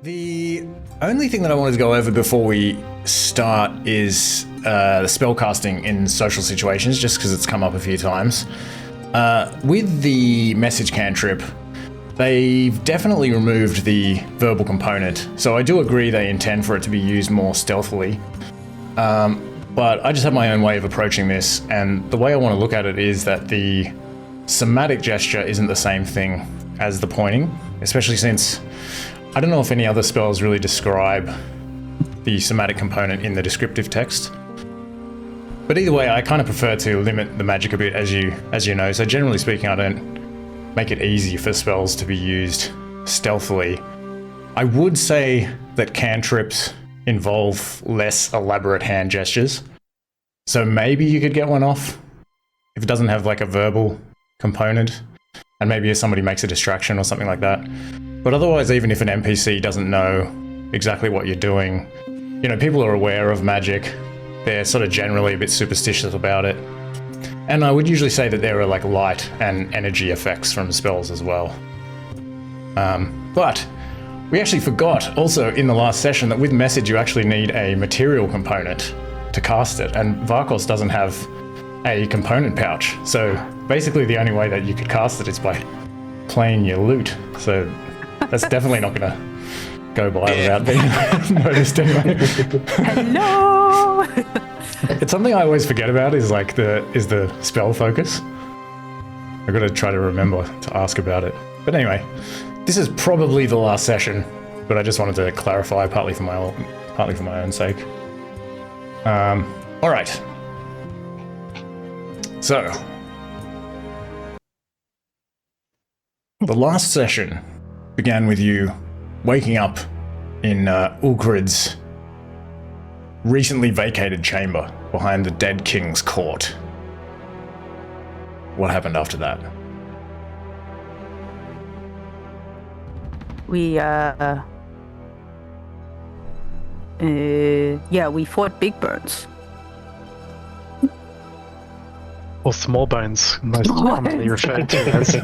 The only thing that I wanted to go over before we start is the spellcasting in social situations, just because it's come up a few times. With the message cantrip, they've definitely removed the verbal component, so I do agree they intend for it to be used more stealthily. But I just have my own way of approaching this, and the way I want to look at it is that the somatic gesture isn't the same thing as the pointing, especially since I don't know if any other spells really describe the somatic component in the descriptive text. But either way, I kind of prefer to limit the magic a bit, as you know. So generally speaking, I don't make it easy for spells to be used stealthily. I would say that cantrips involve less elaborate hand gestures. So maybe you could get one off if it doesn't have like a verbal component, and maybe if somebody makes a distraction or something like that. But otherwise, even if an NPC doesn't know exactly what you're doing, you know, people are aware of magic. They're sort of generally a bit superstitious about it. And I would usually say that there are like light and energy effects from spells as well. But we actually forgot also in the last session that with message you actually need a material component to cast it, and Vakos doesn't have a component pouch. So basically the only way that you could cast it is by playing your loot. So that's definitely not going to go by without being noticed anyway. Hello! It's something I always forget about is the spell focus. I've got to try to remember to ask about it. But anyway, this is probably the last session, but I just wanted to clarify partly for my own sake. All right. So, the last session began with you waking up in Ulkred's recently vacated chamber behind the dead king's court. What happened after that? We fought big birds. Or small bones, most commonly referred to as.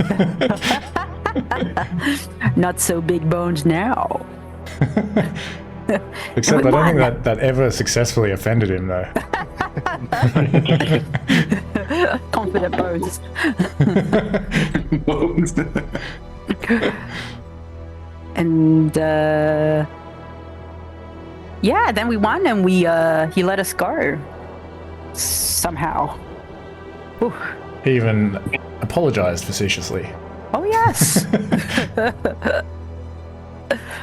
Not so big bones now. Except I don't think that ever successfully offended him, though. Confident bones. And then we won, and he let us go somehow. Ooh. He even apologized facetiously. Oh yes.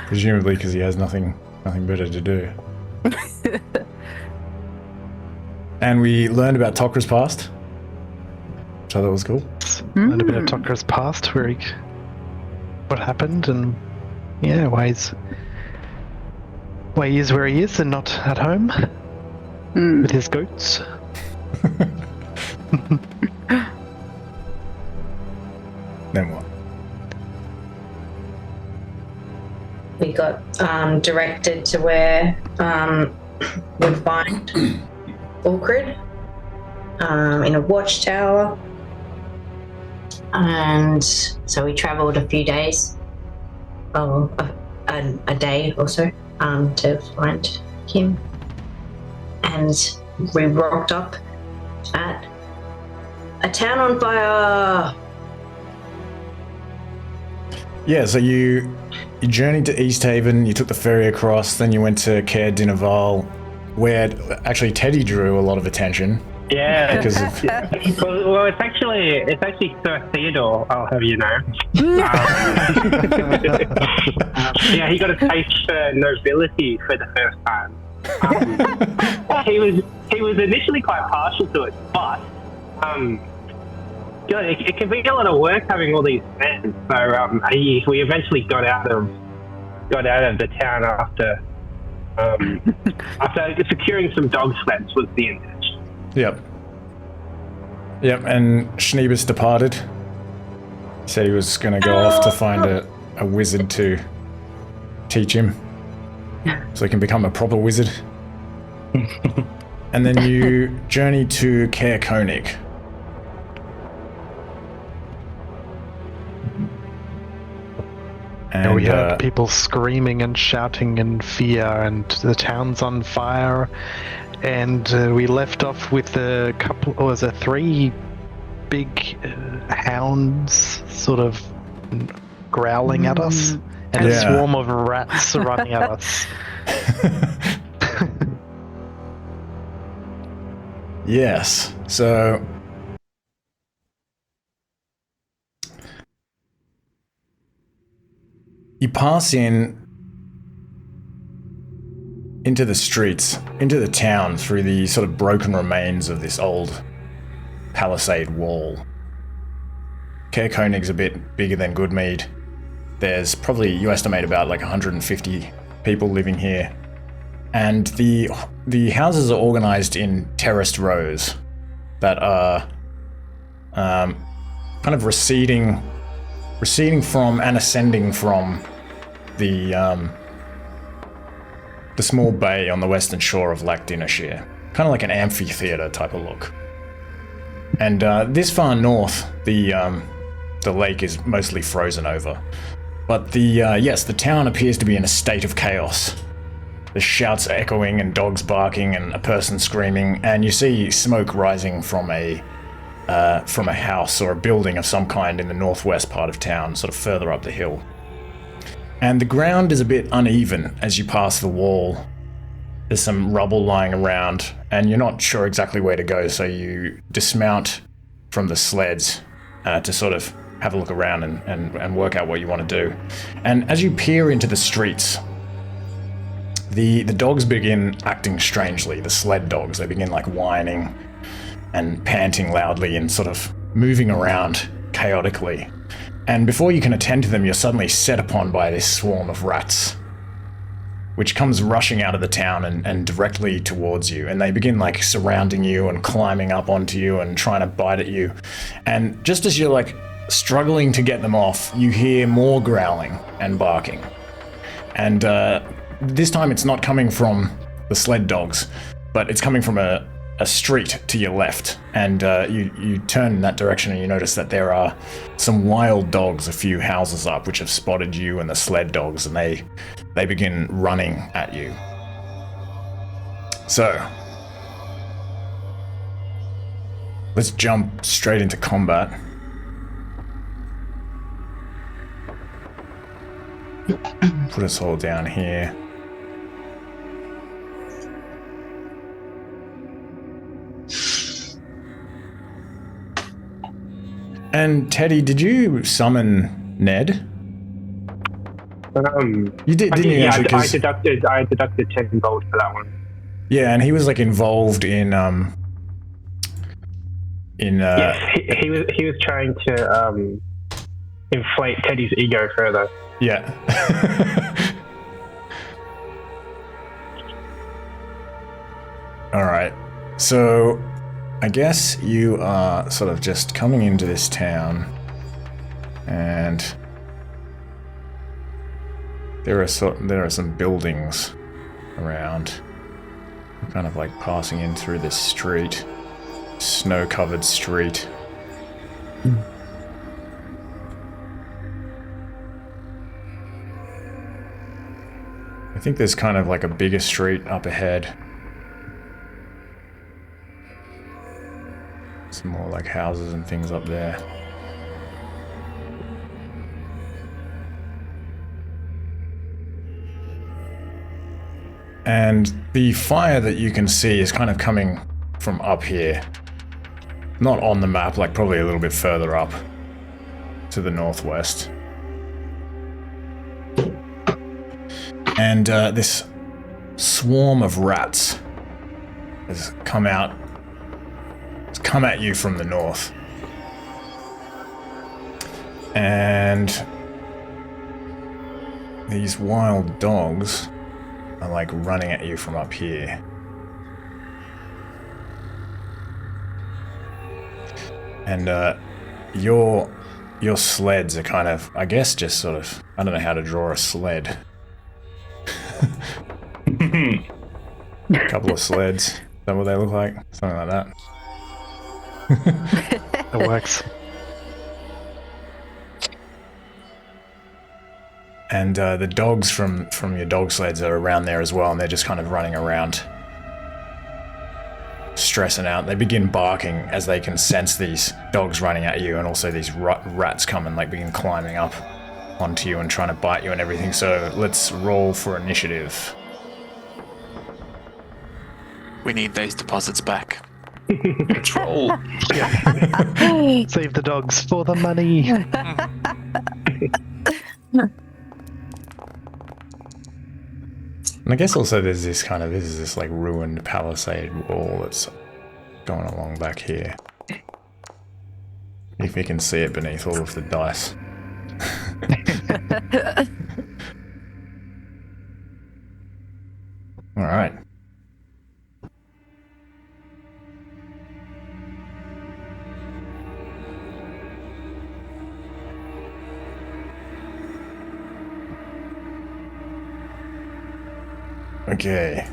Presumably because he has nothing better to do. And we learned about Tokra's past, which I thought was cool. Learned a bit of Tokra's past, what happened, and why he is where he is and not at home with his goats. Then what? We got directed to where we'd find Ulkred in a Watchtower. And so we travelled a few days, a day or so, to find him. And we rocked up at a town on fire. Yeah, so you journeyed to East Haven, you took the ferry across, then you went to Caer-Konig, where actually Teddy drew a lot of attention. Yeah, because of... well, it's actually Sir Theodore, I'll have you know. Yeah, he got a taste for nobility for the first time. He was initially quite partial to it, but it can be a lot of work having all these men. So we eventually got out of the town after securing some dog sleds was the intention. Yep, and Schneebus departed. He said he was going to go off to find a wizard to teach him, so he can become a proper wizard. And then you journeyed to Caer-Konig. And we heard people screaming and shouting in fear, and the town's on fire. And we left off with a couple, or was it 3 big hounds sort of growling at us, and a swarm of rats running at us. Yes, so you pass into the streets, into the town, through the sort of broken remains of this old palisade wall. Caer-Konig's a bit bigger than Goodmead. There's probably, you estimate, about like 150 people living here. And the houses are organized in terraced rows that are kind of receding from and ascending from the small bay on the western shore of Lac Dinnershire. Kind of like an amphitheater type of look. And this far north, the lake is mostly frozen over. But the town appears to be in a state of chaos. The shouts echoing and dogs barking and a person screaming, and you see smoke rising from a house or a building of some kind in the northwest part of town, sort of further up the hill. And the ground is a bit uneven as you pass the wall. There's some rubble lying around, and you're not sure exactly where to go, so you dismount from the sleds to sort of have a look around and work out what you want to do. And as you peer into the streets, the dogs begin acting strangely. The sled dogs, they begin like whining and panting loudly and sort of moving around chaotically. And before you can attend to them, you're suddenly set upon by this swarm of rats, which comes rushing out of the town and directly towards you. And they begin like surrounding you and climbing up onto you and trying to bite at you. And just as you're like struggling to get them off, you hear more growling and barking. And this time it's not coming from the sled dogs, but it's coming from a street to your left. And you turn in that direction and you notice that there are some wild dogs a few houses up which have spotted you and the sled dogs, and they begin running at you. So let's jump straight into combat. Put us all down here. And Teddy, did you summon Ned? You did, didn't you? Yeah, actually, I deducted 10 gold for that one. Yeah, and he was like involved in Yes, he was trying to inflate Teddy's ego further. Yeah. All right. So I guess you are sort of just coming into this town, and there are some buildings around. You're kind of like passing in through this street, snow-covered street. I think there's kind of like a bigger street up ahead. Some more like houses and things up there. And the fire that you can see is kind of coming from up here. Not on the map, like probably a little bit further up to the northwest. And this swarm of rats has come out. It's come at you from the north. And these wild dogs are like running at you from up here. And your sleds are kind of, I guess, just sort of, I don't know how to draw a sled. A couple of sleds. Is that what they look like? Something like that. It works. And the dogs from your dog sleds are around there as well, and they're just kind of running around, stressing out. They begin barking as they can sense these dogs running at you, and also these rats come and like begin climbing up onto you and trying to bite you and everything. So let's roll for initiative. We need those deposits back. Let's roll. Save the dogs for the money. And I guess also there's this kind of, this like ruined palisade wall that's going along back here. If you can see it beneath all of the dice. All right. Okay.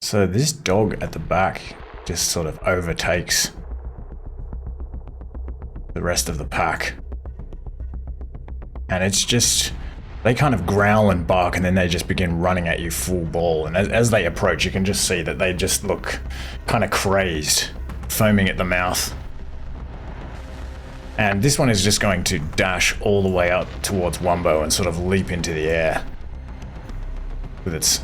So this dog at the back just sort of overtakes the rest of the pack. And it's just, they kind of growl and bark, and then they just begin running at you full ball. And as they approach, you can just see that they just look kind of crazed, foaming at the mouth. And this one is just going to dash all the way up towards Wumbo and sort of leap into the air with its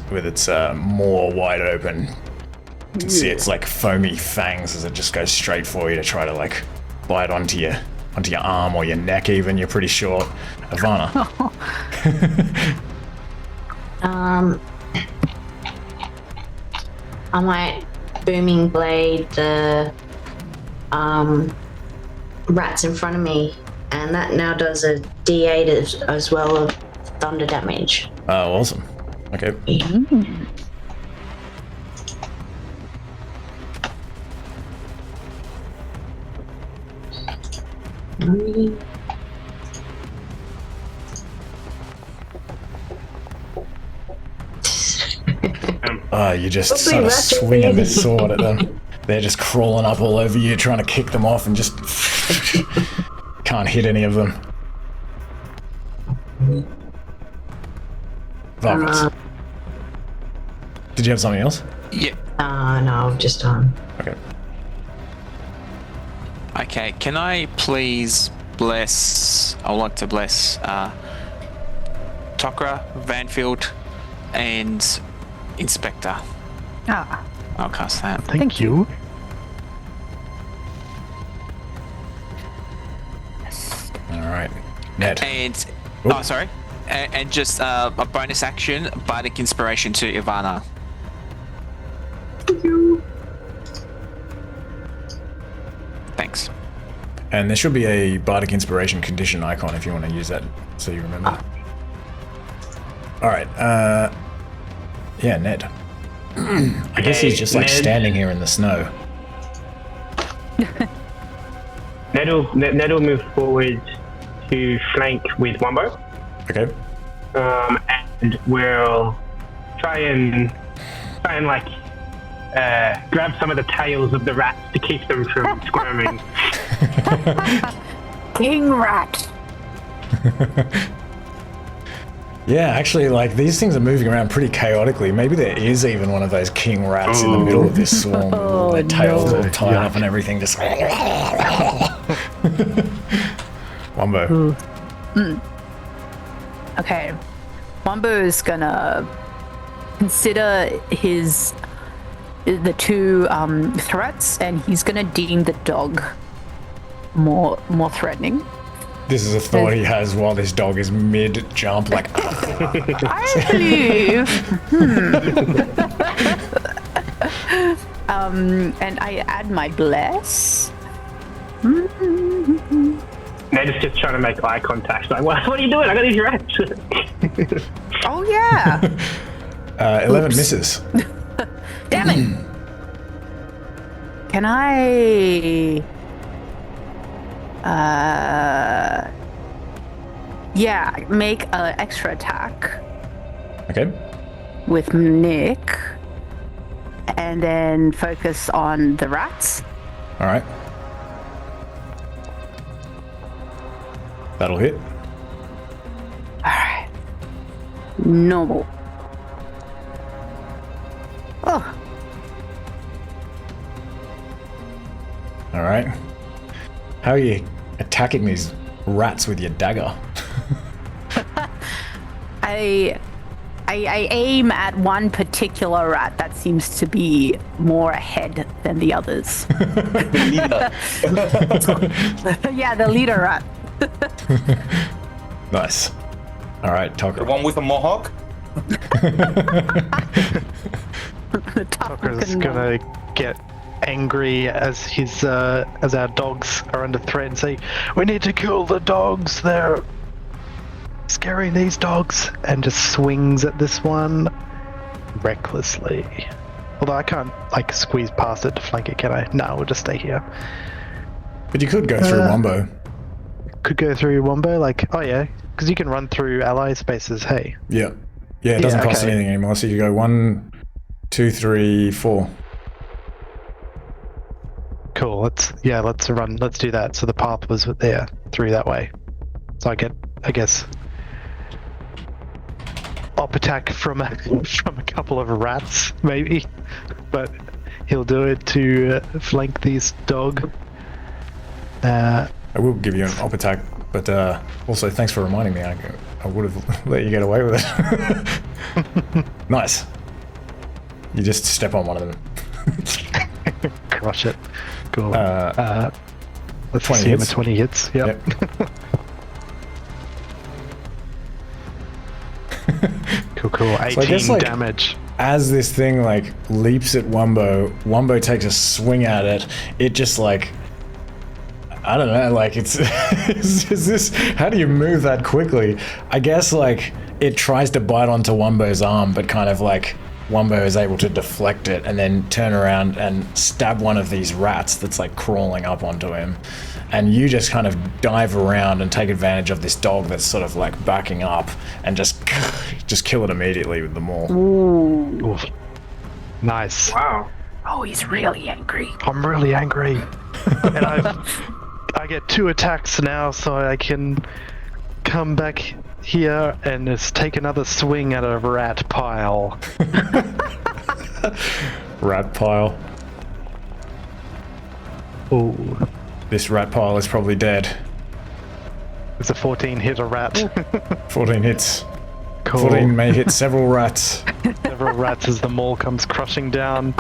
maw wide open. You can see its like foamy fangs as it just goes straight for you to try to like bite onto your arm or your neck even. You're pretty short. Ivana. I might booming blade the rats in front of me, and that now does a D8 as well of thunder damage. Oh, awesome. Okay. You just sort of swinging this sword at them. They're just crawling up all over you, trying to kick them off, and just can't hit any of them. Vakos. Did you have something else? Yeah. No, just Okay. Okay, can I please bless... I would like to bless Tokra, Vanfield, and Inspector. Ah, I'll cast that. Thank you. Alright. Ned. And... Oh, sorry. And just a bonus action, Bardic Inspiration to Ivana. Thanks. And there should be a Bardic Inspiration condition icon if you want to use that, so you remember. Alright, yeah, Ned. I guess he's just like standing here in the snow. Ned will move forward to flank with Wumbo. Okay. And we'll try and like grab some of the tails of the rats to keep them from squirming. King rat. Yeah, actually, like, these things are moving around pretty chaotically. Maybe there is even one of those king rats in the middle of this swarm with all their tails all tied up and everything, just... Wumbo. Okay. Wumbo's gonna consider the two threats, and he's gonna deem the dog more threatening. This is a thought he has while this dog is mid-jump, like... I believe... and I add my bless. Ned is just trying to make eye contact. Like, what are you doing? I got these rats. Oh, yeah. 11 misses. Damn it. Can I... yeah, make an extra attack Okay. with Nick, and then focus on the rats. Alright. That'll hit. normal. Oh, All right. How are you attacking these rats with your dagger? I aim at one particular rat that seems to be more ahead than the others. Yeah, the leader rat. Nice. All right, The Tucker. one with the mohawk? The tough Tucker's looking one. gonna get angry as as our dogs are under threat and say, "We need to kill the dogs. They're scaring these dogs," and just swings at this one recklessly. Although I can't like squeeze past it to flank it, can I? No, we'll just stay here. But you could go through Wumbo. Could go through Wumbo, like, oh yeah, because you can run through ally spaces. Hey, Yeah. Yeah, it doesn't Yeah, cost okay. anything anymore. So you go 1, 2, 3, 4. cool. Let's run. Let's do that. So the path was there through that way. So I guess, op attack from a couple of rats maybe, but he'll do it to flank these dog. I will give you an op attack, but also thanks for reminding me. I would have let you get away with it. Nice. You just step on one of them. Crush it. Cool. Uh, Let's 20 see hits. 20 hits. Yep. Cool. 18 I guess, like, damage. As this thing like leaps at Wumbo takes a swing at it. It just like, I don't know, like it's is this, how do you move that quickly? I guess like it tries to bite onto Wumbo's arm, but kind of like Wumbo is able to deflect it and then turn around and stab one of these rats that's like crawling up onto him. And you just kind of dive around and take advantage of this dog that's sort of like backing up and just kill it immediately with the maul. Oof. Nice. Wow. Oh, he's really angry. I'm really angry. And I get 2 attacks now, so I can come back here and just take another swing at a rat pile. Rat pile. Ooh. This rat pile is probably dead. It's a 14 hit a rat. 14 hits. Cool. 14 may hit several rats. Several rats as the maul comes crushing down.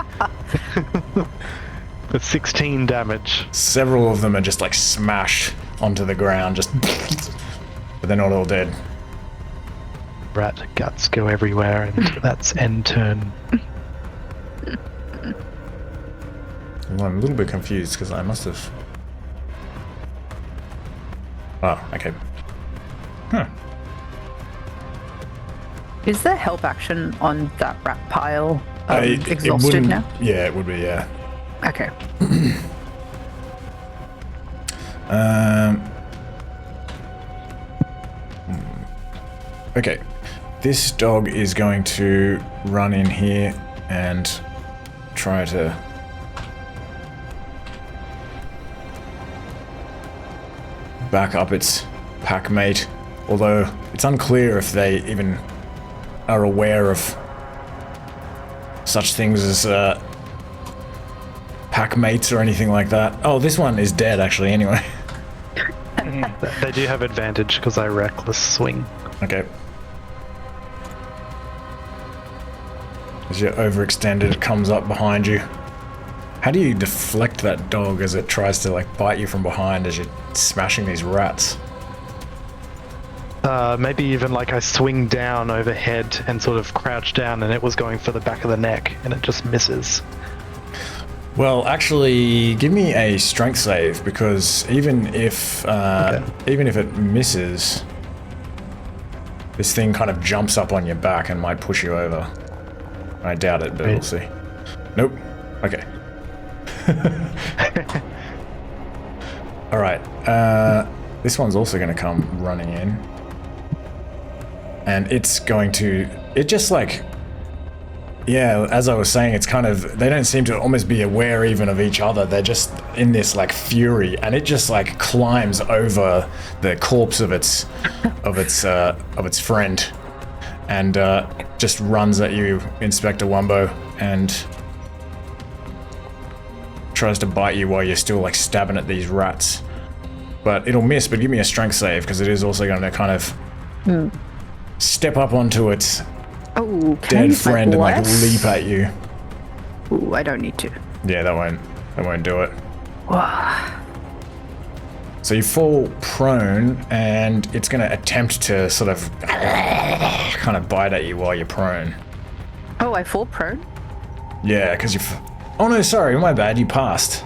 With 16 damage. Several of them are just like smashed onto the ground, just. But they're not all dead. Rat guts go everywhere, and that's end turn. Well, I'm a little bit confused because I must have. Oh, okay. Huh. Is there help action on that rat pile It exhausted wouldn't- now? Yeah, it would be, yeah. Okay. Okay. This dog is going to run in here and try to. Back up its pack mate, although it's unclear if they even are aware of such things as pack mates or anything like that. Oh, this one is dead actually anyway. They do have advantage because I reckless swing. Okay. As you're overextended, it comes up behind you. How do you deflect that dog as it tries to like bite you from behind as you're smashing these rats? Maybe even like I swing down overhead and sort of crouch down, and it was going for the back of the neck, and it just misses. Well, actually, give me a strength save because even if it misses, this thing kind of jumps up on your back and might push you over. I doubt it, but we'll see. Nope. Okay. All right. This one's also going to come running in, and it's going to. It just like. Yeah, as I was saying, it's kind of, they don't seem to almost be aware even of each other. They're just in this like fury, and it just like climbs over the corpse of its friend, and just runs at you, Inspector Wumbo, and tries to bite you while you're still like stabbing at these rats. But it'll miss, but give me a strength save, because it is also going to kind of step up onto its dead friend and like leap at you. Ooh, I don't need to. Yeah, that won't do it. Wow. So you fall prone, and it's going to attempt to sort of kind of bite at you while you're prone. Oh, I fall prone? Yeah, because oh no, sorry, my bad, you passed.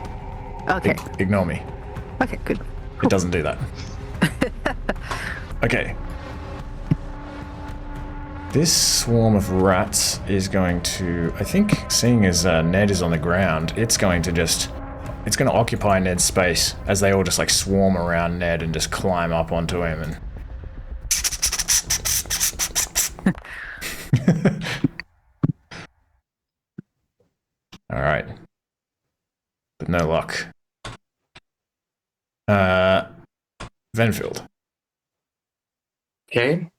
Okay. Ignore me. Okay, good. It doesn't do that. Okay. This swarm of rats is going to, I think, seeing as Ned is on the ground, it's going to occupy Ned's space as they all just like swarm around Ned and just climb up onto him and... Alright. But no luck. Venfield. Okay.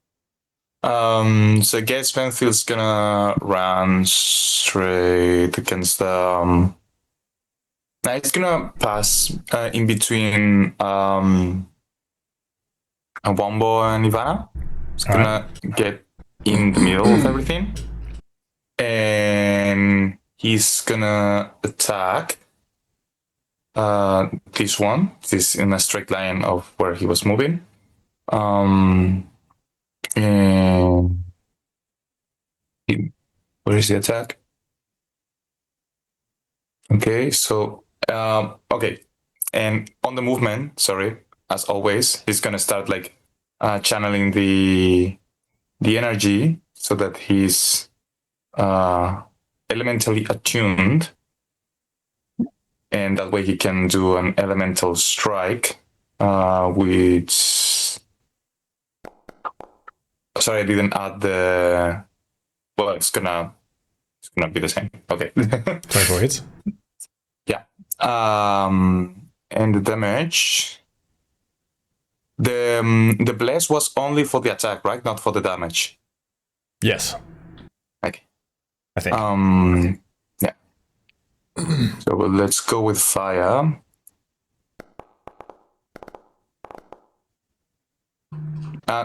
So I guess Venfield's gonna run straight against the... Now it's gonna pass in between Wumbo and Ivana. It's gonna get in the middle of everything. And he's gonna attack this one. This is in a straight line of where he was moving. And where is the attack? Okay, so okay, and on the movement, sorry, as always, he's gonna start like channeling the energy so that he's elementally attuned, and that way he can do an elemental strike, which... Sorry, I didn't add the... Well, it's gonna be the same. Okay. 24 hits? Yeah. And the damage... The bless was only for the attack, right? Not for the damage. Yes. Okay. I think. Yeah. So let's go with fire.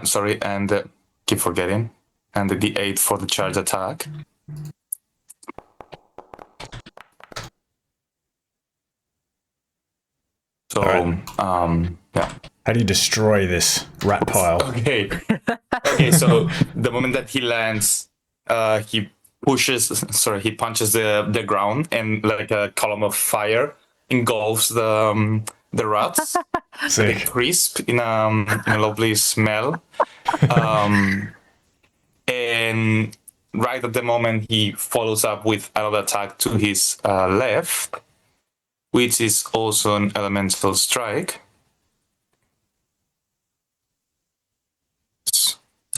Sorry, and keep forgetting. And the D8 for the charge attack. So, yeah. How do you destroy this rat pile? Okay. Okay, so the moment that he lands, he punches the ground, and like a column of fire engulfs the rats. Sick. Like crisp in a lovely smell. And right at the moment he follows up with another attack to his left, which is also an elemental strike.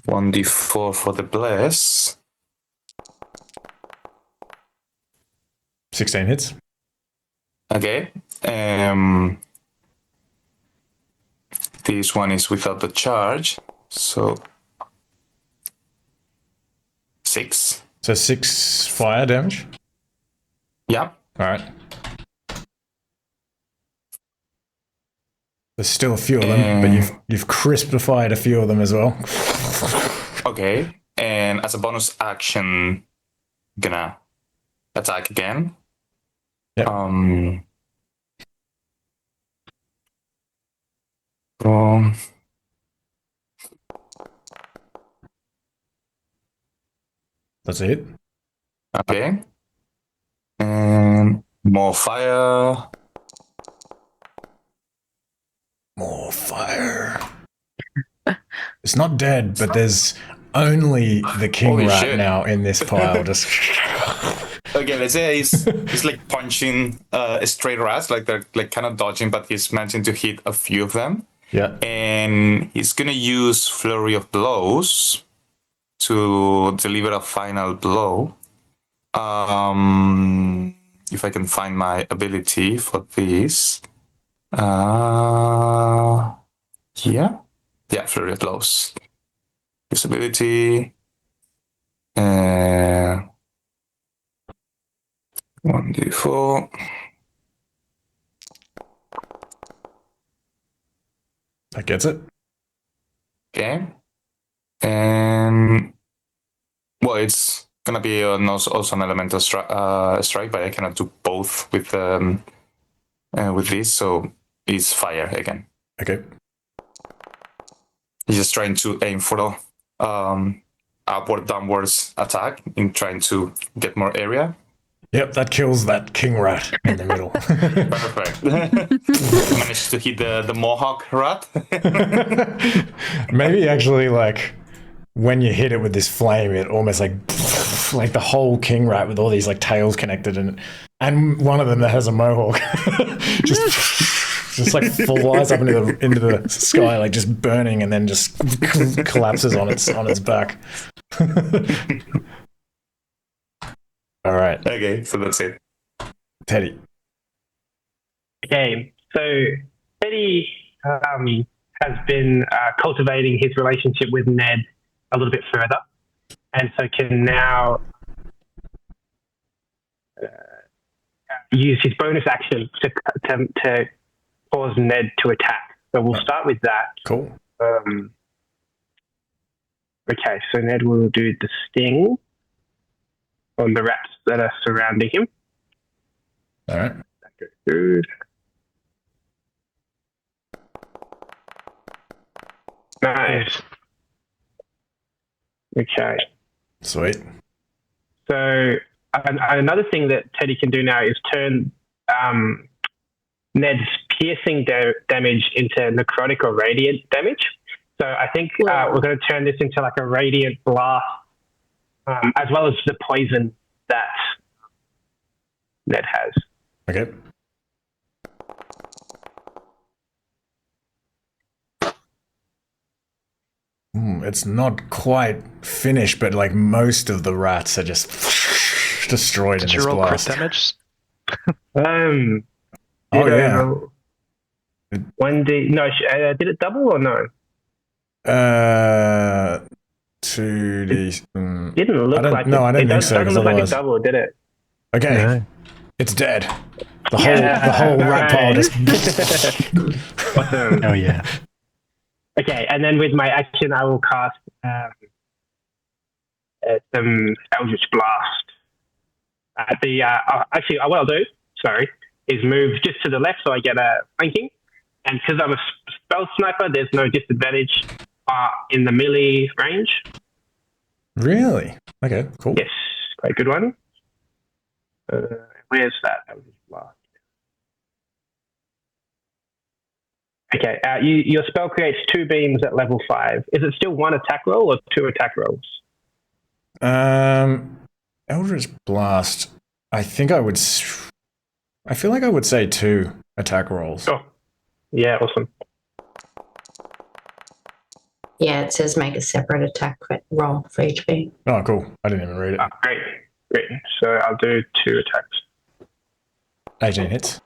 1d4 for the bless. 16 hits. Okay. This one is without the charge, so 6. So 6 fire damage? Yeah. Alright. There's still a few of them, but you've crispified a few of them as well. Okay. And as a bonus action, gonna attack again. Yep. That's it. Okay. And more fire. More fire. It's not dead, but there's only the king Holy rat shit. now in this pile. Just Okay, let's say he's like punching stray rats, like they're like kind of dodging, but he's managing to hit a few of them. yeah. And he's gonna use flurry of blows to deliver a final blow. If I can find my ability for this. Yeah, flurry of blows. Use ability. 1d4. That gets it. Okay. And well, it's gonna be also an elemental strike, but I cannot do both with this, so it's fire again. Okay. He's just trying to aim for the upward downwards attack in trying to get more area. Yep, that kills that king rat in the middle. Perfect. Managed to hit the Mohawk rat. Maybe actually, like, when you hit it with this flame, it almost like the whole king rat with all these like tails connected and one of them that has a mohawk just like flies up into the sky, like just burning, and then just collapses on its back. All right. Okay, so that's it. Teddy. Okay, so Teddy has been cultivating his relationship with Ned a little bit further, and so can now use his bonus action to cause Ned to attack. So we'll start with that. Cool. Okay, so Ned will do the sting on the rats that are surrounding him. All right. That goes through. Nice. Okay. Sweet. So another thing that Teddy can do now is turn Ned's piercing damage into necrotic or radiant damage. So I think we're going to turn this into like a radiant blast, as well as the poison that Ned has. Okay. It's not quite finished, but like most of the rats are just destroyed in Did this you roll crit blast. damage? Oh yeah. 1D. No, did it double or no? 2D. Didn't look like it. No, I don't It think so. doesn't look like it Otherwise, doubled, did it? okay, No. it's dead. The whole rat pile just. Awesome. Oh yeah. Okay, and then with my action, I will cast some Eldritch Blast. Actually, what I'll do, is move just to the left so I get a flanking. And because I'm a spell sniper, there's no disadvantage in the melee range. Really? Okay, cool. Yes, quite a good one. Where's that Eldritch Blast? Okay, your spell creates 2 beams at level 5. Is it still 1 attack roll or 2 attack rolls? Eldritch Blast. I think I would. I feel like I would say 2 attack rolls. Oh, yeah, awesome. Yeah, it says make a separate attack roll for each beam. Oh, cool. I didn't even read it. Great. So I'll do 2 attacks. 18 hits.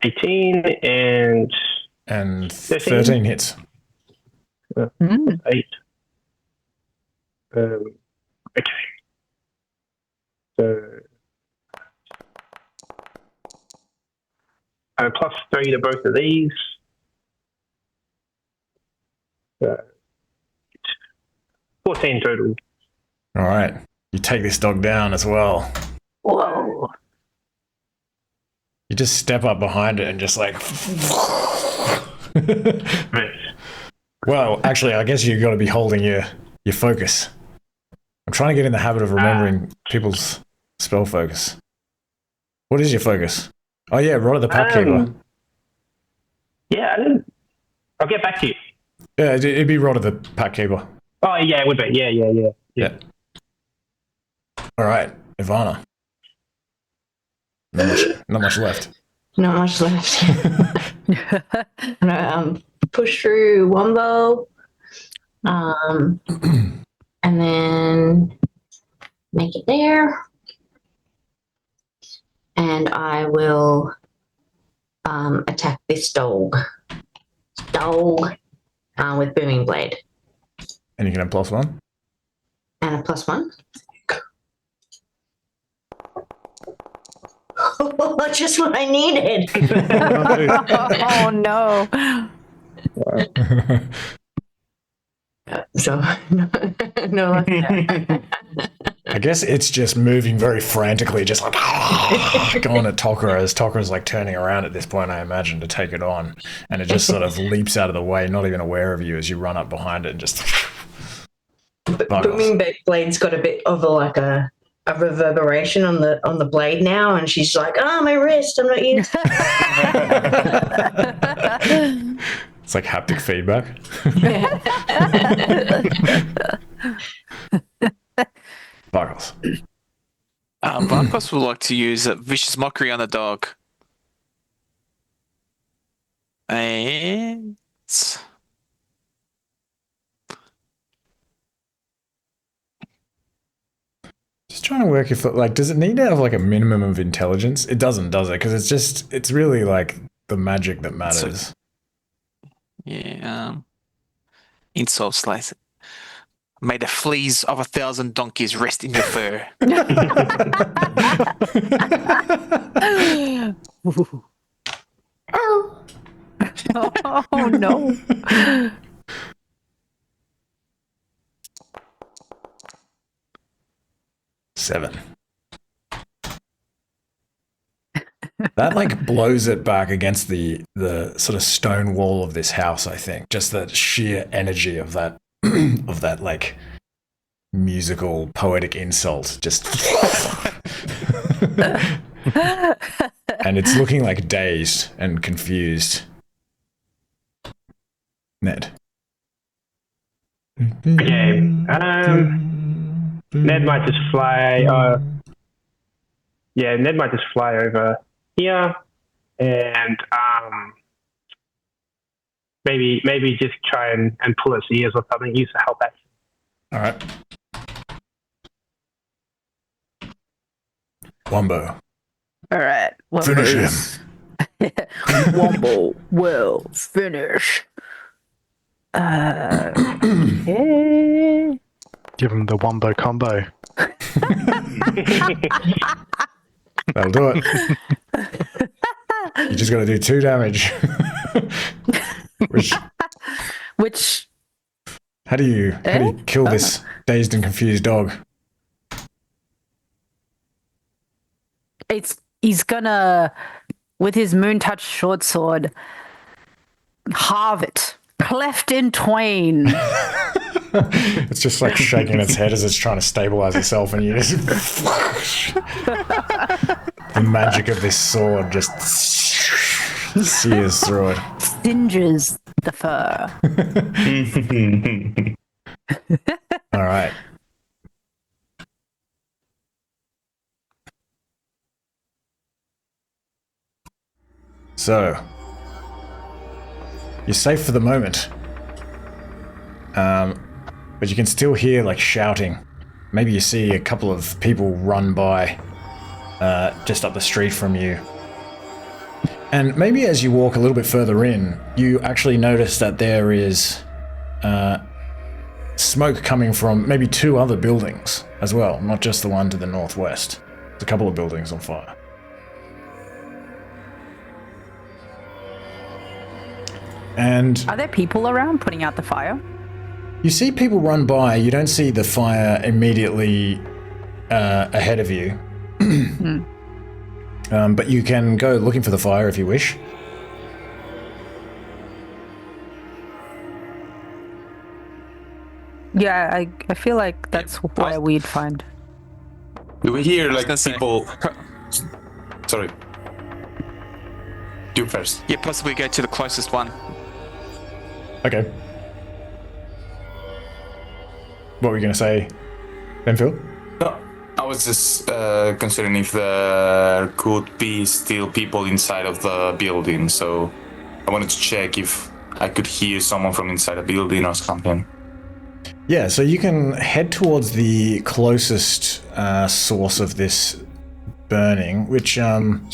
18 and 13 hits. 8. Okay. So plus 3 to both of these. 14 total. All right. You take this dog down as well. Whoa. You just step up behind it and just like. Right. Well, actually, I guess you've got to be holding your focus. I'm trying to get in the habit of remembering people's spell focus. What is your focus? Oh yeah, Rod of the Pack Keeper. Yeah, I didn't. I'll get back to you. Yeah, it'd be Rod of the Pack Keeper. Oh yeah, it would be. Yeah. All right, Ivana. Not much left. Not much left. I'm gonna push through Wumbo, and then make it there, and I will attack this dog with Booming Blade. And you can have +1. And a +1. Oh, just what I needed. Oh no. So, no. I guess it's just moving very frantically, just like going at Tokra as Tokra's like turning around at this point, I imagine, to take it on. And it just sort of leaps out of the way, not even aware of you as you run up behind it and just... Booming Blade's got a bit of a reverberation on the blade now, and she's like, "Oh, my wrist! I'm not used." It's like haptic feedback. Vakos. Vakos would like to use a vicious mockery on the dog. And just trying to work if like, does it need to have like a minimum of intelligence? It doesn't, does it? Because it's really like the magic that matters. yeah, insult slice. May the fleas of 1,000 donkeys rest in your fur. Oh no. Seven. That like blows it back against the sort of stone wall of this house, I think. Just the sheer energy of that of that like musical poetic insult just and it's looking like dazed and confused. Ned. Okay. Ned might just fly. Ned might just fly over here, and maybe just try and pull its ears or something. Use the help action. All right. Wumbo. All right. Finish him. Wumbo will finish. Okay. Give him the Wumbo combo. That'll do it. You just got to do 2 damage. Which? How do you kill this dazed and confused dog? He's gonna, with his moon touch short sword, halve it, cleft in twain. It's just like shaking its head as it's trying to stabilize itself, and you just the magic of this sword just sears through it. Singes the fur. All right. So, you're safe for the moment. But you can still hear like shouting. Maybe you see a couple of people run by just up the street from you. And maybe as you walk a little bit further in, you actually notice that there is smoke coming from maybe 2 other buildings as well, not just the one to the northwest. There's a couple of buildings on fire. And Are there people around putting out the fire? you see people run by. You don't see the fire immediately ahead of you. But you can go looking for the fire if you wish. Yeah, I feel like that's where we'd find. Do we hear like gonna say- people? Sorry. You first. Yeah, possibly go to the closest one. Okay. What were you going to say, Benfield? No, I was just considering if there could be still people inside of the building, so I wanted to check if I could hear someone from inside a building or something. Yeah, so you can head towards the closest source of this burning, which maybe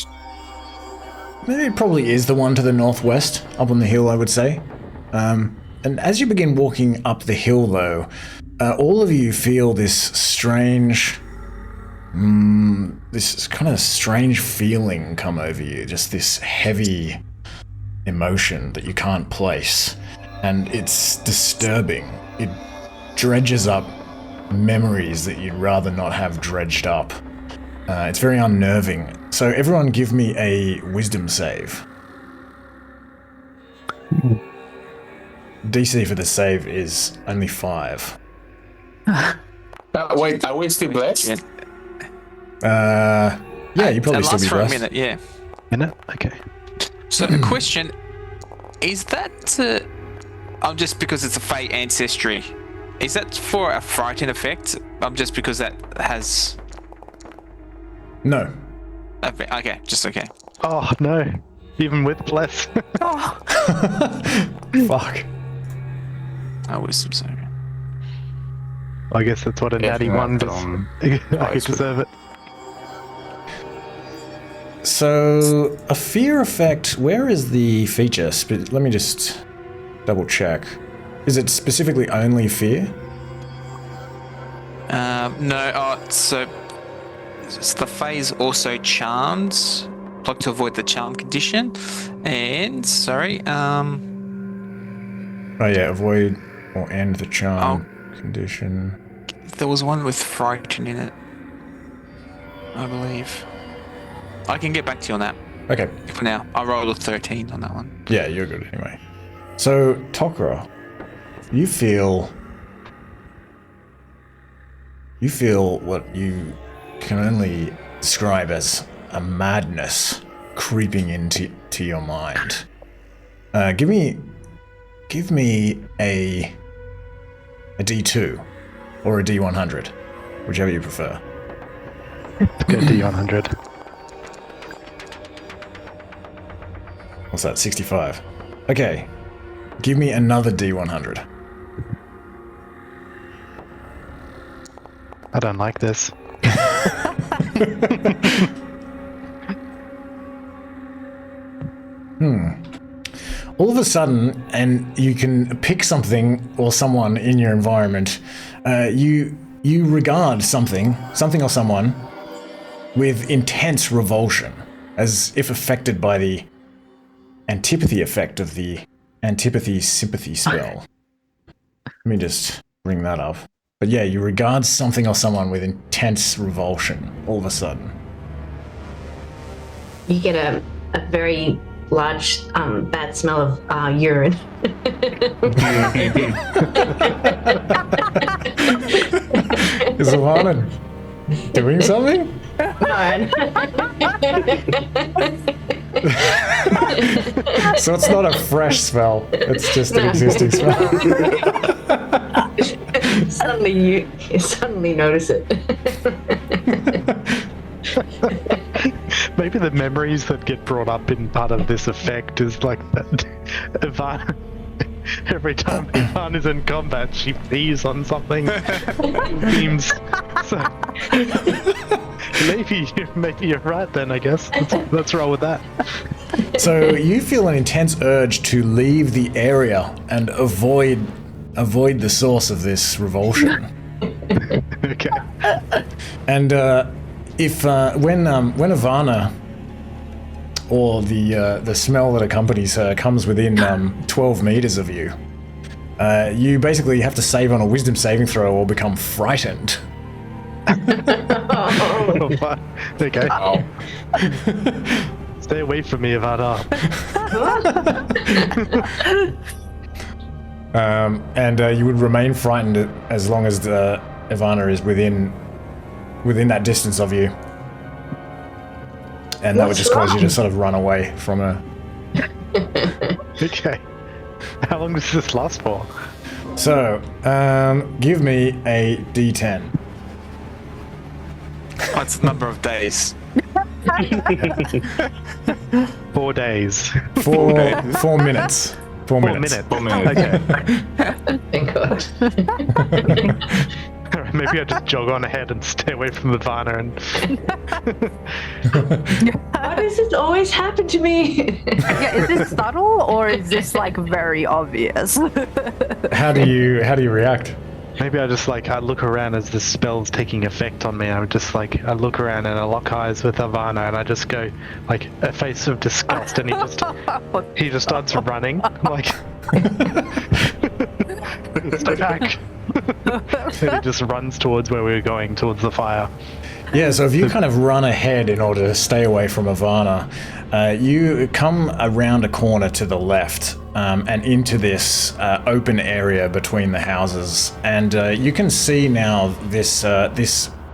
it probably is the one to the northwest, up on the hill, I would say. And as you begin walking up the hill, though, all of you feel this strange, this kind of strange feeling come over you, just this heavy emotion that you can't place, and it's disturbing. It dredges up memories that you'd rather not have dredged up. It's very unnerving. So everyone give me a wisdom save. DC for the save is only 5. Wait, are we still blessed? Yeah, you probably still be for a blessed. minute, yeah. Minute? Okay. So the question is that just because it's a Fey ancestry, is that for a frightened effect? Just because that has. No. Okay, just okay. Oh, no. Even with bless. Fuck. I wisdom save. I guess that's what a natty one does. I deserve it. So, a fear effect, where is the feature? Let me just double check. Is it specifically only fear? No, so the phase also charms, like to avoid the charm condition, and Oh yeah, avoid or end the charm condition. there was one with frighten in it, I believe. I can get back to you on that. Okay. For now, I rolled a 13 on that one. Yeah, you're good anyway. So, Tok'ra, you feel what you can only describe as a madness creeping into your mind. Give me a D2 or a D100, whichever you prefer. Go D100. What's that? 65. Okay. Give me another D100. I don't like this. All of a sudden, and you can pick something or someone in your environment, you regard something or someone with intense revulsion, as if affected by the antipathy effect of the antipathy sympathy spell. Let me just bring that up. But yeah, you regard something or someone with intense revulsion all of a sudden. You get a very large, bad smell of urine. Is Ivana doing something? No. So it's not a fresh smell, it's just an existing smell. Suddenly you suddenly notice it. Maybe the memories that get brought up in part of this effect is like that Ivana, every time Ivana is in combat, she pees on something. Seems so. Maybe you're right then, I guess. Let's roll with that. So you feel an intense urge to leave the area and avoid the source of this revulsion. Okay. And when Ivana or the smell that accompanies her comes within 12 meters of you, you basically have to save on a wisdom saving throw or become frightened. Okay. Stay away from me, Ivana. And you would remain frightened as long as Ivana is within that distance of you. And that would just cause you to sort of run away from her. Okay. How long does this last for? So, give me a D10. What's the number of days? 4 days. 4 minutes. 4 minutes. 4 minutes. Okay. Thank God. Maybe I just jog on ahead and stay away from the Ivana and... Why does this always happen to me? Yeah, is this subtle or is this like very obvious? How do you react? Maybe I just I look around as the spell's taking effect on me. I'm just I look around and I lock eyes with Ivana and I just go a face of disgust and he just starts running. Stay back. And he just runs towards where we were going, towards the fire. Yeah, so if you kind of run ahead in order to stay away from Ivana, you come around a corner to the left and into this open area between the houses, and you can see now this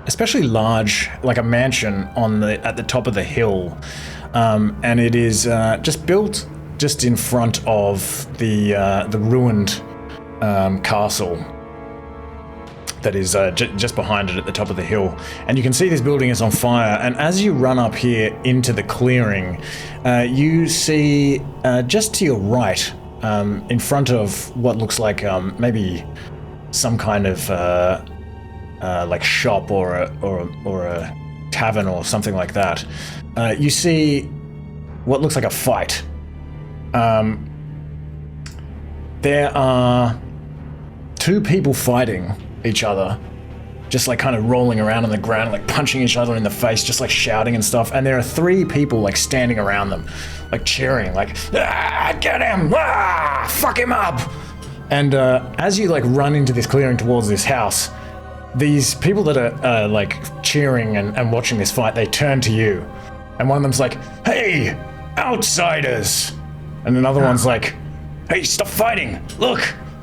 especially large, like a mansion at the top of the hill, and it is just built just in front of the ruined castle that is just behind it at the top of the hill. And you can see this building is on fire, and as you run up here into the clearing, you see just to your right, in front of what looks like maybe some kind of shop or a tavern or something like that, you see what looks like a fight. There are two people fighting each other, just kind of rolling around on the ground, punching each other in the face, just shouting and stuff. And there are three people standing around them, cheering, get him, fuck him up. And as you run into this clearing towards this house, these people that are cheering and watching this fight, they turn to you, and one of them's hey, outsiders, and another one's hey, stop fighting, look,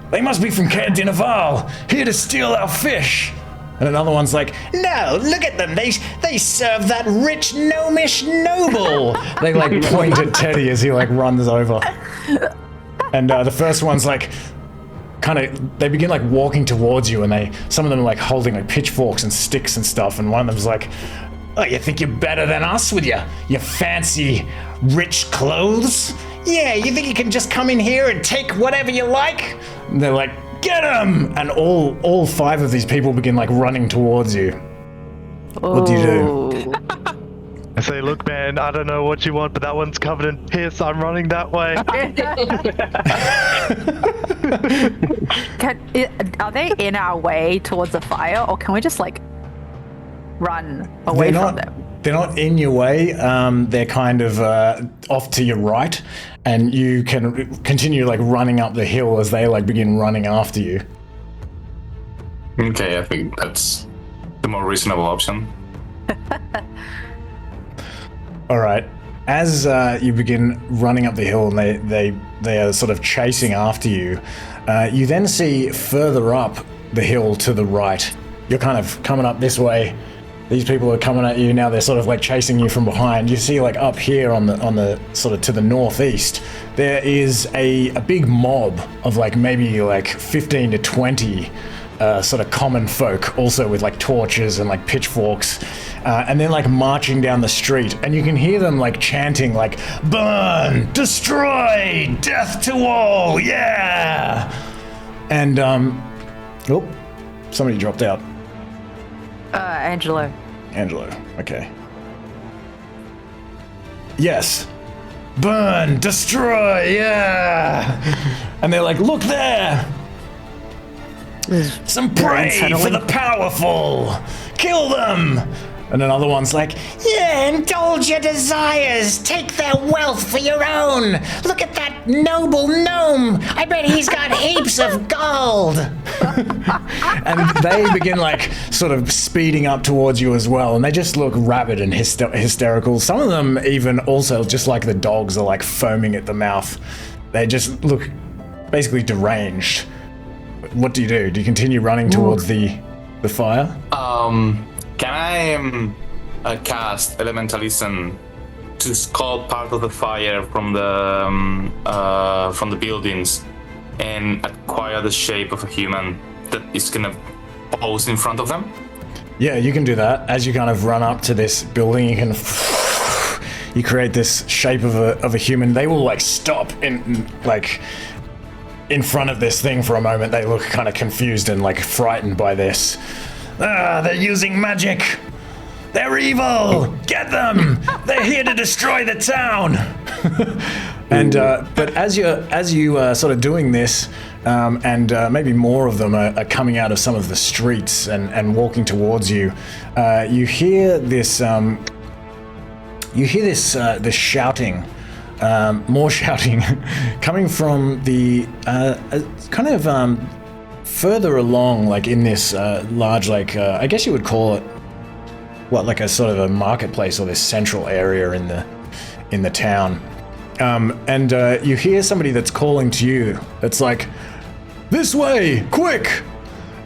they must be from Caer-Konig, here to steal our fish. And another one's no, look at them, they serve that rich gnomish noble. They point at Teddy as he runs over. And the first one's they begin walking towards you, and some of them are holding pitchforks and sticks and stuff, and one of them's oh, you think you're better than us with your fancy rich clothes? Yeah, you think you can just come in here and take whatever you like? And they're get him! And all five of these people begin running towards you. What do you do? I say, look, man, I don't know what you want, but that one's covered in piss. I'm running that way. Are they in our way towards the fire, or can we just run away from them? They're not in your way. They're kind of off to your right, and you can continue running up the hill as they begin running after you. Okay, I think that's the more reasonable option. All right. As you begin running up the hill and they are sort of chasing after you, you then see further up the hill to the right. You're kind of coming up this way. These people are coming at you now. They're sort of chasing you from behind. You see up here on the sort of to the northeast, there is a big mob of maybe 15 to 20 sort of common folk, also with torches and pitchforks, and then marching down the street, and you can hear them chanting burn, destroy, death to all, yeah. And oh, somebody dropped out. Angelo, okay. Yes. Burn, destroy, yeah. And they're look there. Some prey for the powerful. Kill them. And another one's yeah, indulge your desires. Take their wealth for your own. Look at that noble gnome. I bet he's got heaps of gold. And they begin sort of speeding up towards you as well. And they just look rabid and hysterical. Some of them even also, just like the dogs, are foaming at the mouth. They just look basically deranged. What do you do? Do you continue running towards the fire? Can I cast Elementalism to call part of the fire from the buildings and acquire the shape of a human that is gonna pose in front of them? Yeah, you can do that. As you kind of run up to this building, you create this shape of a human. They will stop in front of this thing for a moment. They look kind of confused and frightened by this. They're using magic. They're evil. Get them. They're here to destroy the town. And but as you sort of doing this, and maybe more of them are coming out of some of the streets and walking towards you. You hear this. This shouting, more shouting, coming from the kind of further along, like in this large, like I guess you would call it, like a sort of a marketplace or this central area in the town. And you hear somebody that's calling to you. That's like, "This way, quick!"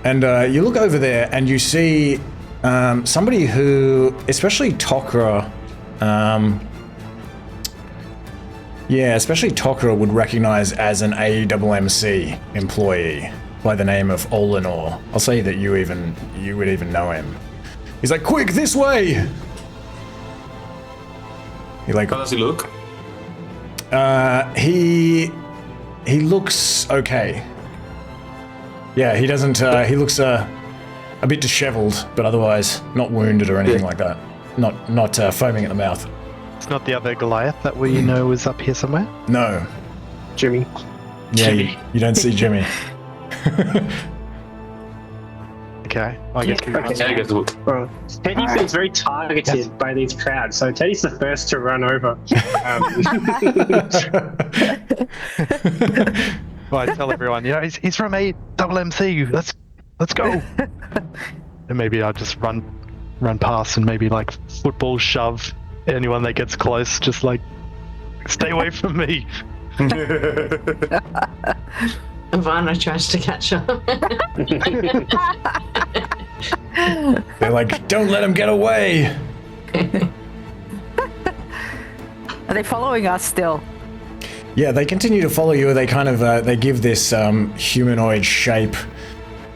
And you look over there and you see somebody who, especially Tok'ra, especially Tok'ra would recognize as an AWMC employee by the name of Olenor. I'll say that you would even know him. He's like, "Quick, this way!" He like. How does he look? He looks okay. Yeah, he doesn't. He looks a bit disheveled, but otherwise not wounded or anything like that. Not foaming at the mouth. It's not the other Goliath that we know is up here somewhere? No. Jimmy. Yeah, you don't see Jimmy. Okay, I guess we Well, Teddy feels very targeted by these crowds, so Teddy's the first to run over. Well, I tell everyone, he's from AWMC. Let's go. And maybe I'll just run past and maybe like football shove anyone that gets close. Just like, stay away from me. Ivana tries to catch up. They're like, "Don't let him get away." Are they following us still? Yeah, they continue to follow you. They kind of they give this humanoid shape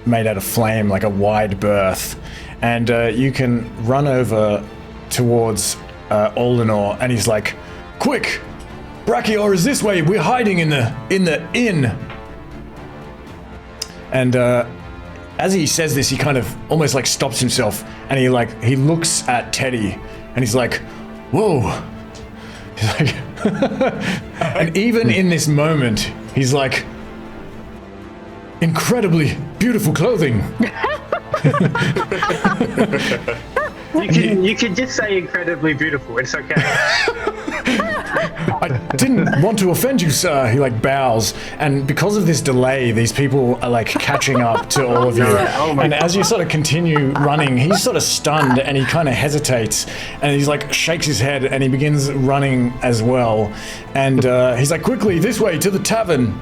made out of flame, like a wide berth, and you can run over towards Olenor, and he's like, "Quick, Brakior is this way. We're hiding in the inn." And as he says this, he kind of almost like stops himself, and he looks at Teddy, and he's like, "Whoa!" He's like, and even in this moment, he's like, "Incredibly beautiful clothing." You can just say incredibly beautiful. It's okay. "I didn't want to offend you, sir." He like bows, and because of this delay, these people are like catching up to all of you. And as you sort of continue running, he's sort of stunned, and he kind of hesitates, and he's like shakes his head, and he begins running as well. And he's like, "Quickly, this way to the tavern."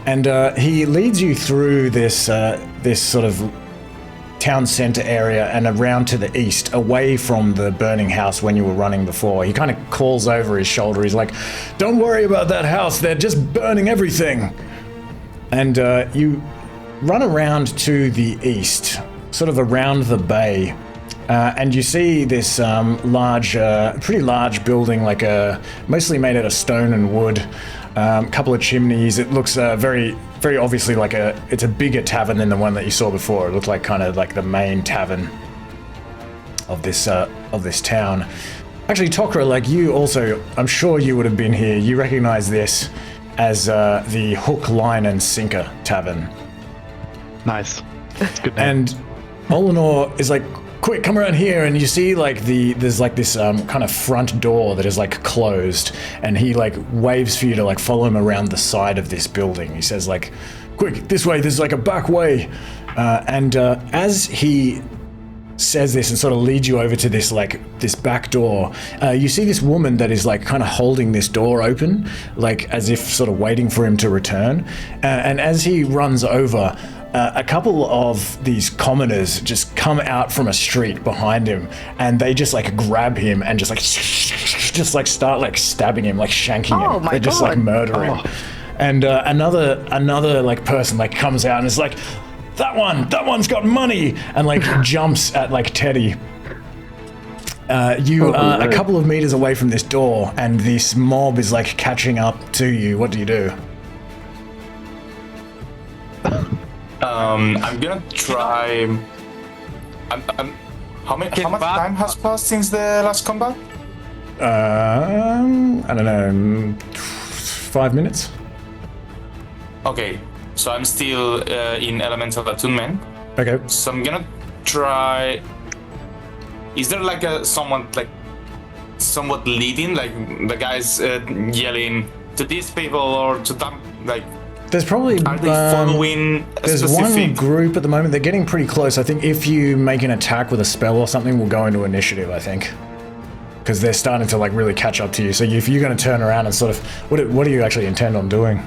And he leads you through this sort of town center area and around to the east, away from the burning house when you were running before. He kind of calls over his shoulder. He's like, "Don't worry about that house. They're just burning everything." And you run around to the east, sort of around the bay, and you see this pretty large building, like mostly made out of stone and wood. Couple of chimneys. It looks very, very obviously like it's a bigger tavern than the one that you saw before. It looked like kind of like the main tavern of this town. Actually, Tok'ra, like you also, I'm sure you would have been here. You recognize this as the Hook, Line, and Sinker Tavern. Nice. That's good name. And Olenor is like, "Quick, come around here," and you see like there's like this kind of front door that is like closed, and he like waves for you to like follow him around the side of this building. He says like, "Quick, this way. There's like a back way," and as he says this and sort of leads you over to this back door, you see this woman that is like kind of holding this door open, like as if sort of waiting for him to return. And as he runs over, a couple of these commoners just come out from a street behind him, and they just like grab him and just like start like stabbing him, like shanking him. They're just like murdering. And another like person like comes out and is like, that one's got money, and like jumps at like Teddy. You are a couple of meters away from this door, and this mob is like catching up to you. What do you do? I'm gonna try. How much time has passed since the last combat? I don't know, 5 minutes. Okay, so I'm still in elemental attunement. Okay. So I'm gonna try. Is there like someone like somewhat leading, like the guys yelling to these people or to them? Like, there's probably are they following a there's specific one group at the moment. They're getting pretty close. I think if you make an attack with a spell or something, we'll go into initiative. I think. Because they're starting to like really catch up to you. So if you're going to turn around and sort of, what do you actually intend on doing?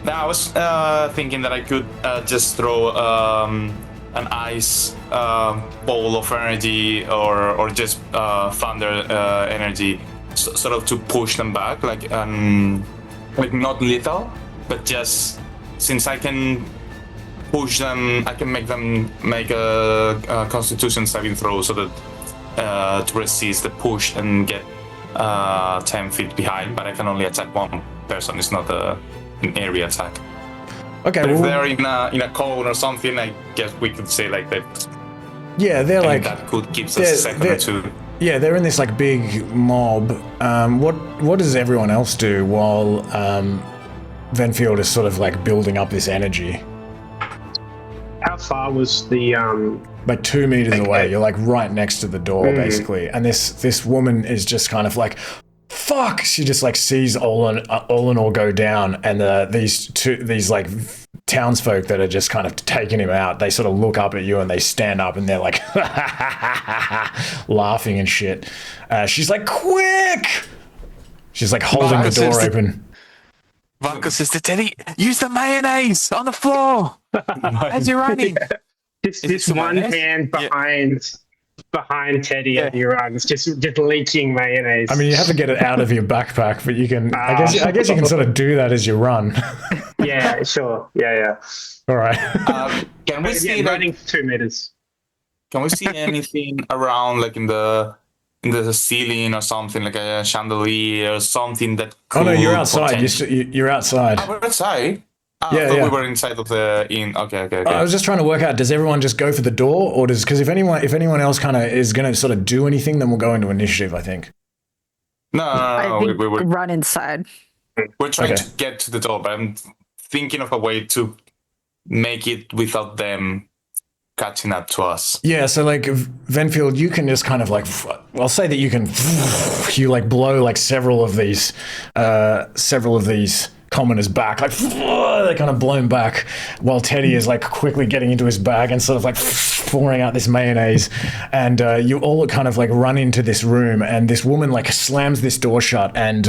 Now I was thinking that I could just throw an ice ball of energy or just thunder energy, sort of to push them back, like not lethal, but just since I can push them, I can make them make a Constitution saving throw so that. To resist the push and get 10 feet behind, but I can only attack one person. It's not an area attack. Okay. But if they're in a cone or something, I guess we could say like that. Yeah, they're like that could give us a second or two. Yeah, they're in this like big mob. What does everyone else do while Venfield is sort of like building up this energy? How far was the like 2 meters away? You're like right next to the door, basically. And this woman is just kind of like, fuck! She just like sees Olenor go down, and these like townsfolk that are just kind of taking him out, they sort of look up at you and they stand up and they're like laughing and shit. She's like, quick! She's like holding the door open. Vakos says to Teddy, use the mayonnaise on the floor as you're running. This one hand behind Teddy as he runs, just leaking mayonnaise. I mean, you have to get it out of your backpack, but you can. I guess you can sort of do that as you run. Yeah, sure. Yeah. All right. Can we see running 2 meters? Can we see anything around, like in the ceiling or something, like a chandelier or something that could... Oh no, you're outside. You're outside. Oh, we're outside? I thought we were inside of the inn. Okay. I was just trying to work out, does everyone just go for the door, or because if anyone else kind of is going to sort of do anything, then we'll go into initiative, I think. No. I think we run inside. We're trying to get to the door, but I'm thinking of a way to make it without them catching up to us. Yeah, so like Venfield, you can just kind of like, I'll say that you like blow like several of these commoners back, like they're kind of blown back, while Teddy is like quickly getting into his bag and sort of like pouring out this mayonnaise, and you all kind of like run into this room, and this woman like slams this door shut, and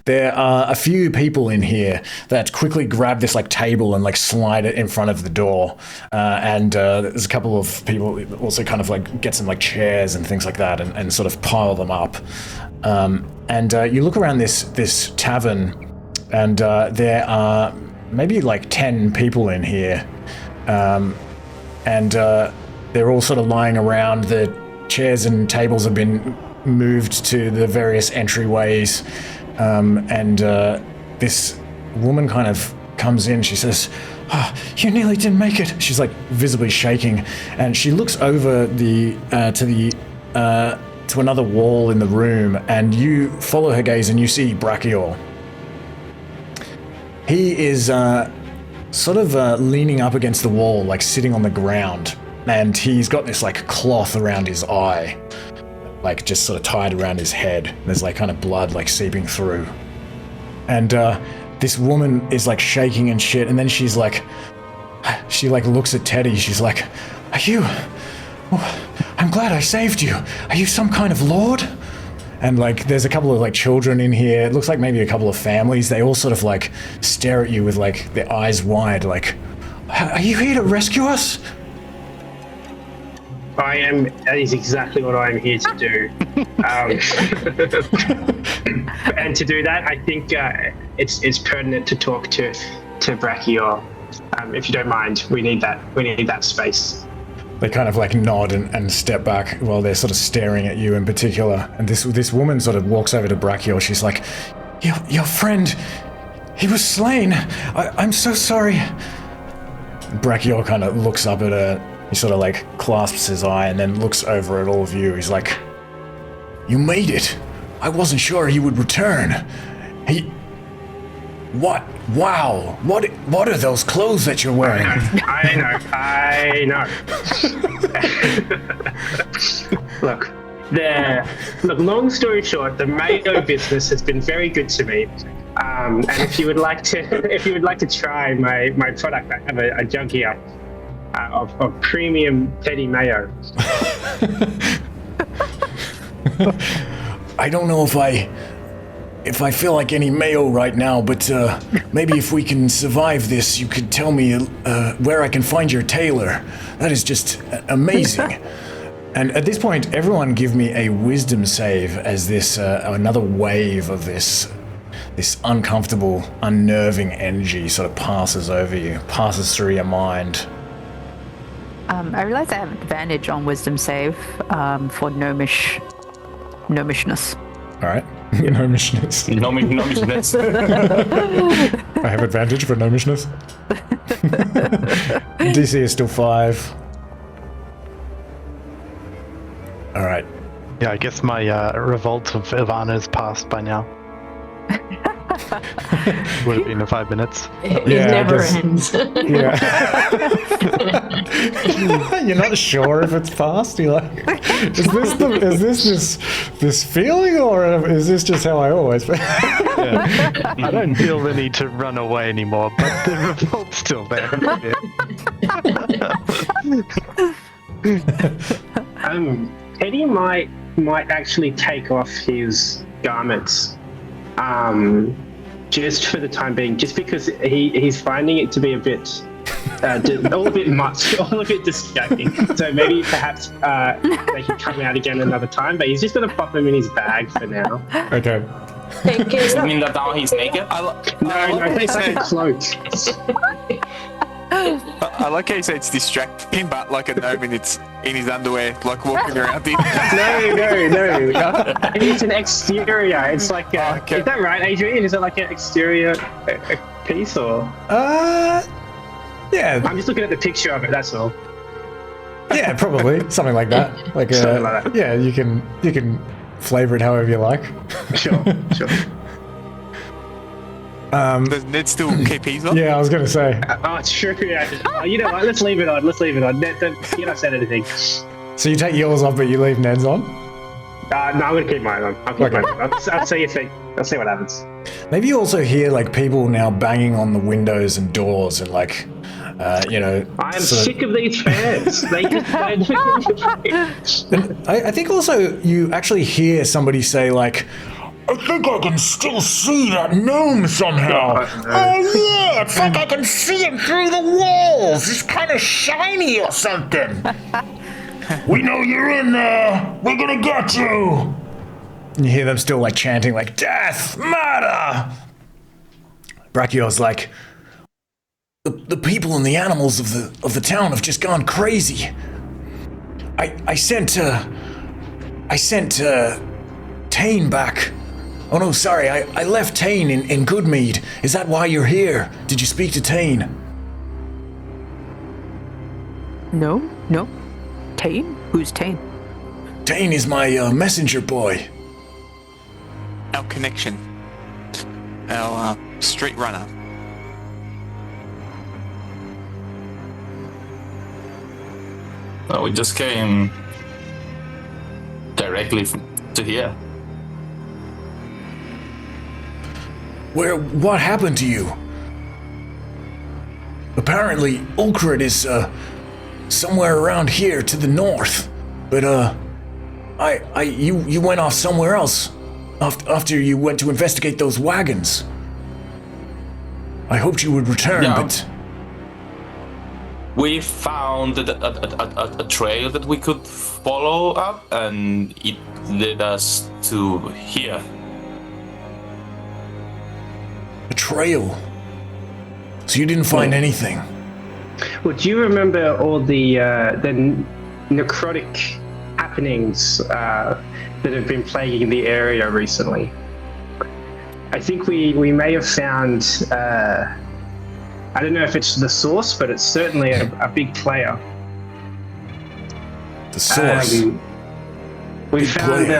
there are a few people in here that quickly grab this like table and like slide it in front of the door, and there's a couple of people also kind of like get some like chairs and things like that, and sort of pile them up, and you look around this tavern. And there are maybe like 10 people in here, and they're all sort of lying around. The chairs and tables have been moved to the various entryways, and this woman kind of comes in. She says, "You nearly didn't make it." She's like visibly shaking, and she looks over to another wall in the room, and you follow her gaze, and you see Brakior. He is sort of leaning up against the wall, like sitting on the ground, and he's got this like cloth around his eye, like just sort of tied around his head. There's like kind of blood like seeping through. And this woman is like shaking and shit, and then she like looks at Teddy. She's like, "Are you? Oh, I'm glad I saved you. Are you some kind of lord?" And like, there's a couple of like children in here. It looks like maybe a couple of families. They all sort of like stare at you with like their eyes wide, like, "Are you here to rescue us?" I am. That is exactly what I am here to do. And to do that, I think it's pertinent to talk to Brakior. If you don't mind, we need that space. They kind of like nod and step back while they're sort of staring at you in particular. And this woman sort of walks over to Brakior. She's like, your friend, he was slain. I'm so sorry." Brakior kind of looks up at her. He sort of like clasps his eye and then looks over at all of you. He's like, "You made it. I wasn't sure he would return. What? Wow! What are those clothes that you're wearing? I know. Look, long story short, the Mayo business has been very good to me. And if you would like to try my product, I have a jug here of premium Teddy Mayo. I don't know if I feel like any mayo right now, but maybe if we can survive this, you could tell me where I can find your tailor. That is just amazing. And at this point, everyone give me a wisdom save as this another wave of this uncomfortable, unnerving energy sort of passes over you, passes through your mind. I realize I have advantage on wisdom save for gnomishness. All right. Gnomishness. Gnomishness. I have advantage for gnomishness. DC is still 5. All right. Yeah, I guess my revolt of Ivana's passed by now. Would have been in 5 minutes. It never ends. Yeah. You're not sure if it's past. You're like, is this feeling, or is this just how I always feel? Yeah. I don't feel the need to run away anymore, but the revolt's still there. Eddie might actually take off his garments, just for the time being, just because he's finding it to be a bit, all a bit much, all a bit distracting. So maybe perhaps they can come out again another time. But he's just gonna pop them in his bag for now. Okay. You mean that now he's naked? No, they say cloak. I like how you say it's distracting, but like a gnome in his underwear, like walking around. No. It's an exterior. It's like is that right, Adrian? Is it like an exterior piece or? Yeah. I'm just looking at the picture of it. That's all. Yeah, probably something like that. Something like that. Yeah, you can flavor it however you like. Sure. Does Ned still keep his on? Yeah, I was gonna say. It's true. Yeah. You know what? Let's leave it on. Ned, you not said anything. So you take yours off, but you leave Ned's on? No, I'm gonna keep mine on. I'll keep mine on. I'll see what happens. Maybe you also hear like people now banging on the windows and doors and like, I'm sick of these fans. They just I think also you actually hear somebody say like, I think I can still see that gnome somehow. Oh yeah, it's like I can see him through the walls. He's kind of shiny or something. We know you're in there. We're gonna get you. And you hear them still like chanting like death, murder. Brakior's like, the people and the animals of the town have just gone crazy. I sent Tane back. Oh no, sorry, I left Tane in Goodmead. Is that why you're here? Did you speak to Tane? No. Tane? Who's Tane? Tane is my messenger boy. Our connection. Our street runner. No, we just came directly to here. What happened to you? Apparently, Ulkred is somewhere around here to the north, but you went off somewhere else after you went to investigate those wagons. I hoped you would return, but we found a trail that we could follow up, and it led us to here. A trail. So you didn't find anything? Well, do you remember all the necrotic happenings that have been plaguing the area recently? I think we may have found, I don't know if it's the source, but it's certainly a big player. The source? We found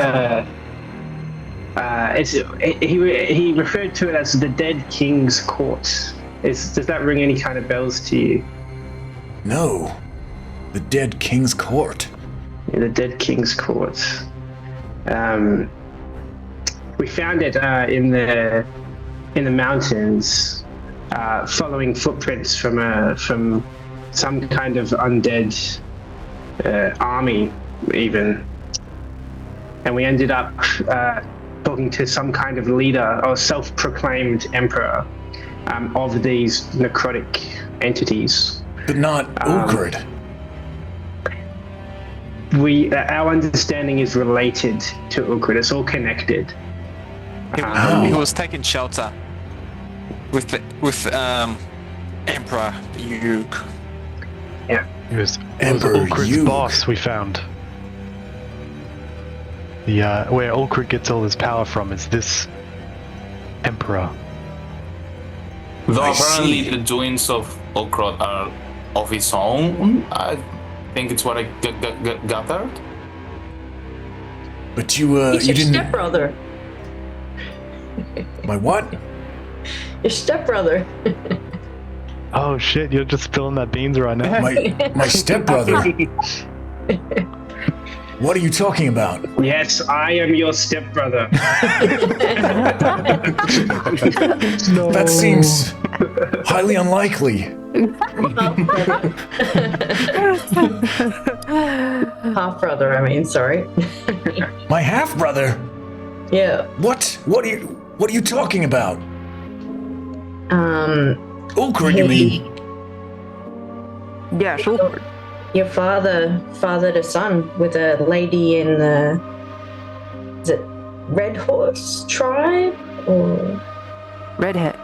he referred to it as the Dead King's Court. Does that ring any kind of bells to you? No. The Dead King's Court. Yeah, the Dead King's Court. We found it in the mountains, following footprints from some kind of undead army, even. And we ended up talking to some kind of leader or self-proclaimed emperor of these necrotic entities. But not Ulkred. Our understanding is related to Ulkred. It's all connected. He was taking shelter with Emperor Yug. Yeah. It was Emperor Ulkred's Yug. boss we found. Where Ulkred gets all his power from is this Emperor. Though I apparently see. the doings of Ulkred are of his own, I think it's what I gathered. But you He's you your didn't. stepbrother. My what? Your stepbrother. Oh shit, you're just spilling that beans right now. My stepbrother. What are you talking about? Yes, I am your stepbrother. That seems highly unlikely. Half brother, I mean, sorry. My half brother. Yeah. What? What are you talking about? Ulkred, you mean? Yeah, sure. Your father fathered a son with a lady in the, is it Red Horse tribe or Redhead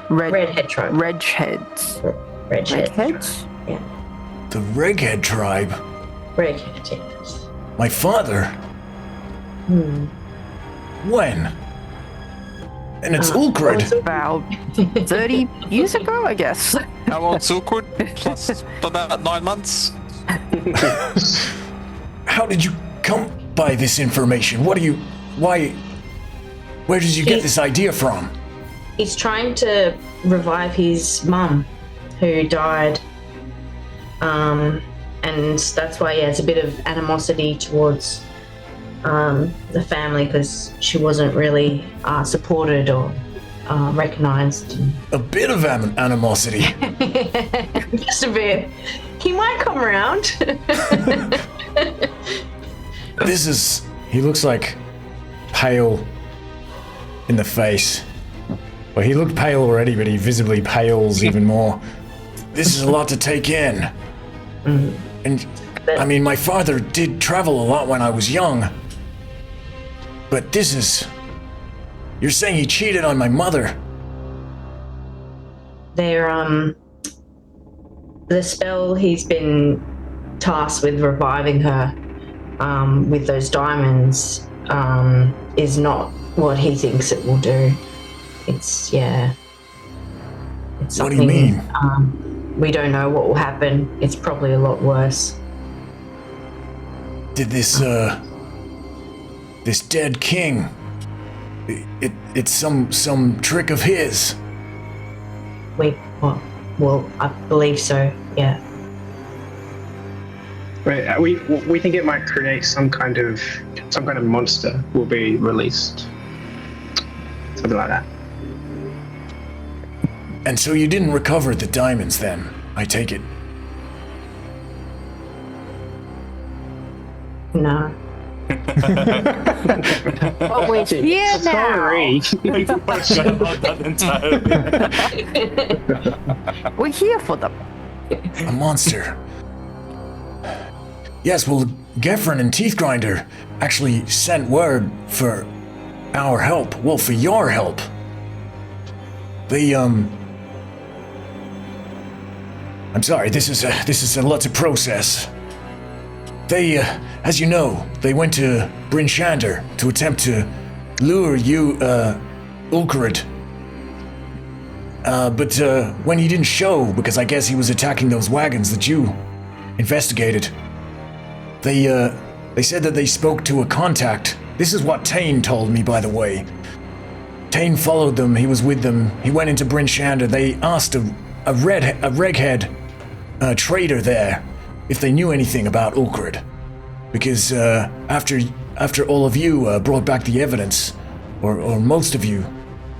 tribe? Redheads. Redheads. Yeah, The Reghead tribe. Redhead. Yes. My father. When? And it's Ulkred. About 30 years ago, I guess. How old's Ulkred? Plus about 9 months. How did you come by this information? Where did you get this idea from? He's trying to revive his mum, who died, and that's why he has a bit of animosity towards the family because she wasn't really supported or recognized. A bit of animosity. Just a bit. He might come around. He looks like pale in the face. Well, he looked pale already, but he visibly pales even more. This is a lot to take in. And, I mean, my father did travel a lot when I was young. But this is... You're saying he cheated on my mother? They're, the spell he's been tasked with reviving her with those diamonds is not what he thinks it will do. It's What do you mean? We don't know what will happen. It's probably a lot worse. Did this dead king... It's some trick of his. Well, I believe so, yeah. Right, we think it might create some kind of monster will be released. Something like that. And so you didn't recover the diamonds then, I take it? No. But we're here now. Sorry. We're here for them. A monster. Yes, well, Gefren and Teethgrinder actually sent word for our help. Well, for your help. They, I'm sorry, this is a lot to process. They, as you know, they went to Bryn Shander to attempt to lure you, Ulkred. But when he didn't show, because I guess he was attacking those wagons that you investigated, they said that they spoke to a contact. This is what Tane told me, by the way. Tane followed them. He was with them. He went into Bryn Shander. They asked a reghead trader there if they knew anything about Ulkred, because after all of you brought back the evidence, or most of you,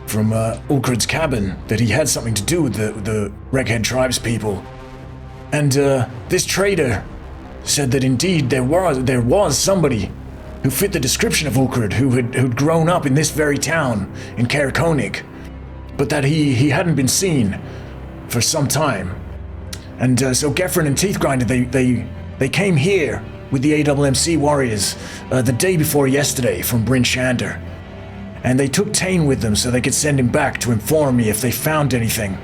from Ulkred's cabin, that he had something to do with the reghead tribespeople, and this trader said that indeed there was somebody who fit the description of Ulkred, who'd grown up in this very town in Caer-Konig, but that he hadn't been seen for some time. And so Gefren and Teethgrinder, they came here with the AWMC warriors the day before yesterday from Bryn Shander. And they took Tane with them so they could send him back to inform me if they found anything.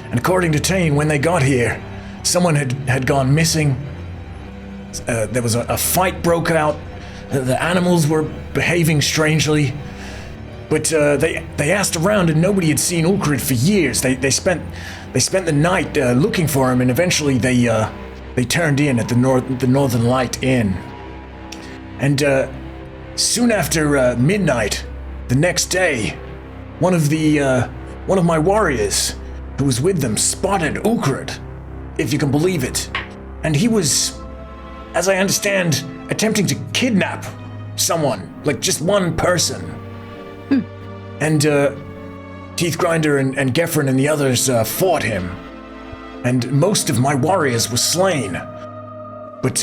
And according to Tane, when they got here, someone had gone missing. There was a fight broke out. The animals were behaving strangely. But they asked around and nobody had seen Ulkred for years. They spent the night looking for him, and eventually they turned in at the Northern Light Inn. And soon after midnight, the next day, one of my warriors who was with them spotted Ulkred, if you can believe it. And he was, as I understand, attempting to kidnap someone, like just one person. And Teethgrinder and Gefren and the others fought him. And most of my warriors were slain. But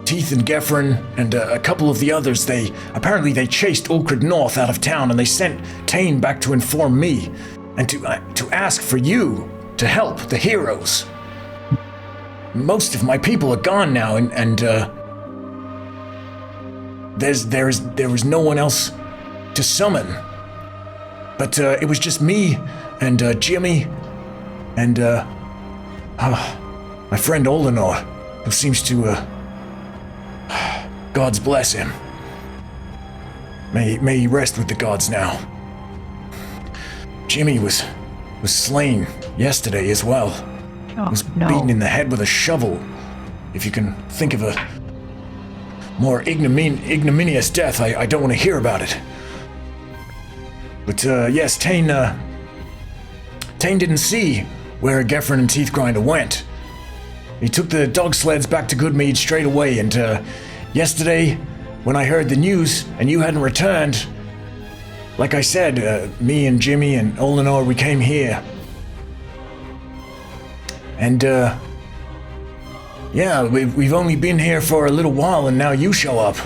Teeth and Gefren and a couple of the others, they chased Ulkred north out of town, and they sent Tane back to inform me and to ask for you to help the heroes. Most of my people are gone now, and there was no one else to summon. But it was just me and Jimmy and my friend Olenor, who seems to gods bless him. May he rest with the gods now. Jimmy was slain yesterday as well. Was beaten in the head with a shovel. If you can think of a more ignominious death, I don't want to hear about it. But yes, Tane didn't see where Gefren and Teethgrinder went. He took the dog sleds back to Goodmead straight away, and yesterday, when I heard the news and you hadn't returned, like I said, me and Jimmy and Olenor, we came here. And yeah, we've only been here for a little while, and now you show up.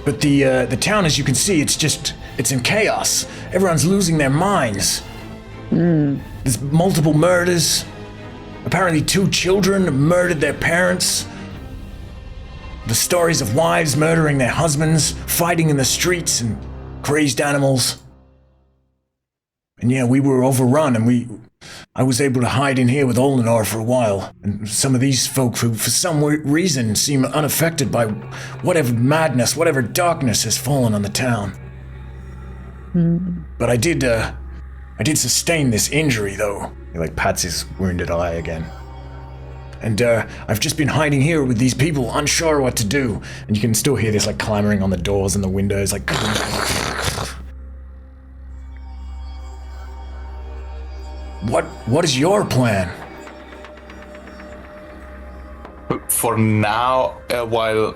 But the town, as you can see, it's in chaos. Everyone's losing their minds. There's multiple murders. Apparently 2 children murdered their parents. The stories of wives murdering their husbands, fighting in the streets, and crazed animals. And yeah, we were overrun, and I was able to hide in here with Olenor for a while. And some of these folk who, for some reason, seem unaffected by whatever madness, whatever darkness has fallen on the town. But I did sustain this injury, though. He pats his wounded eye again. And I've just been hiding here with these people, unsure what to do. And you can still hear this clamoring on the doors and the windows, What is your plan? For now, while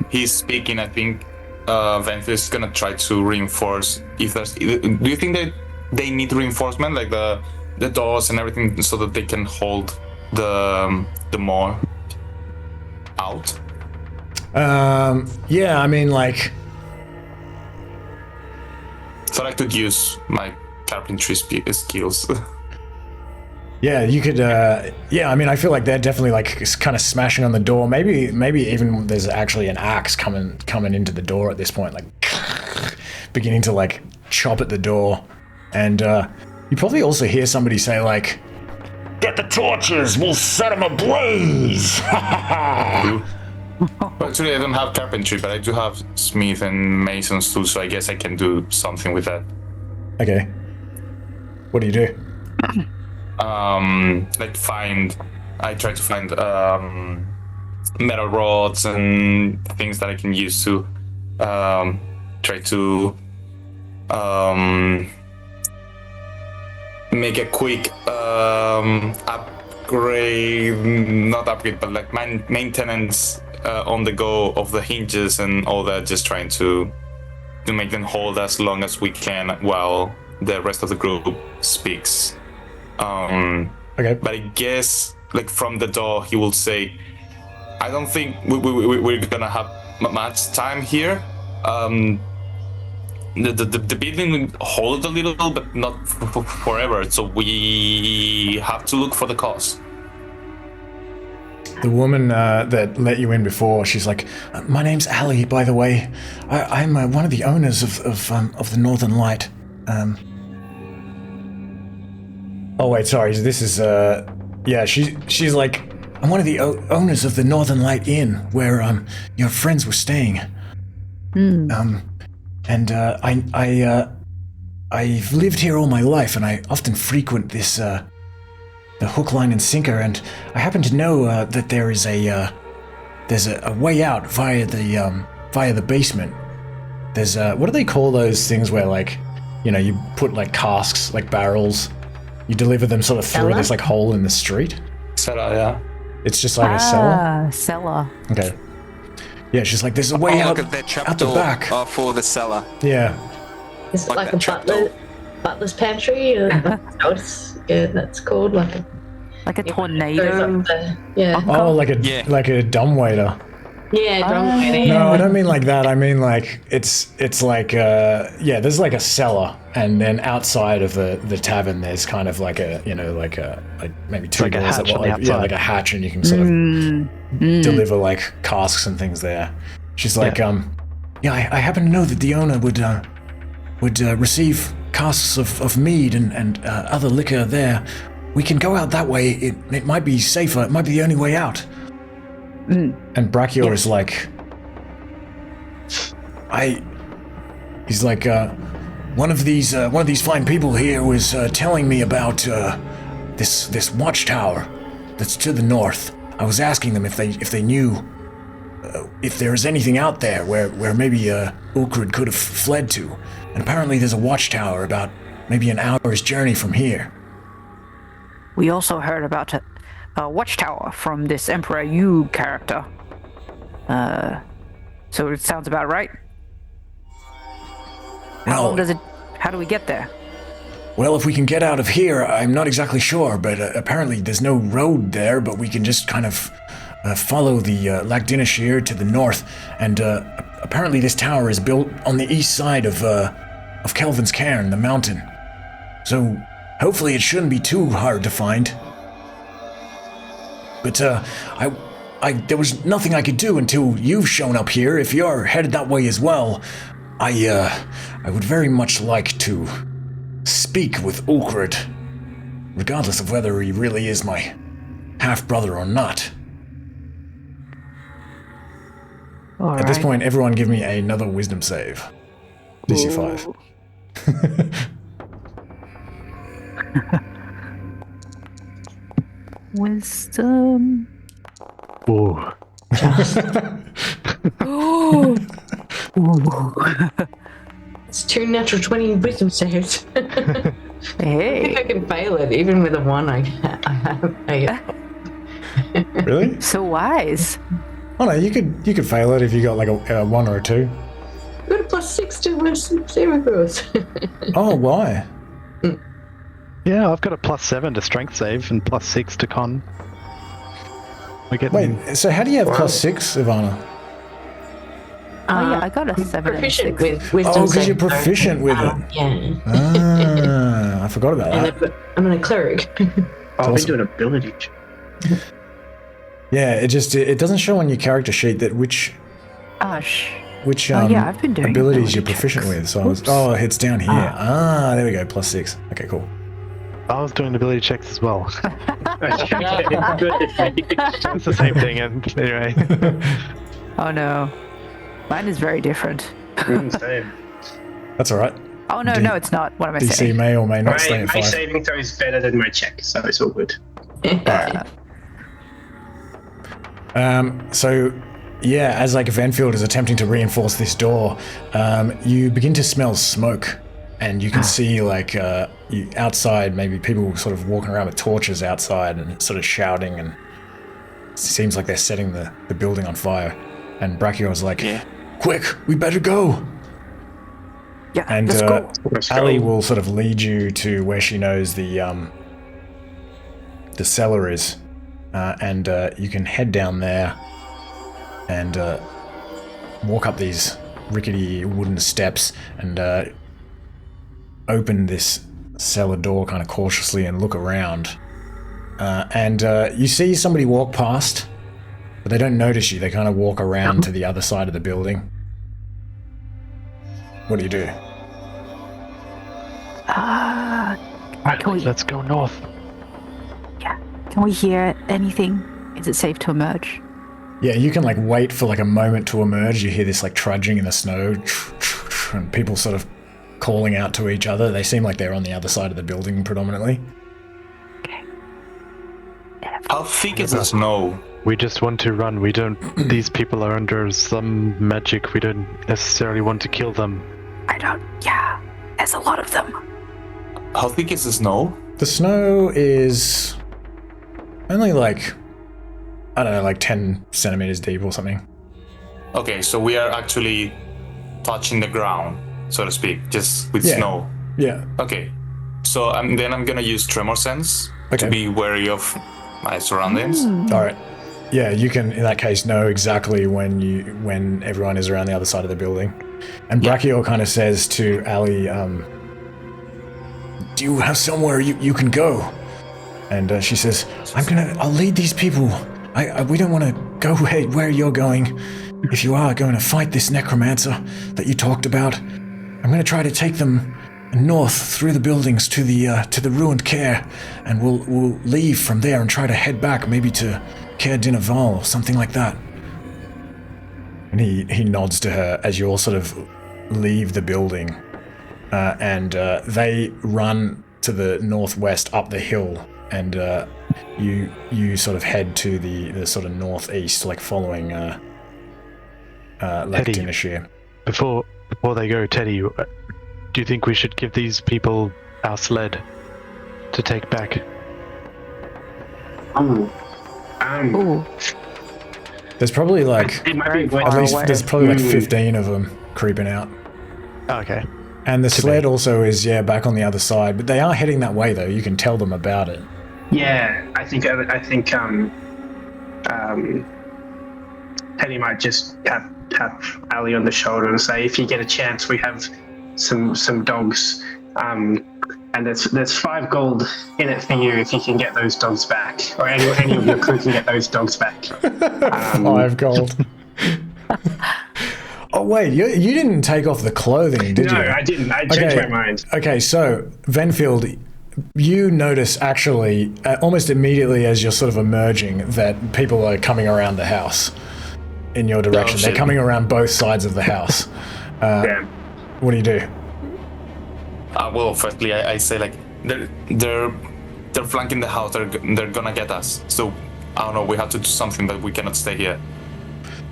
he's speaking, I think Ventus is gonna try to reinforce. If there's, do you think that they need reinforcement, like the doors and everything, so that they can hold the maw out? Yeah, I mean, So I could use my carpentry skills. Yeah, you could, yeah, I mean, I feel like they're definitely kind of smashing on the door. Maybe even there's actually an axe coming into the door at this point, beginning to chop at the door. And you probably also hear somebody say "Get the torches, we'll set them ablaze!" Actually, I don't have carpentry, but I do have smith and masons too, so I guess I can do something with that. Okay. What do you do? I try to find metal rods and things that I can use to try to make a quick upgrade, not upgrade, but like maintenance on the go of the hinges and all that, just trying to make them hold as long as we can while the rest of the group speaks. Okay. But I guess, like, from the door, he will say, I don't think we're gonna have much time here. The building will hold a little, but not forever, so we have to look for the cause. The woman that let you in before, she's like, my name's Ali, by the way. I'm one of the owners of the Northern Light. Oh wait, sorry. This is yeah. She's like, I'm one of the owners of the Northern Light Inn, where your friends were staying. And I've lived here all my life, and I often frequent this the hook, line, and sinker. And I happen to know that there's a way out via the basement. There's what do they call those things where, like, you know, you put like casks, like barrels, you deliver them sort of through this like hole in the street? Cellar, yeah. It's just like a cellar. Cellar. Okay. Yeah, she's like, there's a way out, Look at that trap out the door back. for the cellar. Yeah. It's Like like that a trapdoor. butler's pantry. That's called like a tornado. Yeah. Oh, like a dumbwaiter. Yeah, No, I don't mean like that. I mean like it's like yeah, there's like a cellar, and then outside of the tavern there's kind of like a, you know, like maybe two like a doors hatch that on the yeah, outside. like a hatch, and you can sort of deliver like casks and things there. She's like, yeah, I happen to know that the owner would receive casks of mead and other liquor there. We can go out that way. It might be safer. It might be the only way out. And Brakior is like, he's like, one of these fine people here was telling me about this watchtower that's to the north. I was asking them if they knew if there was anything out there where maybe Ulkred could have fled to. And apparently there's a watchtower about maybe an hour's journey from here. We also heard about a Watchtower from this Emperor Yu character. So it sounds about right. How long does it? How do we get there? Well, if we can get out of here, I'm not exactly sure, but apparently there's no road there, but we can just kind of follow the Lagdinashir to the north, and apparently this tower is built on the east side of Kelvin's Cairn, the mountain. So hopefully it shouldn't be too hard to find. But there was nothing I could do until you've shown up here. If you're headed that way as well, I would very much like to speak with Ulkred, regardless of whether he really is my half-brother or not. At this point, everyone give me another wisdom save. DC 5. Wisdom. Ooh. It's 2 natural 20 wisdom saves. I Hey. think I can fail it, even with a 1. I have failed. Really? So wise. Oh no, you could fail it if you got like a 1 or a 2. Got a +6 to wisdom saving throws. Oh, why? Yeah, I've got a +7 to strength save and +6 to con. We're getting... Wait, so how do you have +6, Ivana? Oh yeah, I got a 7 and a proficient 6. with wisdom. Oh, because you're proficient with it. Yeah. Ah, I forgot about that. And I'm a cleric. I've been doing ability check. Yeah, it doesn't show on your character sheet that which Gosh. yeah, I've been doing abilities you're ability proficient checks. with. So it's down here. There we go, +6. Okay, cool. I was doing ability checks as well. Good. It's the same thing, and anyway. Oh no. Mine is very different. Same. That's all right. Oh no, no, it's not. What am I DC saying? may or may not stay at My 5. saving throw is better than my check, so it's all good. So as like Venfield is attempting to reinforce this door, you begin to smell smoke, and you can see like outside, maybe people sort of walking around with torches outside and sort of shouting, and it seems like they're setting the building on fire. And Brakior's like, quick, we better go. Yeah, And let's go. Ali will sort of lead you to where she knows the cellar is, and you can head down there and walk up these rickety wooden steps and open this cellar door kind of cautiously and look around. And you see somebody walk past, but they don't notice you. They kind of walk around to the other side of the building. What do you do? Let's go north. Yeah. Can we hear anything? Is it safe to emerge? Yeah, you can like wait for like a moment to emerge. You hear this like trudging in the snow, and people sort of calling out to each other. They seem like they're on the other side of the building predominantly. Okay. How thick is the snow? We just want to run. We don't. These people are under some magic. We don't necessarily want to kill them. I don't. Yeah. There's a lot of them. How thick is the snow? The snow is only like, I don't know, like 10 centimeters deep or something. Okay, so we are actually touching the ground, so to speak, just with snow. Yeah. Okay, so then I'm gonna use Tremor Sense to be wary of my surroundings. All right. Yeah, you can, in that case, know exactly when everyone is around the other side of the building. And Brakior kind of says to Ali, do you have somewhere you can go? And she says, I'll lead these people. We don't want to go where you're going. If you are going to fight this necromancer that you talked about, I'm going to try to take them north through the buildings to the ruined Caer, and we'll leave from there and try to head back, maybe to Caer-Dinaval or something like that. And he nods to her as you all sort of leave the building, and they run to the northwest up the hill, and you sort of head to the sort of northeast, like following Lektinashir. Before they go, Teddy, do you think we should give these people our sled to take back? Ooh. There's probably like It might be Very at far least away. there's probably like 15 of them creeping out. Okay. And the sled also is back on the other side, but they are heading that way though. You can tell them about it. Yeah, I think Teddy might just tap Ali on the shoulder and say, if you get a chance, we have some dogs, and there's 5 gold in it for you if you can get those dogs back, or any of your crew can get those dogs back. 5 gold. Oh wait, you didn't take off the clothing, did you? No, I didn't. I changed my mind. Okay, so Venfield, you notice actually almost immediately as you're sort of emerging that people are coming around the house in your direction. They're coming around both sides of the house. Yeah. What do you do? Well, firstly, I say like they're flanking the house. They're gonna get us. So I don't know. We have to do something, but we cannot stay here.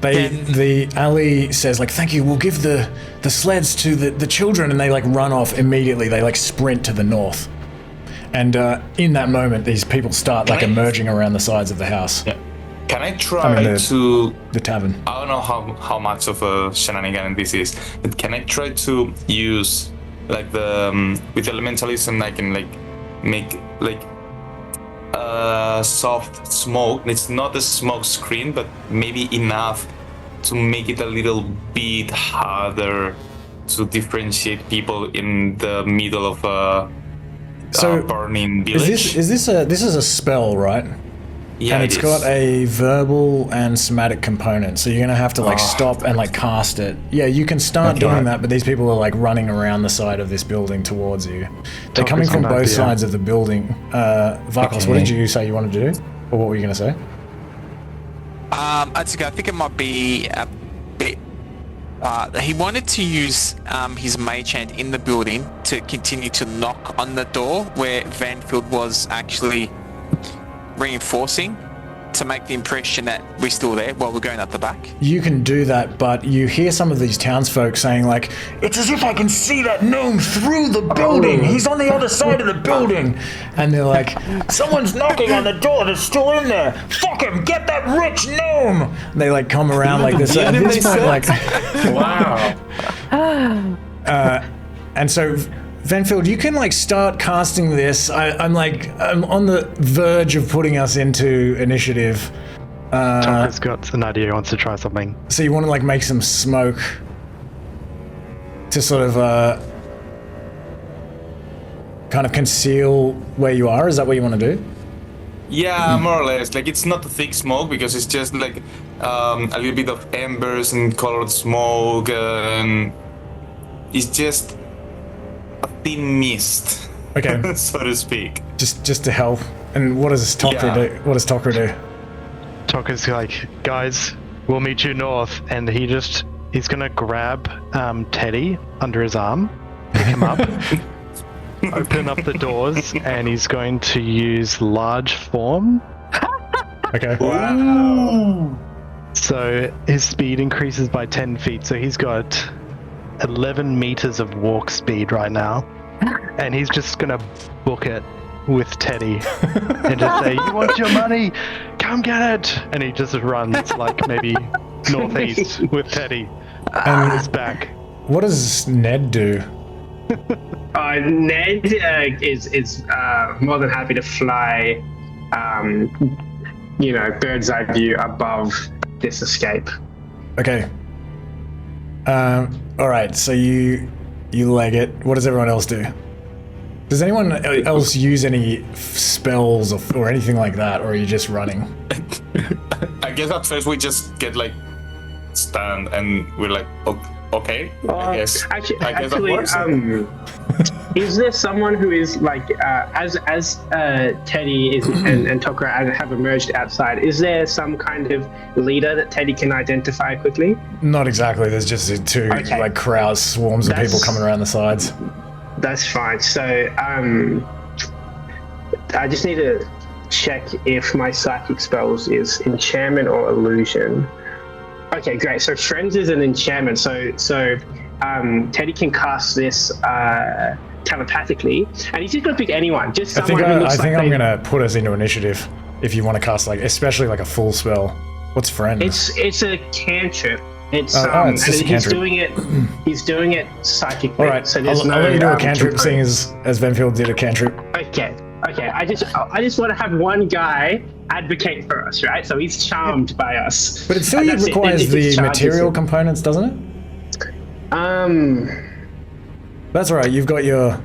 The Ali says like, thank you, we'll give the sleds to the children, and they like run off immediately. They like sprint to the north, and in that moment these people start like emerging around the sides of the house. Yeah. Can I try to the tavern? I don't know how much of a shenanigan this is, but can I try to use like the with elementalism? I can like make like soft smoke. It's not a smoke screen, but maybe enough to make it a little bit harder to differentiate people in the middle of a burning village. This is a spell, right? Yeah, and it's got a verbal and somatic component, so you're gonna have to like stop and like cast it. Yeah, you can start doing that, but these people are like running around the side of this building towards you. They're coming from both sides of the building. Vakos, what did you say you wanted to do? Or what were you gonna say? I think it might be a bit. He wanted to use his mage hand in the building to continue to knock on the door where Vanfield was actually reinforcing. to make the impression that we're still there while we're going up the back? You can do that, but you hear some of these townsfolk saying like, "It's as if I can see that gnome through the building. He's on the other side of the building." And they're like, "Someone's knocking on the door that's still in there. Fuck him, get that rich gnome." And they like come around like this. At this point, like, Wow. and so Venfield, you can like start casting this. I'm on the verge of putting us into initiative. Tucker's got an idea. He wants to try something. So you want to like make some smoke to sort of kind of conceal where you are? Is that what you want to do? Yeah, more or less. Like, it's not a thick smoke because it's just like a little bit of embers and colored smoke, and it's just a thin mist. Okay. So to speak. Just to help. And what does Tokra do? What does Tokra do? Tucker's like, guys, we'll meet you north, and he's gonna grab Teddy under his arm, pick him up, open up the doors, and he's going to use large form. Okay. Wow. So his speed increases by 10 feet, so he's got 11 meters of walk speed right now, and he's just gonna book it with Teddy and just say, "You want your money? Come get it!" And he just runs like maybe northeast with Teddy on his back. What does Ned do? Ned is more than happy to fly, bird's eye view above this escape. Okay. All right. So you leg it. What does everyone else do? Does anyone else use any spells or anything like that, or are you just running? I guess at first we just get like stand and we're like, okay. I guess that works. Is there someone who is like as Teddy is and Tokra have emerged outside? Is there some kind of leader that Teddy can identify quickly? Not exactly. There's just two like crowds, swarms of people coming around the sides. That's fine. So I just need to check if my psychic spells is enchantment or illusion. Okay, great. So Friends is an enchantment. So Teddy can cast this telepathically, and he's just gonna pick anyone. Just someone who looks like I'm gonna put us into initiative if you want to cast like, especially like a full spell. What's Friend? It's a cantrip. It's it's just a cantrip. He's doing it psychically. All right. So there's I'll let you do a cantrip, seeing as Venfield did a cantrip. Okay. I just want to have one guy advocate for us, right? So he's charmed by us. But it still requires the material components, doesn't it? That's all right. You've got your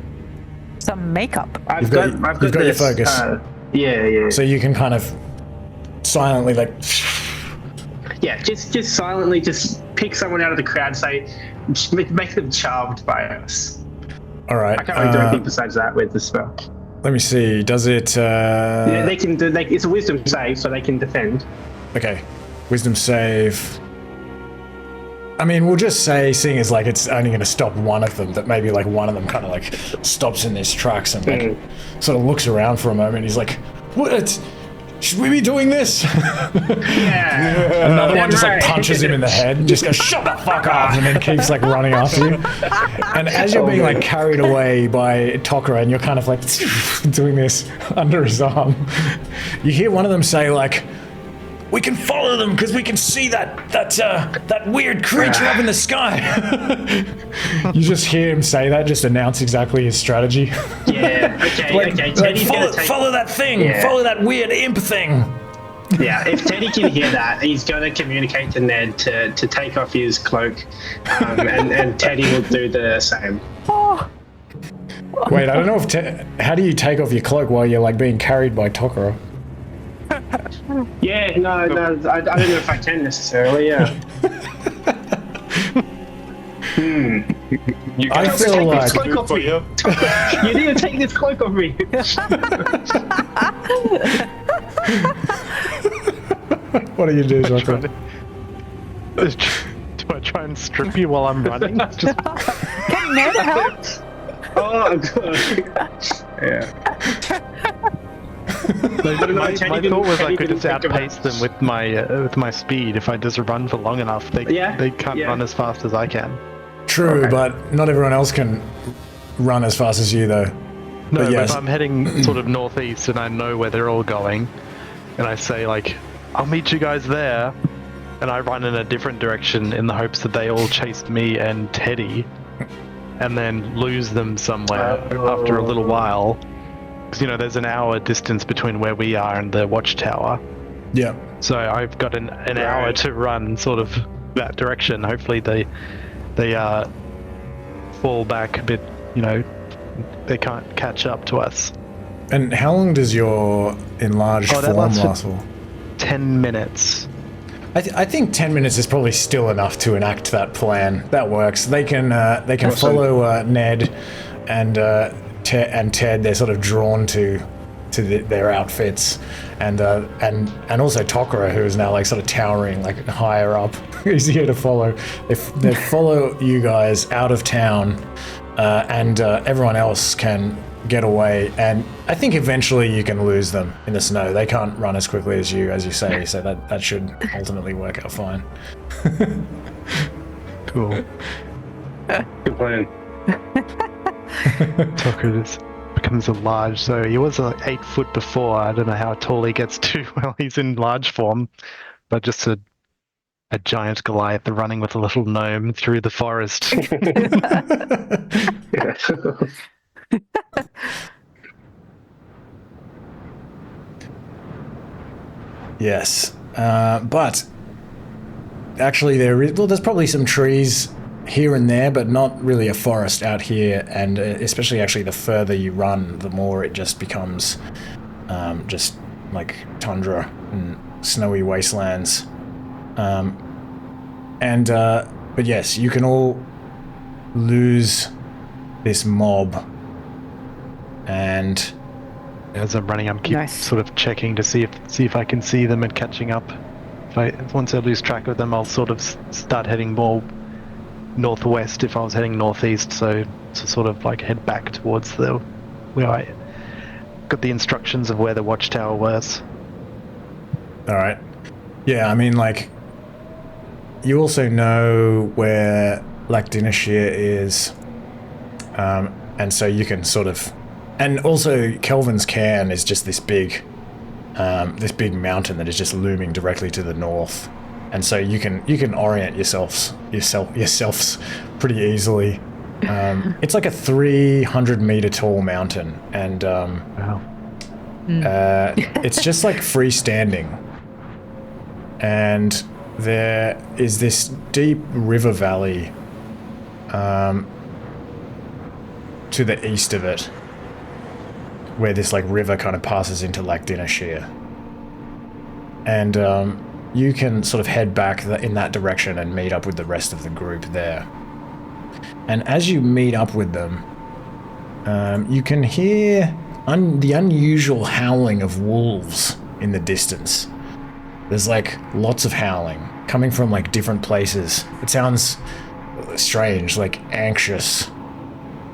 some makeup. I've got your focus. Yeah. So you can kind of silently like. Yeah, just silently, just pick someone out of the crowd, say, make them charmed by us. All right. I can't really do anything besides that with the spell. Let me see. Does it? Yeah, they can do. It's a wisdom save, so they can defend. Okay, wisdom save. I mean, we'll just say, seeing as like it's only going to stop one of them, that maybe like one of them kind of like stops in his tracks and like sort of looks around for a moment. He's like, "What? Should we be doing this?" Yeah. Another one just like punches him in the head and just goes, "Shut the fuck up," and then keeps like running after you. And as you're being like carried away by Tokra and you're kind of like doing this under his arm, you hear one of them say like, "We can follow them because we can see that weird creature up in the sky." You just hear him say that, just announce exactly his strategy. Yeah. Okay. Follow that thing. Yeah. Follow that weird imp thing. Yeah. If Teddy can hear that, he's going to communicate to Ned to take off his cloak, and Teddy will do the same. Wait, I don't know if how do you take off your cloak while you're like being carried by Tokara? Yeah, no, I don't know if I can necessarily, yeah. I feel like... You need to take this cloak off me. What do you do, Joker? Do I try and strip you while I'm running? Just... Can Ned help? Oh, God. Yeah. My thought was I could just outpace them with my speed if I just run for long enough. They can't run as fast as I can. True, but not everyone else can run as fast as you, though. No, but yes. If I'm heading sort of northeast and I know where they're all going, and I say, like, I'll meet you guys there, and I run in a different direction in the hopes that they all chased me and Teddy, and then lose them somewhere after a little while. Because, you know, there's an hour distance between where we are and the Watchtower. Yeah. So I've got an hour to run sort of that direction. Hopefully they fall back a bit, you know, they can't catch up to us. And how long does your enlarged form last for? 10 minutes. I think 10 minutes is probably still enough to enact that plan. That works. They can follow Ned and Ted. They're sort of drawn to their outfits, and also Tokara, who is now like sort of towering like higher up, is here to follow. They follow you guys out of town, and everyone else can get away. And I think eventually you can lose them in the snow. They can't run as quickly as you say. So that should ultimately work out fine. Cool. Good plan. Tucker becomes a large, so he was 8 foot before. I don't know how tall he gets to while he's in large form, but just a giant Goliath running with a little gnome through the forest. Yes, but actually there's probably some trees here and there, but not really a forest out here, and especially actually the further you run, the more it just becomes just like tundra and snowy wastelands. But yes, you can all lose this mob, and as I'm running, I'm sort of checking to see if I can see them and catching up. Once I lose track of them, I'll sort of start heading more northwest if I was heading northeast, so to sort of like head back towards where I got the instructions of where the Watchtower was. All right. Yeah, I mean, like, you also know where Lacdinashir is, and so you can sort of, and also Kelvin's Cairn is just this big mountain that is just looming directly to the north, and so you can orient yourselves pretty easily. It's like a 300-meter tall mountain, and wow. It's just like freestanding, and there is this deep river valley to the east of it, where this like river kind of passes into Lacdinashir, and you can sort of head back in that direction and meet up with the rest of the group there. And as you meet up with them, you can hear the unusual howling of wolves in the distance. There's like lots of howling coming from like different places. It sounds strange, like anxious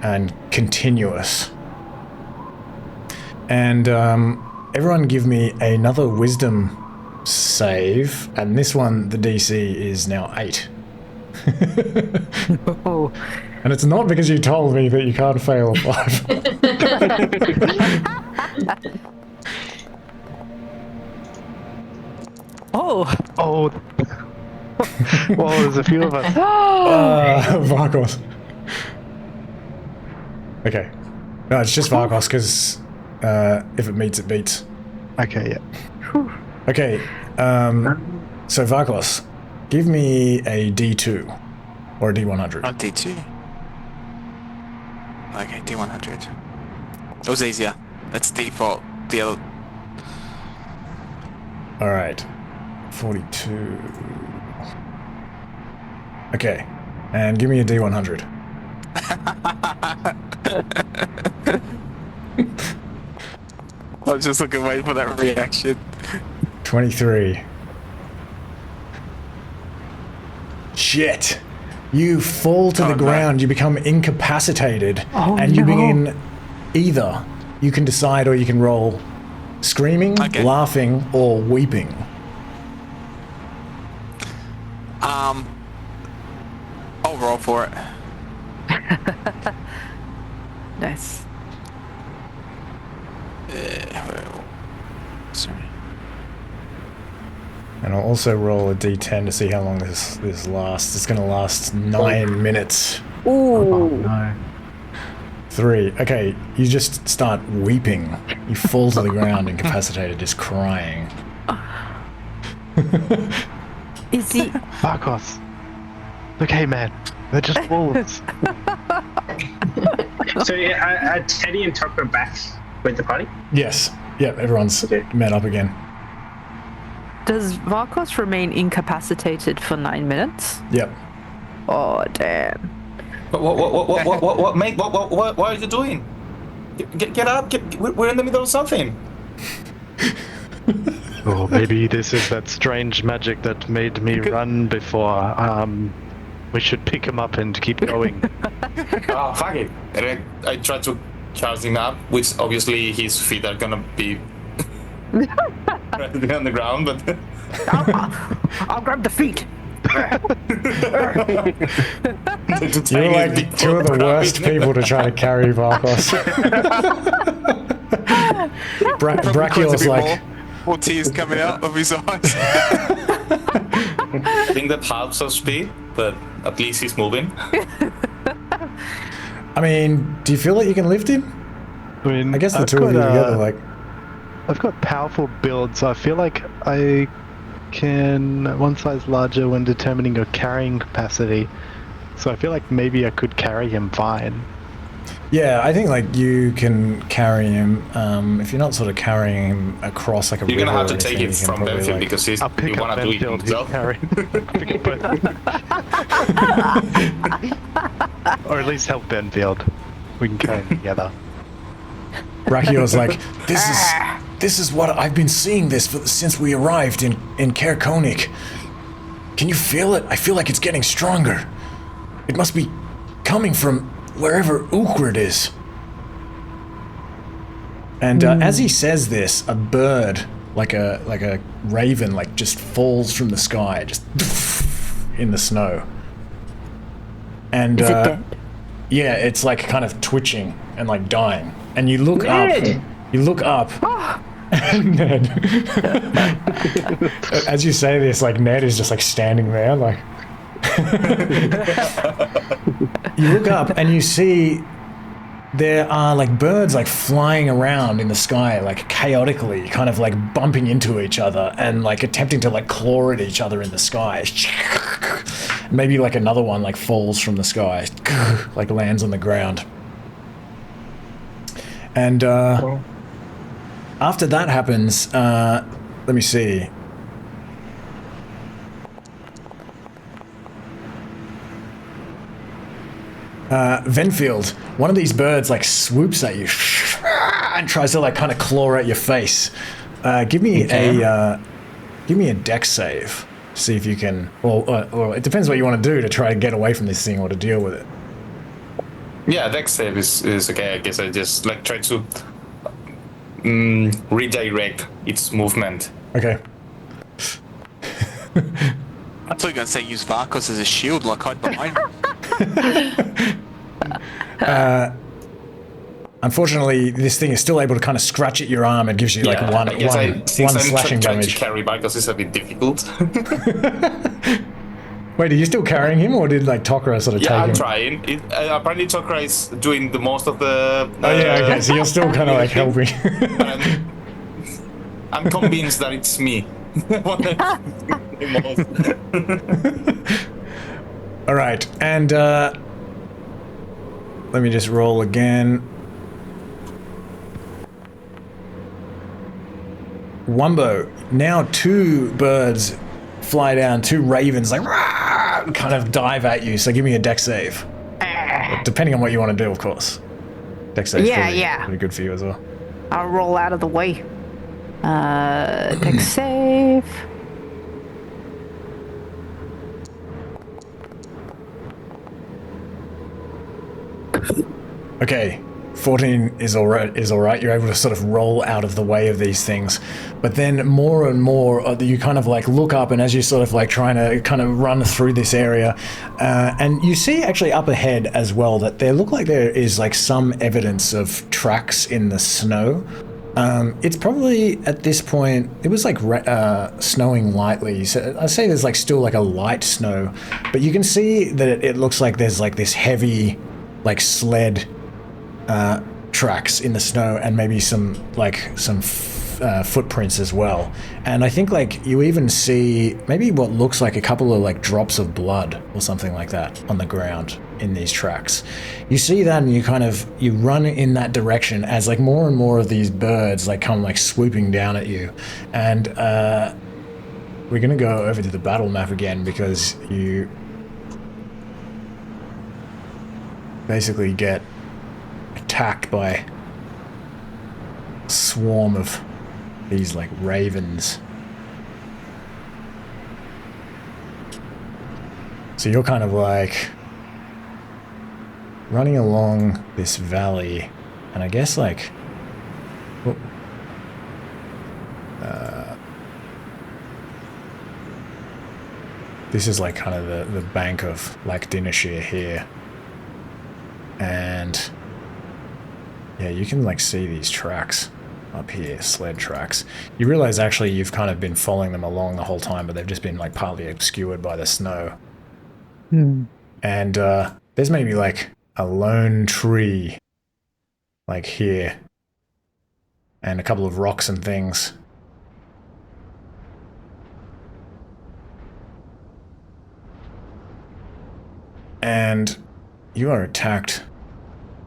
and continuous. And everyone give me another wisdom save, and this one, the DC is now 8. Oh. And it's not because you told me that you can't fail 5. Oh. Well, there's a few of us. Vakos. Okay. No, it's just Vakos, because if it meets, it beats. Okay, yeah. Okay, so Vakos, give me a D2 or a D100. Not D2. Okay, D100. It was easier. That's default. The other. All right, 42. Okay, and give me a D100. I was just looking, waiting for that reaction. 23. Shit. You fall to the ground, you become incapacitated, and you begin either. You can decide, or you can roll Screaming, Okay. laughing, or weeping. I'll roll for it. Nice. Sorry. And I'll also roll a d10 to see how long this lasts. It's going to last 9 minutes. Ooh. No. 3. Okay, you just start weeping. You fall to the ground incapacitated, just crying. Is he? Vakos. Okay, man. They're just wolves. So are Teddy and Tucker back with the party? Yes. Yep, everyone's met up again. Does Vakos remain incapacitated for 9 minutes? Yep. Oh damn. What, mate? What are you doing? Get up! We're in the middle of something. Oh, maybe this is that strange magic that made me run before. We should pick him up and keep going. Oh, fuck it! And I try to charge him up, which obviously his feet are gonna be right on the ground, but I'll grab the feet. You're like two of the worst people to try to carry Vakos. Brakior's like... More tears coming out of his eyes. I think that halves our speed, but at least he's moving. I mean, do you feel like you can lift him? I mean, I guess the two of you together, like... I've got powerful build, so I feel like I can one size larger when determining your carrying capacity. So I feel like maybe I could carry him fine. Yeah, I think like you can carry him. If you're not sort of carrying him across like a You're river gonna have to or take anything, it you can from probably, Benfield like- because I'll pick you up wanna do it Benfield, he's himself. carrying. Or at least help Benfield. We can carry him together. Brakior's like, this is what I've been seeing since we arrived in Caer-Konig. Can you feel it? I feel like it's getting stronger. It must be coming from wherever Ulkred is. And as he says this, a bird, like a raven, like just falls from the sky, just in the snow. And Is it dead? yeah, it's like kind of twitching and like dying. And you look up. You look up. And Ned, as you say this, like Ned is just like standing there, like. You look up and you see there are like birds like flying around in the sky, like chaotically, kind of like bumping into each other and like attempting to like claw at each other in the sky. Maybe like another one like falls from the sky, like lands on the ground. And after that happens, let me see. Venfield, one of these birds like swoops at you and tries to like kind of claw at your face. Give me a dex save. See if you can, or it depends what you want to do to try to get away from this thing or to deal with it. Yeah, dex save is okay. I guess I just like try to redirect its movement. Okay. I thought you were going to say use Vakos as a shield, like hide behind him. Unfortunately, this thing is still able to kind of scratch at your arm and gives you like one slashing trying damage. to carry Vakos is a bit difficult. Wait, are you still carrying him, or did like Tokra sort of take him? I'm trying. Apparently, Tokra is doing the most of the. Oh yeah, okay. So you're still kind of like helping. I'm convinced that it's me. All right, and let me just roll again. Wumbo, now two birds fly down, two ravens like rah, kind of dive at you. So give me a dex save. Depending on what you want to do, of course. Dex save pretty good for you as well. I'll roll out of the way. Dex save. Okay, 14 is all right. You're able to sort of roll out of the way of these things. But then more and more, you kind of like look up, and as you're sort of like trying to kind of run through this area, and you see actually up ahead as well that there look like there is like some evidence of tracks in the snow. It's probably at this point, it was like snowing lightly. So I'd say there's like still like a light snow, but you can see that it looks like there's like this heavy like sled tracks in the snow, and maybe some footprints as well. And I think like you even see maybe what looks like a couple of like drops of blood or something like that on the ground in these tracks. You see that, and you run in that direction as like more and more of these birds like come like swooping down at you. And we're gonna go over to the battle map again, because you basically get attacked by a swarm of these like ravens. So you're kind of like running along this valley, and I guess like this is like kind of the bank of Lac Dinashir here, and yeah, you can like see these tracks up here, sled tracks. You realize actually you've kind of been following them along the whole time, but they've just been like partly obscured by the snow. And there's maybe like a lone tree like here, and a couple of rocks and things. And you are attacked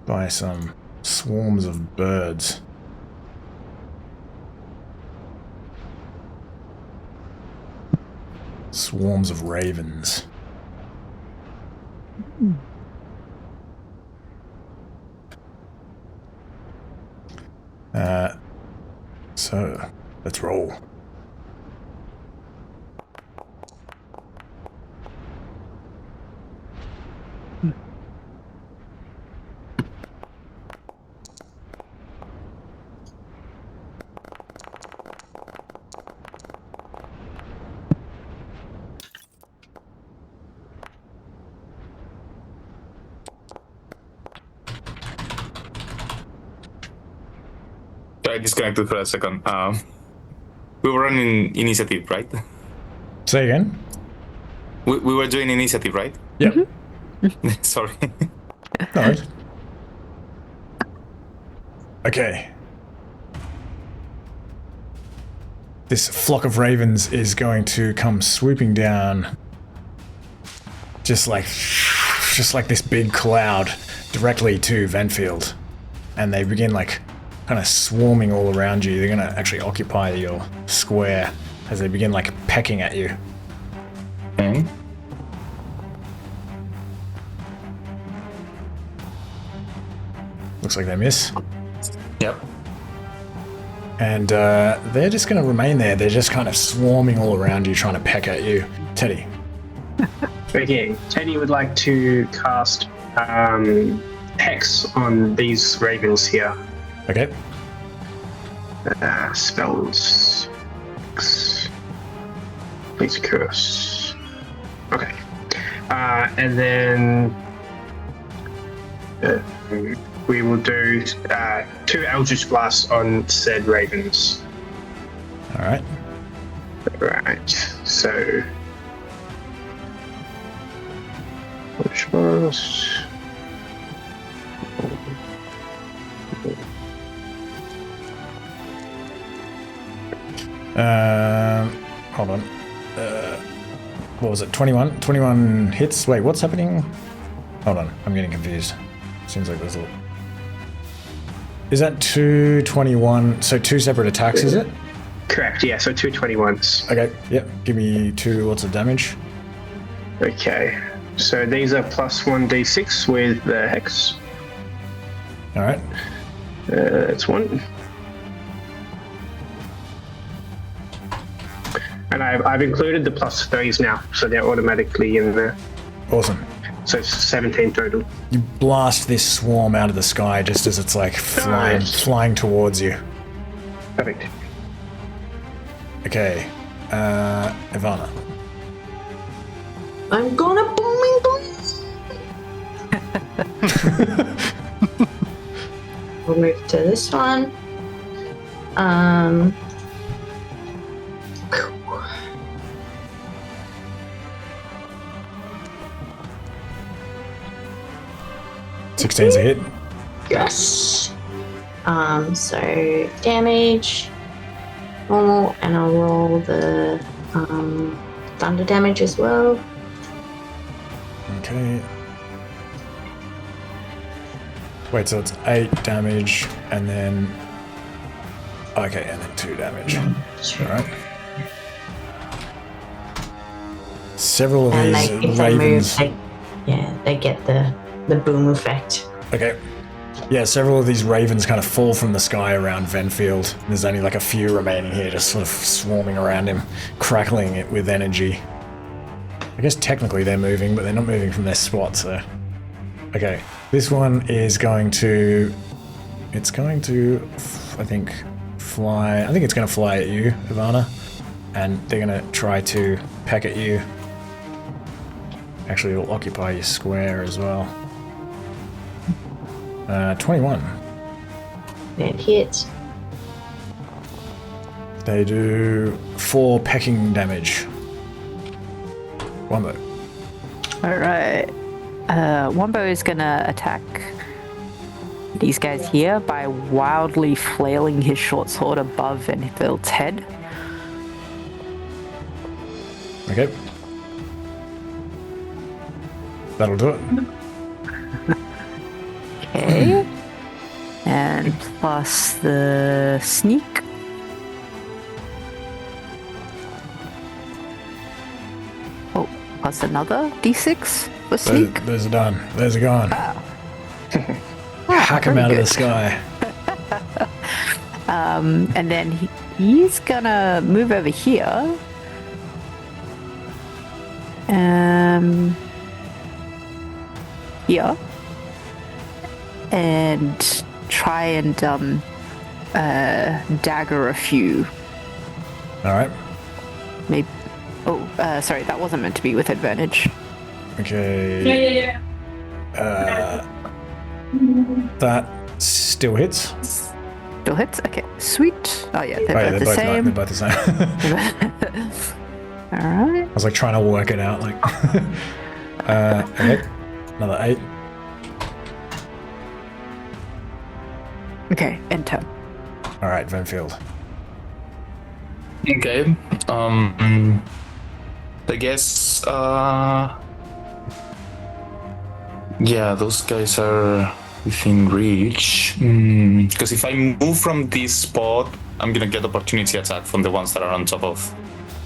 by some swarms of birds. Swarms of ravens. So let's roll. I disconnected for a second. We were running initiative, right? Say again? We were doing initiative, right? Yep. Sorry. No. Okay. This flock of ravens is going to come swooping down, just like this big cloud, directly to Venfield, and they begin like kind of swarming all around you. They're going to actually occupy your square as they begin like pecking at you. Okay. Looks like they miss. Yep. And they're just going to remain there. They're just kind of swarming all around you, trying to peck at you. Teddy. Okay, Teddy would like to cast Hex on these ravens here. Okay. Spells. Please curse. Okay. And then we will do 2 Eldritch Blasts on said ravens. Alright. Right, so... Eldritch Blast... Hold on. What was it? 21? 21 hits? Wait, what's happening? Hold on, I'm getting confused. Seems like there's a... Is that 221? So 2 separate attacks, is it? Correct, yeah, so 2 21s. Okay, yep. Give me 2 lots of damage. Okay, so these are plus 1d6 with the Hex. Alright. That's 1. And I've included the plus 3s now, so they're automatically in there. Awesome. So 17 total. You blast this swarm out of the sky just as it's like flying towards you. Perfect. Okay, Ivana. I'm gonna booming blast. We'll move to this one. 16's a hit. Yes. So damage, normal, and I'll roll the thunder damage as well. Okay. Wait, so it's 8 damage and then... Okay, and then 2 damage. Sure. Alright. Several of And these if they ravens... move, they get the boom effect. Okay. Yeah, several of these ravens kind of fall from the sky around Venfield. There's only like a few remaining here, just sort of swarming around him, crackling it with energy. I guess technically they're moving, but they're not moving from their spot, so... Okay, this one is going to... It's going to, I think, fly... I think it's going to fly at you, Ivana. And they're going to try to peck at you. Actually, it'll occupy your square as well. 21. That hits. They do 4 pecking damage. Wumbo. Alright. Wumbo is gonna attack these guys here by wildly flailing his short sword above Venfield's head. Okay. That'll do it. Okay. And plus the sneak. Oh, plus another d6 for sneak. There's a done. There's a gone. Hack him out of the sky. And then he's gonna move over here. Here. And try and dagger a few. Alright. Maybe. Oh, sorry, that wasn't meant to be with advantage. Okay. That still hits. Still hits? Okay, sweet. Oh yeah, they're both the both same. They're both the same. Alright. I was like trying to work it out, like. Okay. Another 8. Okay, enter. Alright, Venfield. Okay. I guess. Yeah, those guys are within reach. Because if I move from this spot, I'm gonna get opportunity attack from the ones that are on top of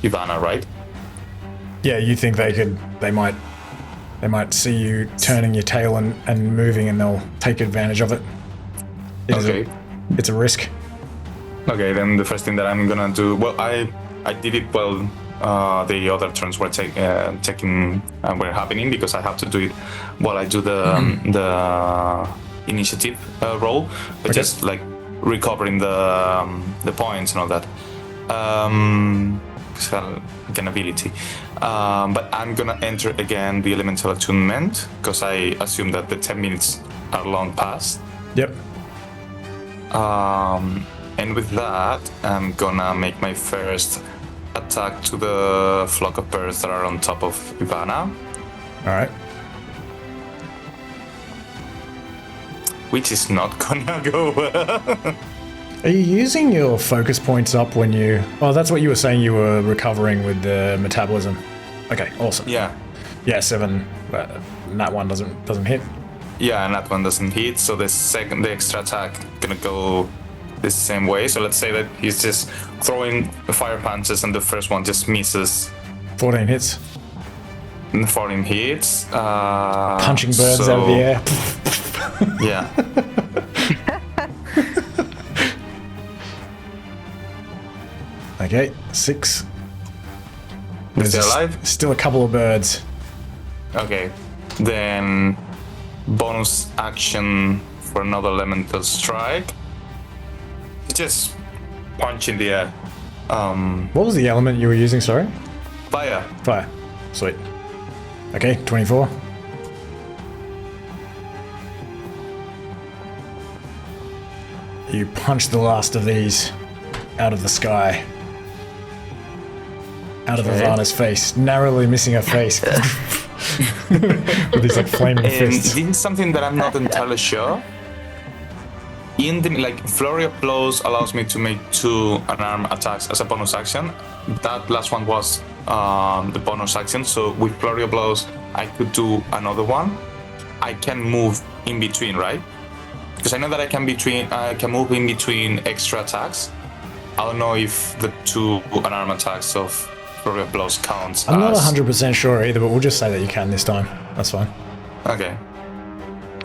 Ivana, right? Yeah, you think they might see you turning your tail and moving, and they'll take advantage of it. It's a risk. Okay, then the first thing that I'm gonna do, well, I did it while the other turns were were happening, because I have to do it while I do the initiative roll, but just like recovering the points and all that. It's an ability. But I'm gonna enter again the elemental attunement, because I assume that the 10 minutes are long past. Yep. And with that, I'm gonna make my first attack to the flock of birds that are on top of Ivana. Alright. Which is not gonna go well. Are you using your focus points up when you... Oh, that's what you were saying you were recovering with the metabolism. Okay, awesome. Yeah. Yeah, 7. But that one doesn't hit. Yeah, and that one doesn't hit, so the extra attack gonna go the same way. So let's say that he's just throwing fire punches and the first one just misses. 14 hits. And 14 hits. Punching birds out of the air. Yeah. Okay, 6. Is he alive? Still a couple of birds. Okay. Then bonus action for another elemental strike. Just punch in the air. What was the element you were using, sorry? Fire. Fire. Sweet. Okay, 24. You punch the last of these out of the sky. Out of Ivana's face, narrowly missing her face. With these like flaming And fists. this is something that I'm not entirely sure. In the flurry of blows allows me to make 2 unarmed attacks as a bonus action. That last one was the bonus action, so with flurry of blows I could do another one. I can move in between, right? Because I know that I can move in between extra attacks. I don't know if the 2 unarmed attacks of flurry of blows counts. I'm not as... 100% sure either, but we'll just say that you can this time. That's fine. Okay.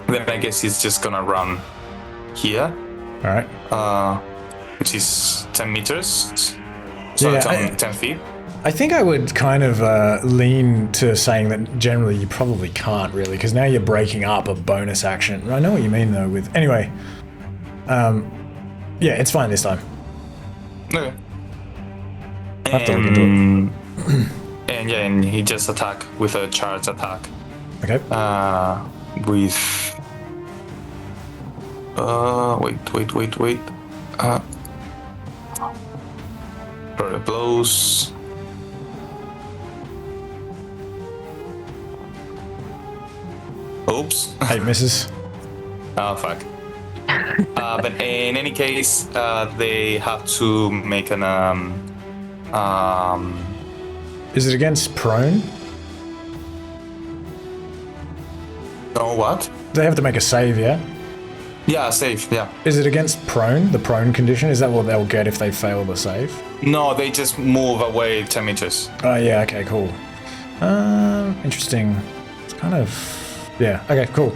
Then I guess he's just gonna run here. Alright. Which is 10 meters. Yeah, So 10 feet. I think I would kind of lean to saying that generally you probably can't really, because now you're breaking up a bonus action. I know what you mean though with... Anyway. Yeah, it's fine this time. Okay. I'll have to look into it. And he just attack with a charge attack. Okay. With... wait. Flurry of blows. Oops. 8 misses. Oh, fuck. But in any case, they have to make an... Is it against prone? Oh, what? They have to make a save, yeah? Yeah, save, yeah. Is it against prone, the prone condition? Is that what they'll get if they fail the save? No, they just move away 10 meters. Oh, yeah, okay, cool. Interesting. It's kind of... Yeah, okay, cool.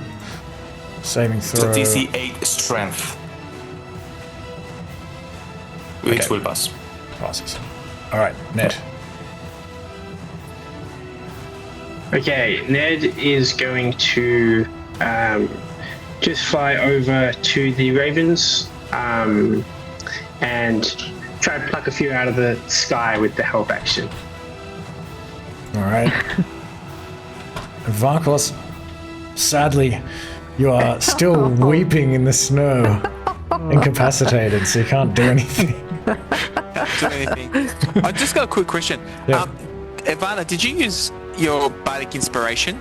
Saving throw... It's a DC 8 strength. Which Okay. will pass. Passes. Alright, Ned. Okay, Ned is going to just fly over to the ravens and try to pluck a few out of the sky with the help action. Alright. Vakos, sadly, you are still weeping in the snow. Incapacitated, so you can't do anything. Can't do anything. I just got a quick question. Yeah. Ivana, did you use your bardic inspiration?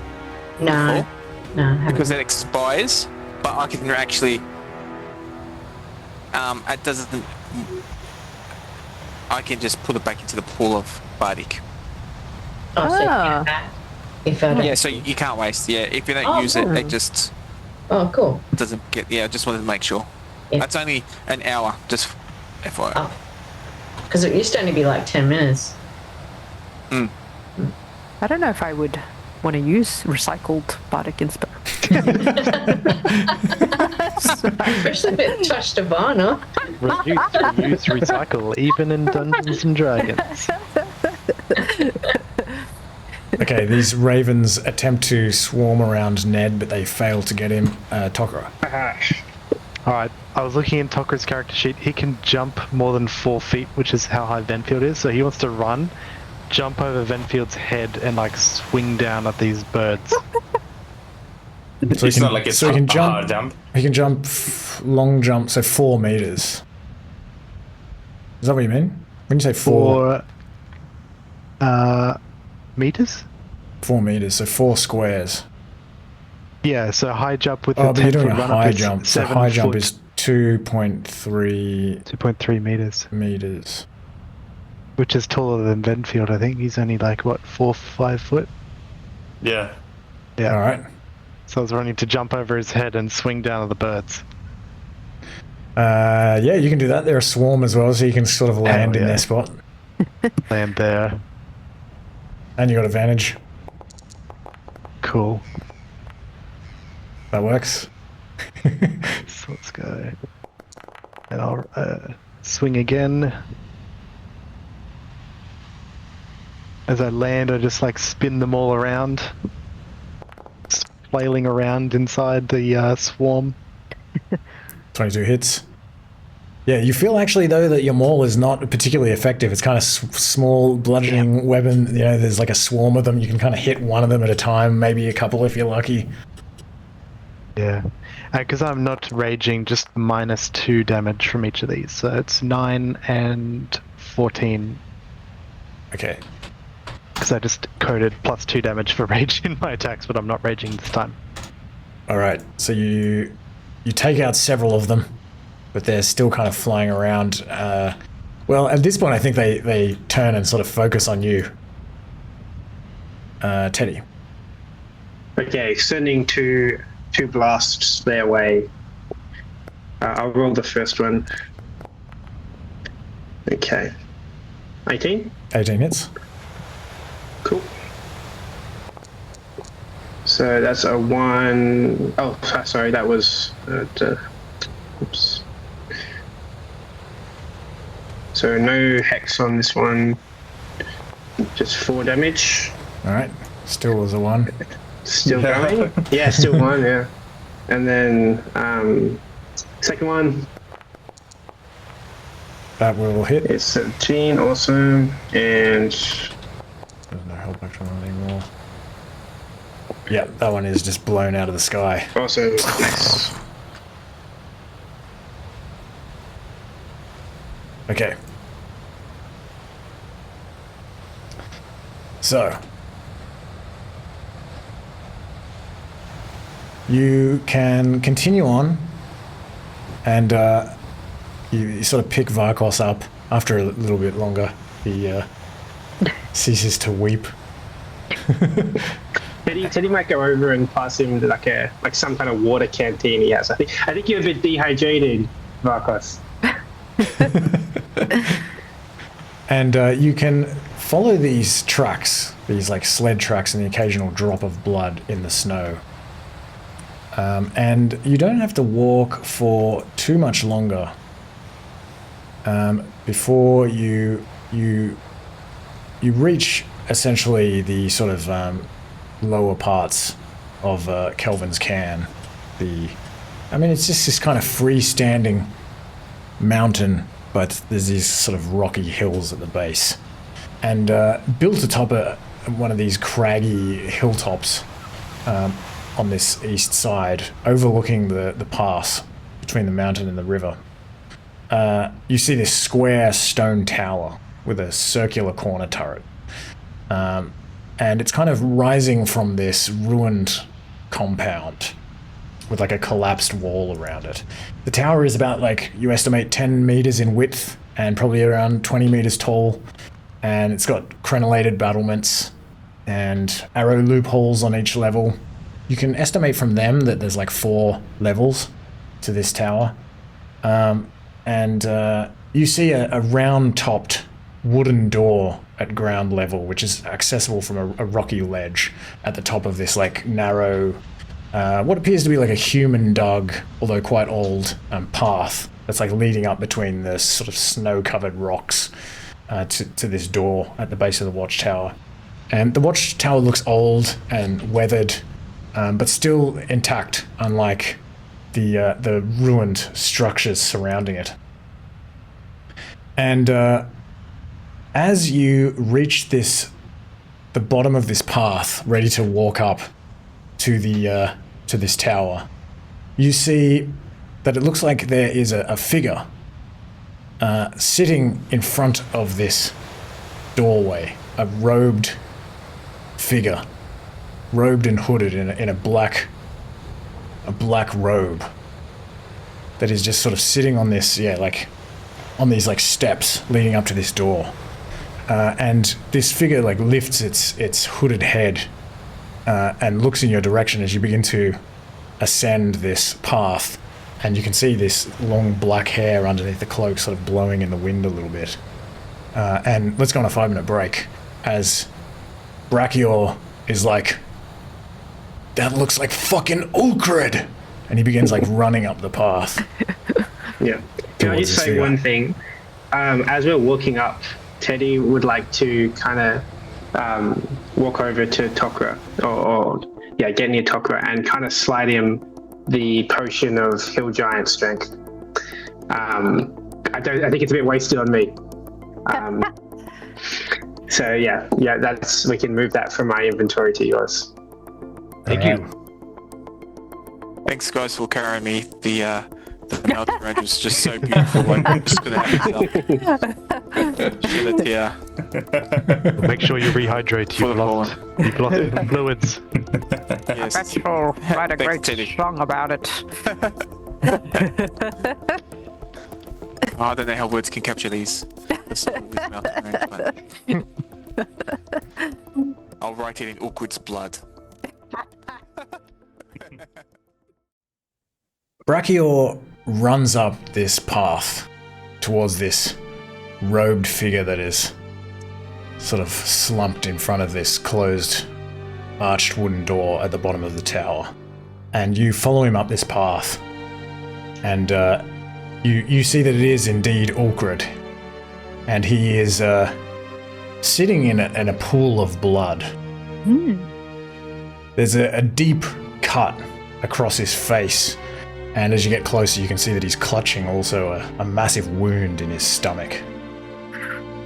No. No, I haven't. Because it expires, but I can actually... it doesn't... I can just put it back into the pool of bardic. Oh, so you Ah. get that if I don't. Yeah, so you can't waste. Yeah, if you don't Oh, use it, cool. it just Oh, cool. doesn't get... Yeah, I just wanted to make sure. Yeah. That's only an hour, just FYI. Oh. Because it used to only be like 10 minutes. I don't know if I would want to use recycled bardic inspiration. Especially if it touched Ivana. Reuse, recycle, even in Dungeons and Dragons. Okay, these ravens attempt to swarm around Ned, but they fail to get him. Tokra. Alright, I was looking in Tokra's character sheet. He can jump more than 4 feet, which is how high Venfield is. So he wants to run, jump over Venfield's head, and like swing down at these birds. So It's not like it's so he can a jump. hard jump. He can jump long jump, so 4 meters. Is that what you mean? When you say 4? 4 meters? 4 meters, so 4 squares. Yeah, so high jump with Oh, a but you're 10 doing foot a run high up is jump. So 7 high jump foot, is 2.3 2.3 meters, meters. which is taller than Venfield. I think he's only like what 4-5 foot. Yeah. Yeah. All right. So I was running to jump over his head and swing down at the birds. Yeah, you can do that. They're a swarm as well, so you can sort of land in yeah. their spot. Land there. And you got advantage. Cool. That works. So let's go. And I'll swing again. As I land, I just like spin them all around. flailing around inside the swarm. 22 hits. Yeah, you feel actually though that your maul is not particularly effective. It's kind of small bludgeoning weapon. You know, there's like a swarm of them. You can kind of hit one of them at a time, maybe a couple if you're lucky. Yeah, because I'm not raging, just -2 damage from each of these. So it's 9 and 14. Okay. Because I just coded +2 damage for rage in my attacks, but I'm not raging this time. All right. So you take out several of them, but they're still kind of flying around. Well, at this point, I think they turn and sort of focus on you, Teddy. Okay, sending two blasts their way. I'll roll the first one. Okay. 18? 18 hits. Cool. So that's a 1... Oh, sorry, that was... oops. So no hex on this one. Just 4 damage. All right. Still was a 1. Still going? Yeah, still 1, yeah. And then second one. That will hit. It's 17, awesome. And there's no help action on anymore. Yeah, that one is just blown out of the sky. also nice. Okay. So you can continue on, and you sort of pick Vakos up after a little bit longer. He ceases to weep. Teddy might go over and pass him like some kind of water canteen he has. I think you're a bit dehydrated, Vakos. And you can follow these tracks, these like sled tracks, and the occasional drop of blood in the snow. And you don't have to walk for too much longer before you reach essentially the sort of lower parts of Kelvin's Cairn. It's just this kind of freestanding mountain, but there's these sort of rocky hills at the base. And built atop one of these craggy hilltops on this east side, overlooking the pass between the mountain and the river, you see this square stone tower with a circular corner turret. And it's kind of rising from this ruined compound with like a collapsed wall around it. The tower is about, like, you estimate 10 meters in width and probably around 20 meters tall. And it's got crenellated battlements and arrow loopholes on each level. You can estimate from them that there's like 4 levels to this tower. And you see a round-topped wooden door at ground level, which is accessible from a rocky ledge at the top of this like narrow, what appears to be like a human dug, although quite old, path that's like leading up between the sort of snow-covered rocks to this door at the base of the Watchtower. And the Watchtower looks old and weathered, but still intact, unlike the ruined structures surrounding it. And as you reach the bottom of this path, ready to walk up to this tower, you see that it looks like there is a figure sitting in front of this doorway, a robed figure, robed and hooded in a black robe, that is just sort of sitting on this, on these like steps leading up to this door. And this figure like lifts its hooded head and looks in your direction as you begin to ascend this path, and you can see this long black hair underneath the cloak sort of blowing in the wind a little bit. And let's go on a 5-minute break as Brakior is like, "That looks like fucking Ulkred!" And he begins like running up the path. Yeah. Can I just say one thing? As we're walking up, Teddy would like to kind of walk over to Tok'ra, or get near Tokra and kind of slide him the potion of Hill Giant Strength. I think it's a bit wasted on me. So that's, we can move that from my inventory to yours. Thank you. Thanks, guys, for carrying me. The mountain range was just so beautiful. I'm just gonna have to shed a tear. Make sure you rehydrate. You've lost the fluids. Yes. I bet you'll write a Thanks, great Teddy. song about it. I don't know how words can capture these. This mountain range, but I'll write it in Ulkred's blood. Brakior runs up this path towards this robed figure that is sort of slumped in front of this closed, arched wooden door at the bottom of the tower. And you follow him up this path, and you see that it is indeed Ulkred. And he is sitting in a pool of blood. There's a deep cut across his face, and as you get closer you can see that he's clutching also a massive wound in his stomach.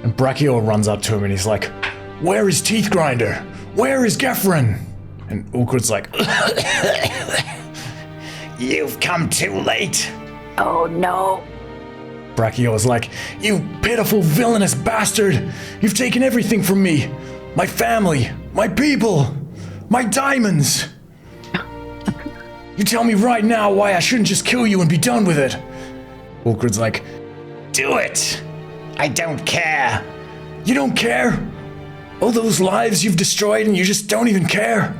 And Brakior runs up to him and he's like, "Where is Teethgrinder? Where is Gefren?" And Ulkred's like, "You've come too late." Oh no. Brakior's like, "You pitiful villainous bastard! You've taken everything from me! My family, my people, my diamonds! You tell me right now why I shouldn't just kill you and be done with it." Ulkred's like, "Do it! I don't care." "You don't care? All those lives you've destroyed and you just don't even care?"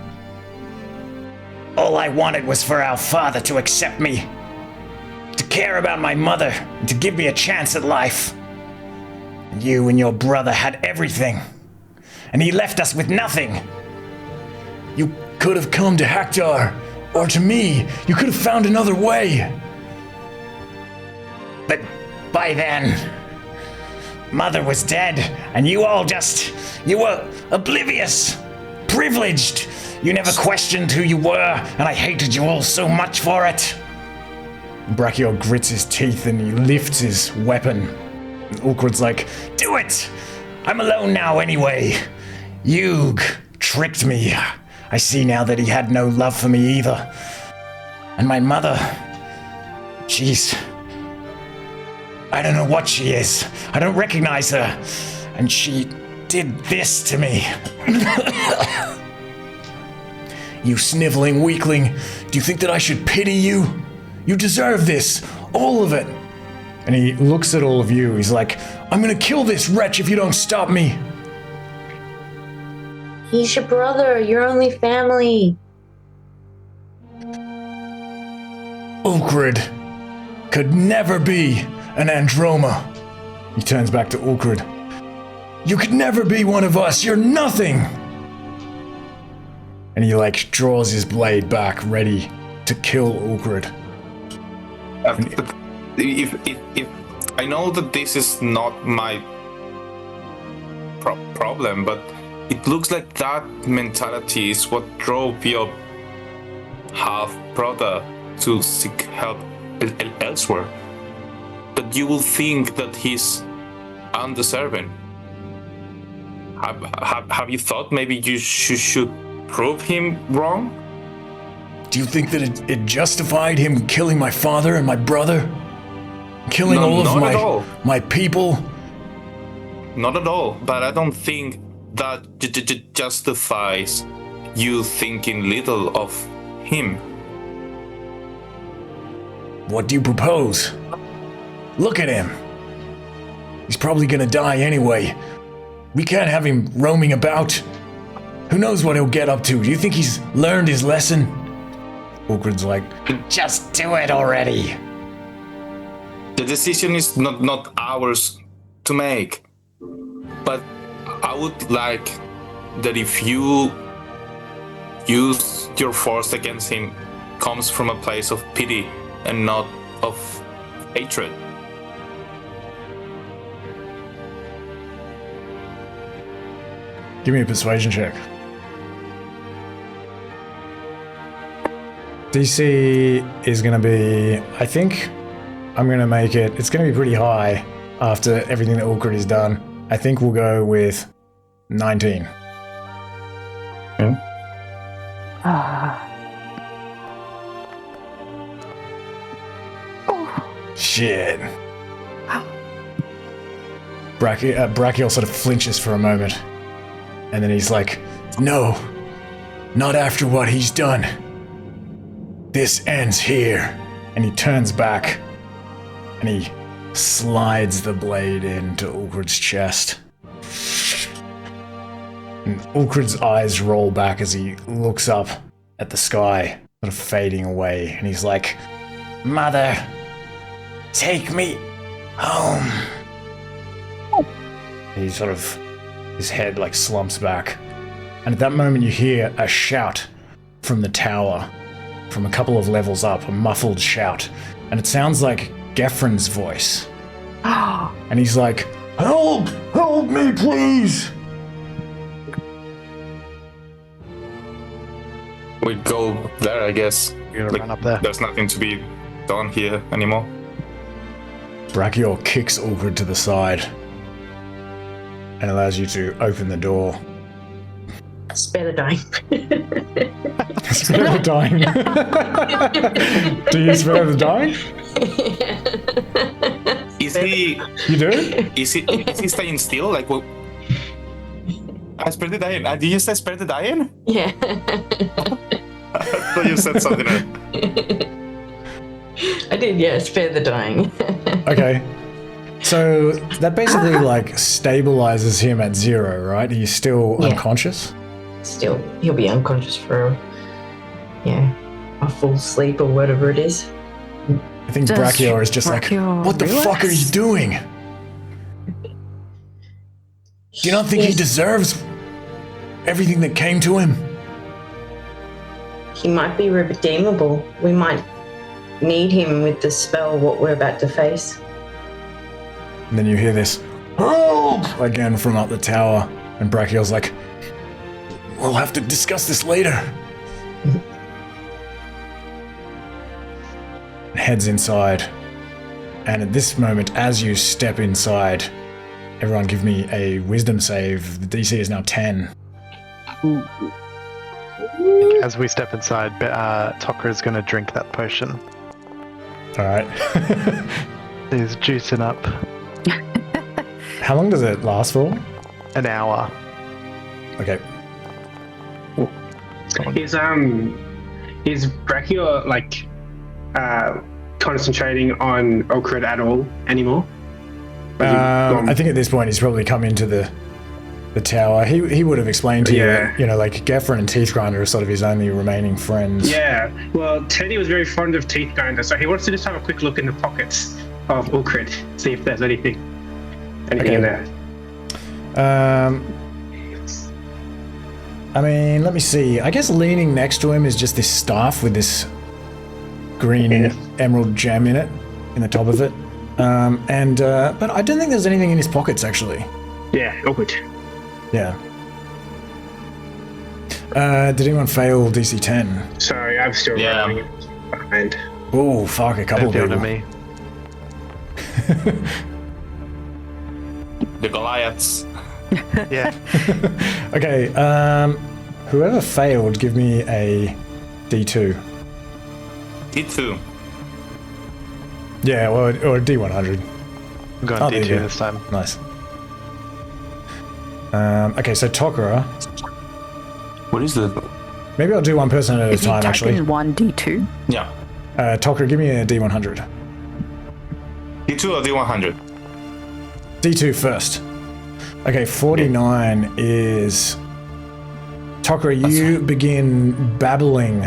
"All I wanted was for our father to accept me, to care about my mother, and to give me a chance at life. And you and your brother had everything, and he left us with nothing. You could have come to Haktar, or to me. You could have found another way. But by then, Mother was dead, and you were oblivious, privileged. You never questioned who you were, and I hated you all so much for it." Brakior grits his teeth and he lifts his weapon. Ulkred's like, "Do it! I'm alone now anyway. Yug tricked me. I see now that he had no love for me either. And my mother, jeez, I don't know what she is. I don't recognize her. And she did this to me." "You sniveling weakling, do you think that I should pity you? You deserve this, all of it." And he looks at all of you. He's like, "I'm gonna kill this wretch if you don't stop me." He's your brother, your only family. Ulkred could never be an Androma. He turns back to Ulkred. "You could never be one of us. You're nothing." And he draws his blade back, ready to kill Ulkred. If I know that this is not my problem, but it looks like that mentality is what drove your half-brother to seek help elsewhere. That you will think that he's undeserving. Have you thought maybe you should prove him wrong? Do you think that it justified him killing my father and my brother? Killing all of my people? Not at all, but I don't think that justifies you thinking little of him. What do you propose? Look at him. He's probably gonna die anyway. We can't have him roaming about. Who knows what he'll get up to? Do you think he's learned his lesson? Ulkred's like, "Just do it already." The decision is not ours to make. But I would like that if you use your force against him comes from a place of pity and not of hatred. Give me a persuasion check. DC is going to be, I think I'm going to make it, it's going to be pretty high after everything that Ulkred has done. I think we'll go with 19. Shit. Brakior sort of flinches for a moment. And then he's like, no, not after what he's done. This ends here. And he turns back and he slides the blade into Ulkred's chest. And Ulkred's eyes roll back as he looks up at the sky, sort of fading away. And he's like, Mother, take me home. He sort of, his head like slumps back. And at that moment you hear a shout from the tower, from a couple of levels up, a muffled shout. And it sounds like Gefren's voice. And he's like, help! Help me, please! We go there, I guess. You're gonna run up there. There's nothing to be done here anymore. Brakior kicks Ulkred to the side and allows you to open the door. Spare the dying. Spare the dying. Do you spare the dying? Is he? You do? Is he staying still? Like, well, I spare the dying. Did you say spare the dying? Yeah. I thought you said something else. I did, yeah, spare the dying. Okay. So that basically like stabilizes him at 0, right? He's still unconscious? Still, he'll be unconscious for, a full sleep or whatever it is. I think Brakior is just Brakior like, what the fuck are you doing? Do you not think he deserves everything that came to him? He might be redeemable. We might need him with the spell what we're about to face. And then you hear this, help! Again from up the tower. And Brakior's like, we'll have to discuss this later. Heads inside. And at this moment, as you step inside, everyone give me a wisdom save. The DC is now 10. As we step inside, Tocker is going to drink that potion. Alright. He's juicing up. How long does it last for? An hour. Okay. Is Brakior like concentrating on Ulkred at all anymore? I think at this point he's probably come into the tower. He would have explained to you that, you know, like Gefren and Teethgrinder are sort of his only remaining friends. Yeah. Well, Teddy was very fond of Teethgrinder, so he wants to just have a quick look in the pockets of Ulkred, see if there's anything in there. I mean, let me see. I guess leaning next to him is just this staff with this green emerald gem in it, in the top of it. But I don't think there's anything in his pockets, actually. Yeah, awkward. Yeah. Did anyone fail DC 10? Sorry, I'm still running behind. Oh, fuck, a couple of people. To me. The Goliaths. Yeah. Okay, whoever failed, give me a D2. D2. Yeah, or a D100. I'm going there you D2 go. this time. Nice. Okay, so Tokara. What is the? Maybe I'll do one person at a Is he time, actually. attacking 1d2? Yeah. Tokara, give me a D100. D2 or D100? D2 first. Okay, 49 is... Tokara, you begin babbling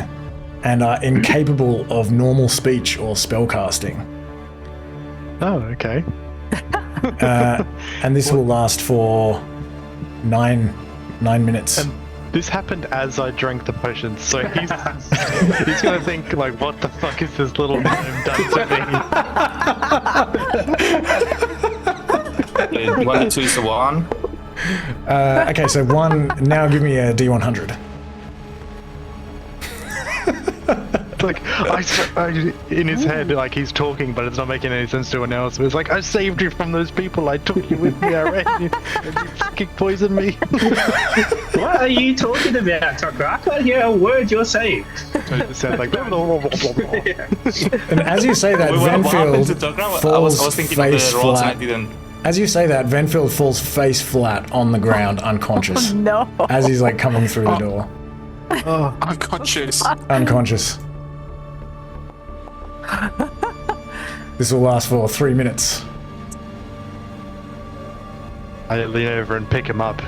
and are incapable of normal speech or spellcasting. Oh, okay. And this will last for 9 minutes. And this happened as I drank the potion, so he's gonna think like, what the fuck is this little gnome done to me? 1 2 is 1. Okay, so 1. Now give me a D100. like in his head, like he's talking, but it's not making any sense to anyone else. But it's like, I saved you from those people. I took you with me. I ran you, and you fucking poisoned me. What are you talking about, Tucker? I can't hear a word you're saying. It sounds like blah, blah, blah, blah, blah. And as you say that, Venfield falls face flat. As you say that, Venfield falls face flat on the ground, unconscious. No. As he's like coming through the door. Oh, Unconscious. Unconscious. This will last for 3 minutes. I lean over and pick him up.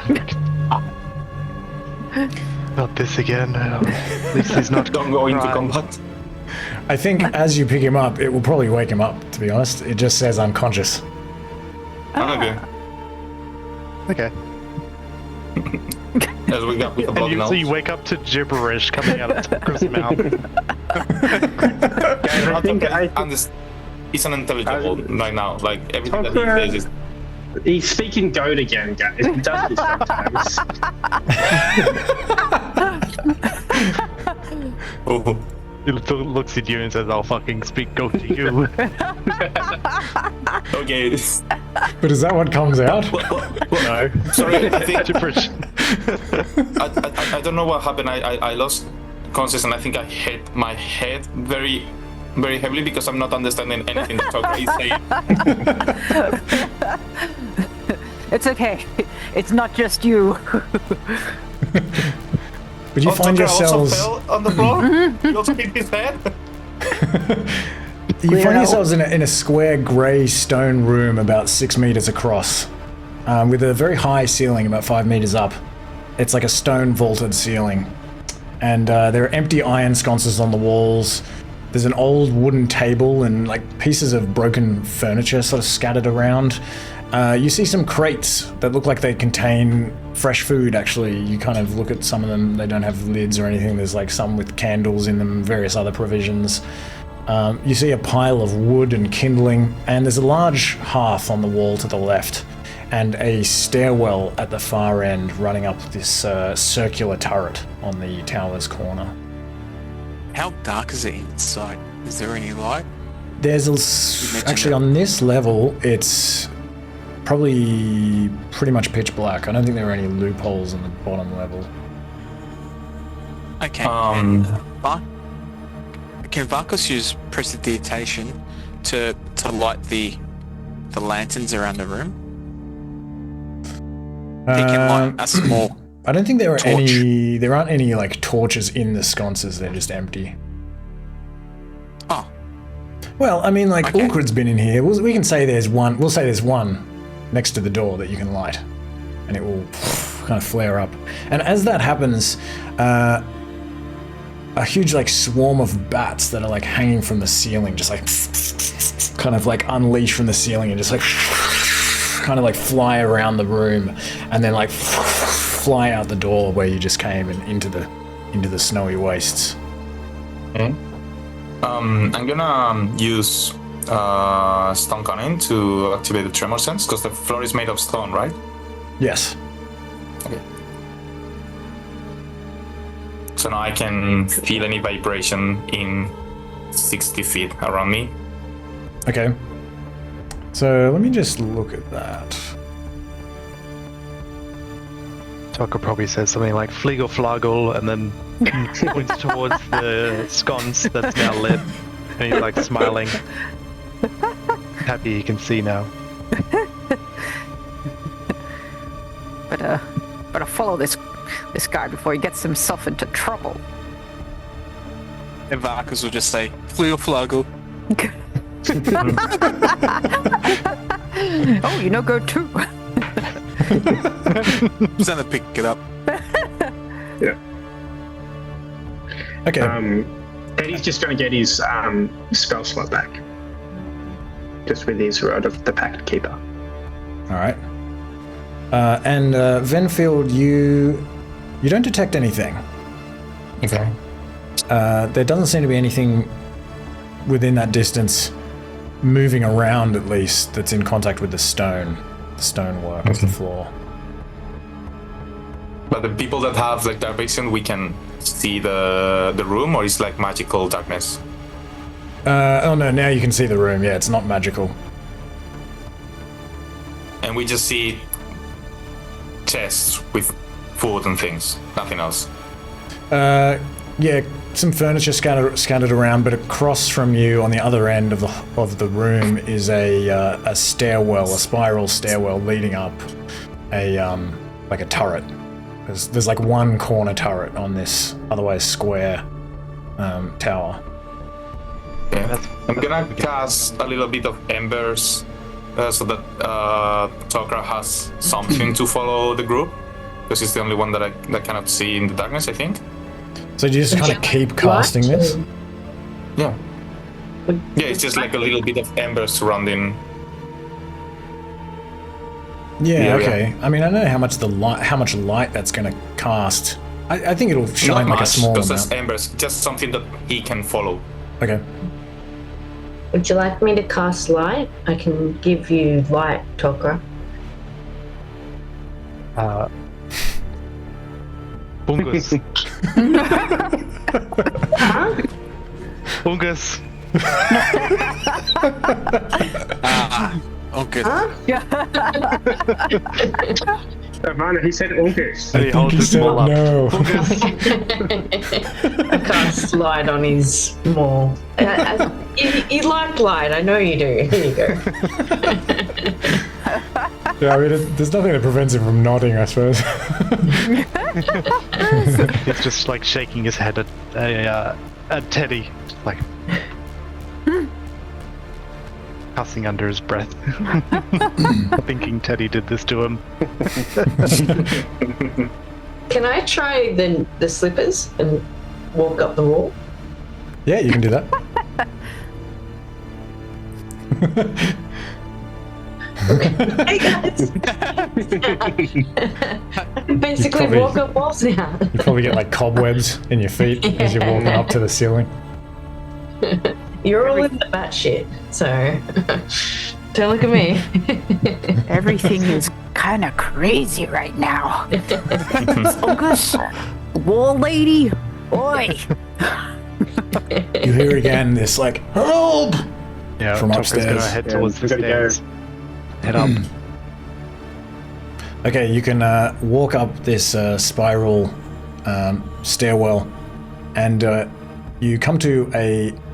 Not this again. At least he's not. Don't go into crying. combat. I think as you pick him up, it will probably wake him up, to be honest. It just says unconscious. Okay. Okay. As we got with the blood now. So you wake up to gibberish coming out of Tucker's mouth. He's unintelligible right now. Like everything that Tucker, he says is. He's speaking goat again, guys. He does this sometimes. Oh. He looks at you and says, I'll fucking speak goat to you. Okay. But is that what comes out? No. Sorry, I think Gibberish. I don't know what happened. I lost consciousness and I think I hit my head very, very heavily because I'm not understanding anything that Tucker is saying. It's okay. It's not just you. But you find Tucker yourselves... also fell on the floor? He also hit his head? You find yourselves in a square grey stone room about 6 meters across, with a very high ceiling about 5 meters up. It's like a stone vaulted ceiling. And there are empty iron sconces on the walls. There's an old wooden table and like pieces of broken furniture sort of scattered around. You see some crates that look like they contain fresh food, actually. You kind of look at some of them, they don't have lids or anything. There's like some with candles in them, various other provisions. You see a pile of wood and kindling, and there's a large hearth on the wall to the left, and a stairwell at the far end running up this circular turret on the tower's corner. How dark is it inside? Is there any light? There's actually on this level, it's probably pretty much pitch black. I don't think there are any loopholes in the bottom level. Okay. Can Vakos use prestidigitation to light the lanterns around the room? He can light a small. I don't think there are torch. there aren't any like torches in the sconces. They're just empty. Oh. Well, I mean, like Okay. Ulkred's been in here. We can say there's one. We'll say there's one next to the door that you can light, and it will kind of flare up. And as that happens, a huge like swarm of bats that are like hanging from the ceiling, just like kind of like unleash from the ceiling and just like kind of like fly around the room, and then like fly out the door where you just came and into the snowy wastes. Okay. I'm gonna use stone cunning to activate the tremor sense because the floor is made of stone, right? Yes. Okay. So now I can feel any vibration in 60 feet around me. Okay. So let me just look at that. Tucker probably says something like Fliegel Flagel and then points towards the sconce that's now lit. And he's like smiling. Happy he can see now. Better follow this guy before he gets himself into trouble. And Vakos will just say, Fleo Fluggle. Oh, you know, go too. Just gonna pick it up. Yeah. Okay. Eddie's just going to get his spell slot back. Just with his Rod of the Pact Keeper. All right. And Venfield, you don't detect anything. Okay. There doesn't seem to be anything within that distance moving around, at least, that's in contact with the stonework of the floor. But the people that have like dark vision, we can see the room, or is like magical darkness? Oh no, now you can see the room. Yeah, it's not magical. And we just see chests with food and things, nothing else. Yeah, some furniture scattered around, but across from you on the other end of the room is a stairwell, a spiral stairwell leading up like a turret. There's like one corner turret on this otherwise square tower. Yeah. I'm gonna cast a little bit of embers so that Tokra has something to follow the group, because he's the only one that cannot see in the darkness, I think. So you just kind of keep casting this? Yeah. Yeah, it's just like a little bit of embers surrounding. Yeah, okay. I mean, I don't know how much light that's going to cast. I think it'll shine like a small amount. Because that's embers, just something that he can follow. Okay. Would you like me to cast light? I can give you light, Tokra. Bungus. Huh? Bungus. Okay. Huh? Ivana, he said August. And he holds his ball up. No. I cast light on his maul. You like light, I know you do. Here you go. Yeah, I mean, there's nothing that prevents him from nodding, I suppose. He's just like shaking his head at Teddy, like cussing under his breath, thinking Teddy did this to him. Can I try the slippers and walk up the wall? Yeah, you can do that. Hey guys! Basically probably- walk up walls now. You probably get like cobwebs in your feet as you're walking up to the ceiling. You're all in the bat shit, so don't look at me. Everything is kind of crazy right now. Focus, wall lady, oi! You hear again this like, help! Yeah, From Tokra's upstairs. gonna head towards the gotta go. stairs. Head up. Okay, you can walk up this spiral stairwell, and you come to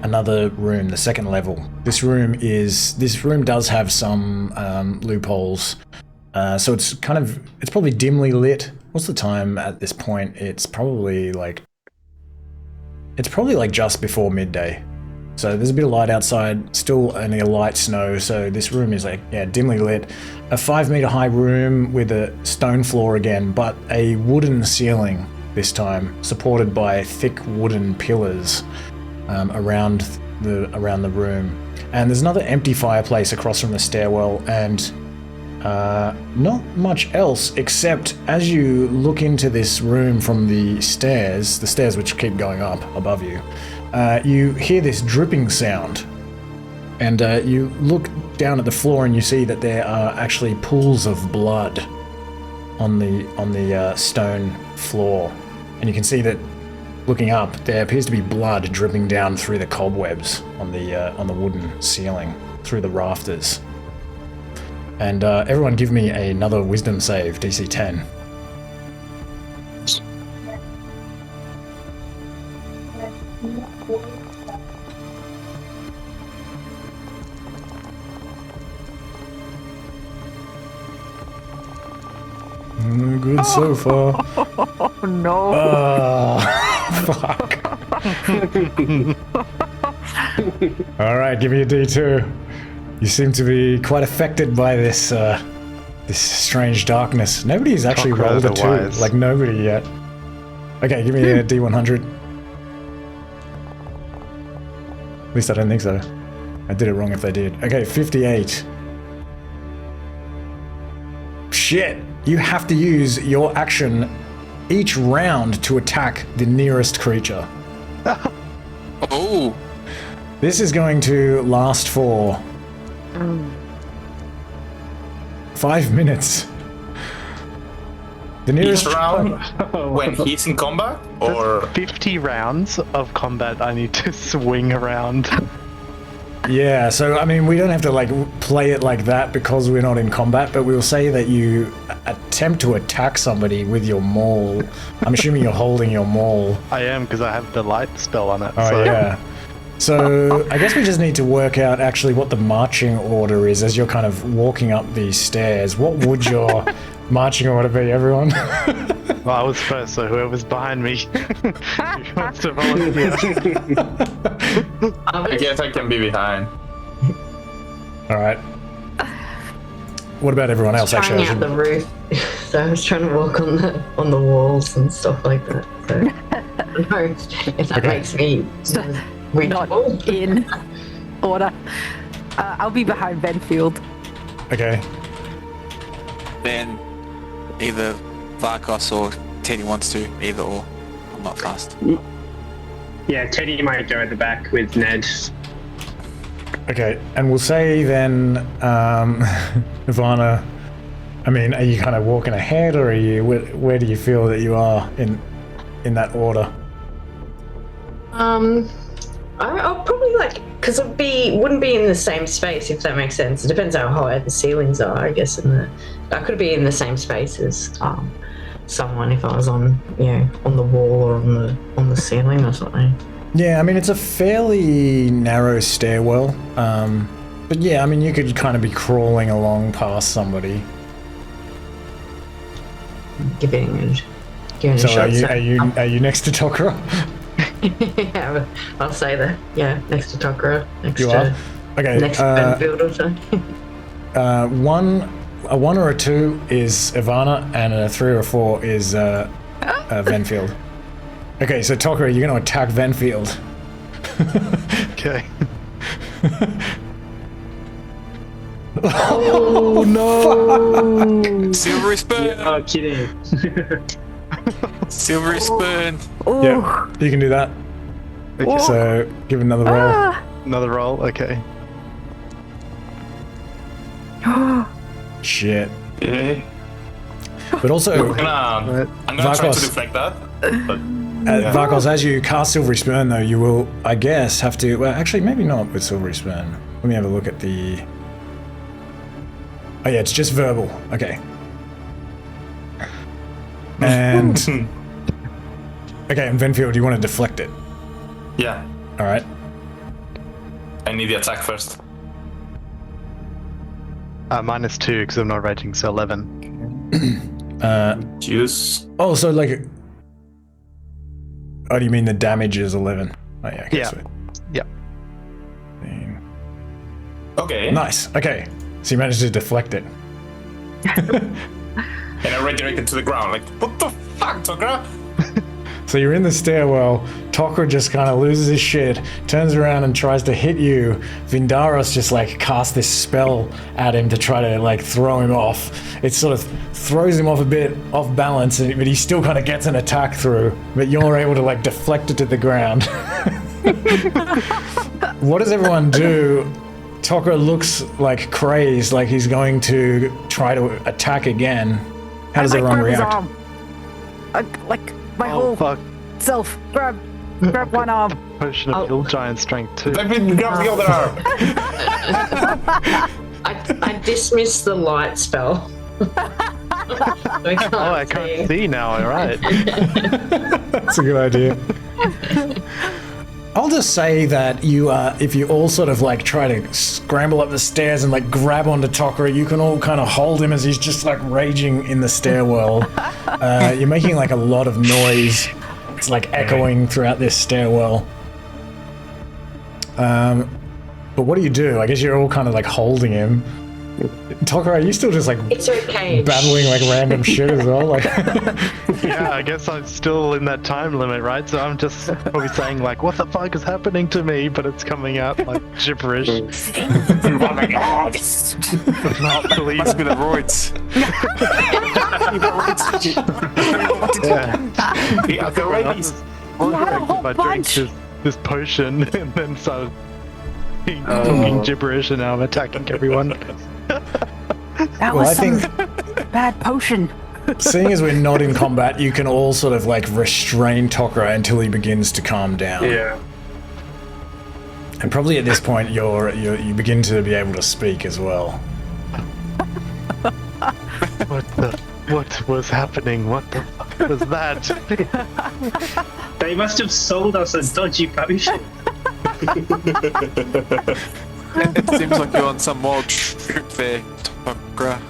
another room, the second level. This room does have some loopholes, so it's probably dimly lit. What's the time at this point? It's probably like just before midday. So there's a bit of light outside, still only a light snow, so this room is dimly lit. A 5-meter high room with a stone floor again, but a wooden ceiling this time, supported by thick wooden pillars around the room. And there's another empty fireplace across from the stairwell, and not much else, except as you look into this room from the stairs which keep going up above you, you hear this dripping sound, and you look down at the floor and you see that there are actually pools of blood on the stone floor, and you can see that looking up there appears to be blood dripping down through the cobwebs on the wooden ceiling through the rafters. And everyone give me another wisdom save, DC 10. Good so far. Oh no. Fuck. Alright, give me a D2. You seem to be quite affected by this strange darkness. Nobody's actually rolled a 2. Like, nobody yet. Okay, give me a D100. At least I don't think so. I did it wrong if they did. Okay, 58. Shit! You have to use your action each round to attack the nearest creature. Oh. This is going to last for 5 minutes. The nearest each round when he's in combat, or 50 rounds of combat I need to swing around. Yeah, so I mean, we don't have to like play it like that because we're not in combat, but we'll say that you attempt to attack somebody with your maul. I'm assuming you're holding your maul. I am, because I have the light spell on it. Oh, so. yeah. So I guess we just need to work out actually what the marching order is as you're kind of walking up these stairs. What would your marching order be, everyone? Well, I was first, so whoever's behind me who wants to volunteer. I guess I can be behind. All right. What about everyone else? Trying Actually, out the roof, so I was trying to walk on the walls and stuff like that. So I don't know if that makes me reachable. Not in order. I'll be behind Benfield. Okay. Then either Vakos or Teddy wants to, either or. I'm not fast. Yeah, Teddy might go at the back with Ned. Okay, and we'll say then, Ivana, I mean, are you kind of walking ahead, or are you? Where do you feel that you are in that order? I'll probably because wouldn't be in the same space, if that makes sense. It depends how high the ceilings are, I guess. I could be in the same space as someone if I was on the wall or on the ceiling or something. Yeah, I mean, it's a fairly narrow stairwell, but yeah, I mean, you could kind of be crawling along past somebody. Give it a So shot. are you next to Tokra? Yeah, I'll say that. Yeah, next to Tokra. Next You to are? Okay. next to Benfield or something. A 1 or a 2 is Ivana, and a 3 or a 4 is Venfield. Okay, so Tokra, you're going to attack Venfield. Okay. Oh no! Silvery spoon! Oh, kidding. Silvery spoon! Ooh. Yeah, you can do that. Okay. So give another roll. Another roll, okay. Shit. Yeah. But also, I'm gonna try to Vakos. deflect that. But, Vakos, as you cast Silvery Spurn, though, you will, I guess, have to. Well, actually, maybe not with Silvery Spurn. Let me have a look at the. Oh yeah, it's just verbal. Okay. And okay, and Venfield, you want to deflect it? yeah, All right. I need the attack first. -2 because I'm not raging, so 11. Juice. Oh, so like. Oh, do you mean the damage is 11? Oh yeah. Okay, Yeah. sweet. Yeah. Okay. Nice. Okay. So you managed to deflect it. And I redirect it to the ground. Like, what the fuck, Tokra? So you're in the stairwell. Tokra just kind of loses his shit, turns around and tries to hit you. Vindaros just like casts this spell at him to try to like throw him off. It sort of throws him off a bit off balance, but he still kind of gets an attack through. But you're able to like deflect it to the ground. What does everyone do? Tokra looks like crazed, like he's going to try to attack again. How does everyone react? Like my Oh, whole fuck. self. Grab one arm. Potion of Hill Giant Strength too. Let me grab the other arm. I dismiss the light spell. I can't see now, alright. That's a good idea. I'll just say that you, if you all sort of like try to scramble up the stairs and like grab onto Tokra, you can all kind of hold him as he's just like raging in the stairwell. You're making like a lot of noise. It's like echoing throughout this stairwell. But what do you do? I guess you're all kind of like holding him. Tokra, are you still just like It's okay. battling like random shit as well? Like, Yeah, I guess I'm still in that time limit, right? So I'm just probably saying like, what the fuck is happening to me? But it's coming out like gibberish. Oh my god! Not believe Must be the roids. Yeah. The rabies. I drank this potion and then started talking gibberish, and now I'm attacking everyone. That Well, was I some think- bad potion. Seeing as we're not in combat, you can all sort of like restrain Tok'ra until he begins to calm down. Yeah. And probably at this point, you begin to be able to speak as well. What was happening? What the fuck was that? They must have sold us a dodgy potion. It seems like you're on some wild trip there, Tok'ra.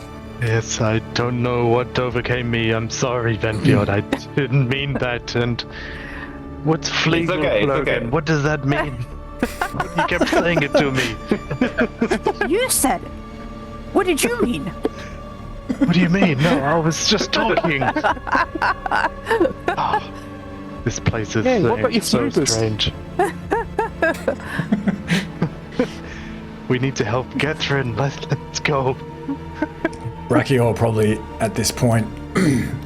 Yes, I don't know what overcame me. I'm sorry, Venfield. I didn't mean that. And what's Fleegle? Okay. What does that mean? You kept saying it to me. You said it. What did you mean? What do you mean? No, I was just talking. Oh, this place is what about your so fluters? strange. We need to help Gethrin. Let's go. Brakior probably at this point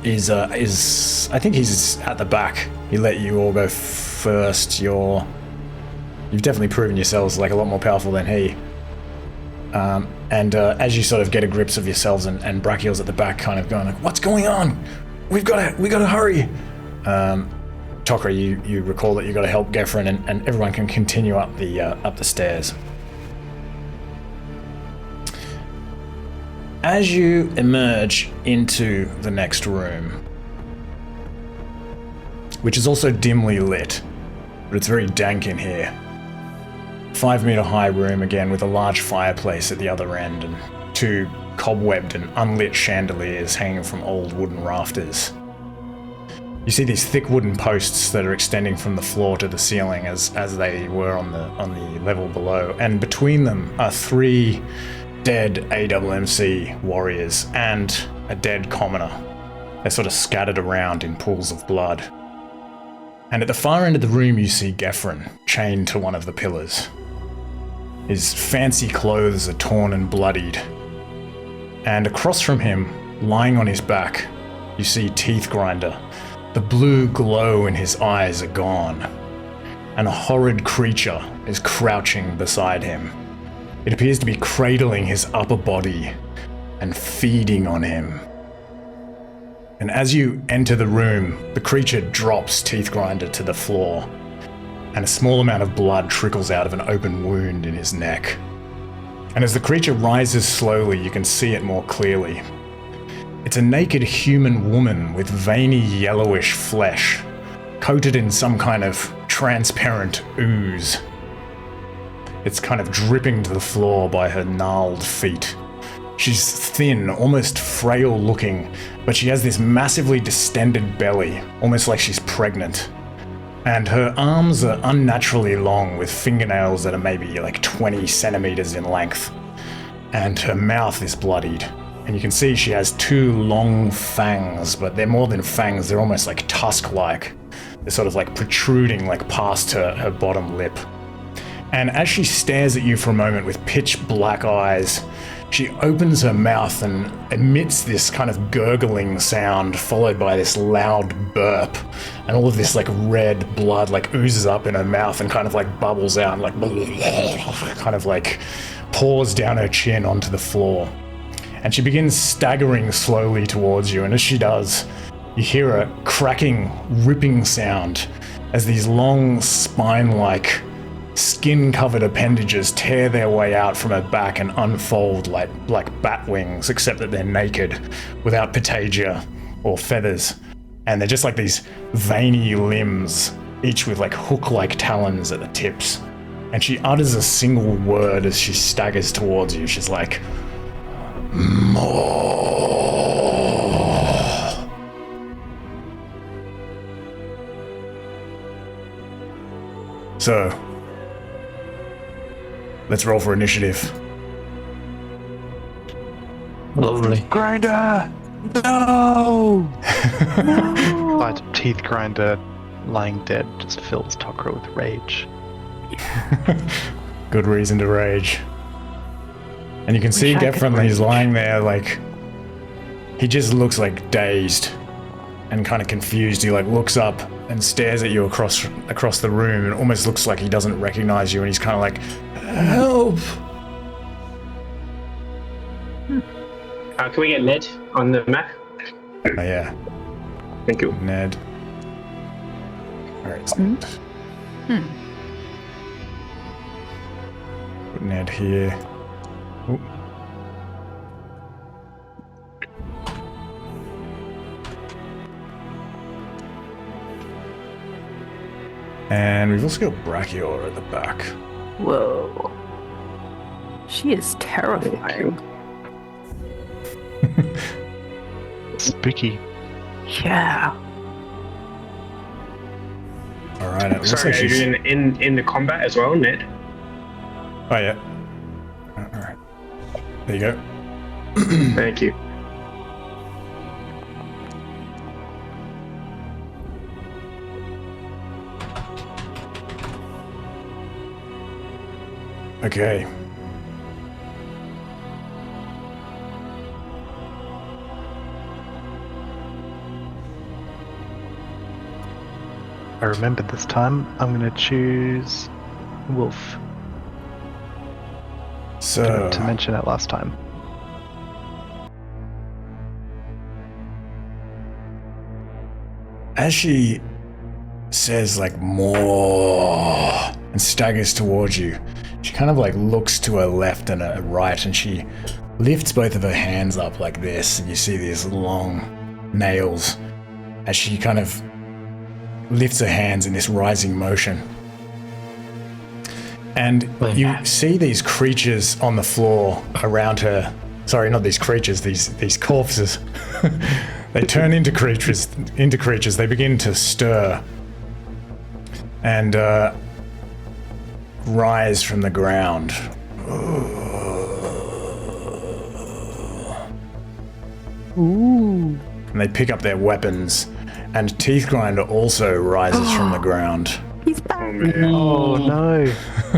is I think he's at the back. He let you all go first. You've definitely proven yourselves like a lot more powerful than he. And as you sort of get a grips of yourselves, and Brakior's at the back, kind of going like, "What's going on? We gotta hurry." Tok'ra, you recall that you got to help Gethrin, and everyone can continue up the stairs. As you emerge into the next room, which is also dimly lit, but it's very dank in here. 5-meter high room again with a large fireplace at the other end and 2 cobwebbed and unlit chandeliers hanging from old wooden rafters. You see these thick wooden posts that are extending from the floor to the ceiling as they were on the level below, and between them are 3 dead AWMC warriors and a dead commoner. They're sort of scattered around in pools of blood. And at the far end of the room you see Gethrin chained to one of the pillars. His fancy clothes are torn and bloodied. And across from him, lying on his back, you see Teethgrinder. The blue glow in his eyes are gone. And a horrid creature is crouching beside him. It appears to be cradling his upper body and feeding on him. And as you enter the room, the creature drops Teethgrinder to the floor, and a small amount of blood trickles out of an open wound in his neck. And as the creature rises slowly, you can see it more clearly. It's a naked human woman with veiny yellowish flesh, coated in some kind of transparent ooze. It's kind of dripping to the floor by her gnarled feet. She's thin, almost frail looking, but she has this massively distended belly, almost like she's pregnant. And her arms are unnaturally long, with fingernails that are maybe like 20 centimeters in length. And her mouth is bloodied. And you can see she has 2 long fangs, but they're more than fangs, they're almost like tusk-like. They're sort of like protruding like past her bottom lip. And as she stares at you for a moment with pitch black eyes, she opens her mouth and emits this kind of gurgling sound, followed by this loud burp. And all of this like red blood like oozes up in her mouth and kind of like bubbles out and like kind of like pours down her chin onto the floor. And she begins staggering slowly towards you, and as she does, you hear a cracking, ripping sound as these long spine-like skin-covered appendages tear their way out from her back and unfold like bat wings, except that they're naked, without patagia or feathers. And they're just like these veiny limbs, each with like hook-like talons at the tips. And she utters a single word as she staggers towards you. She's like, "More." So, let's roll for initiative. Lovely. Grinder! No! But Teethgrinder lying dead just fills Tok'ra with rage. Good reason to rage. And you can see Gethrin, he's lying there like, he just looks like dazed and kind of confused. He like looks up and stares at you across the room, and almost looks like he doesn't recognize you, and he's kind of like, help. Can we get Ned on the map? Oh yeah, Thank you. Ned. Alright, put Ned here. Oop. And we've also got Brakior at the back. Whoa. She is terrifying. Spooky. Yeah. Alright, it looks Sorry, like she's... Adrian, in the combat as well, Ned. Oh yeah. Alright. There you go. Thank you. Okay. I remember this time. I'm going to choose Wolf. So, Forgot to mention that last time. as she says like more and staggers towards you, she kind of like looks to her left and her right, and she lifts both of her hands up like this, and you see these long nails as she kind of lifts her hands in this rising motion. And you see these creatures on the floor around her. Sorry, not these creatures, these corpses. They turn into creatures. They begin to stir and rise from the ground. Ooh. And they pick up their weapons. And Teethgrinder also rises from the ground. He's back. Oh, man. Oh no.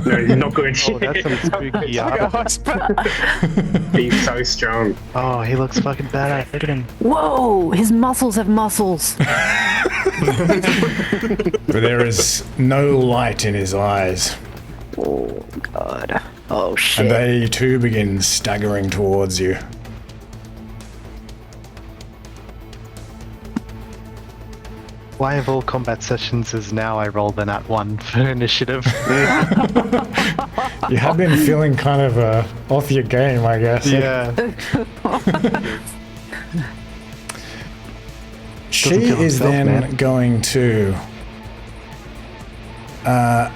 No, he's not good. Oh, that's some spooky art. He's so strong. Oh, he looks fucking badass. Look at him. Whoa, his muscles have muscles. But there is no light in his eyes. Oh, God. Oh, shit. And they too begin staggering towards you. Why of all combat sessions is now I roll the nat 1 for initiative? You have been feeling kind of off your game, I guess. Yeah. She Doesn't kill is himself, then man. going to... I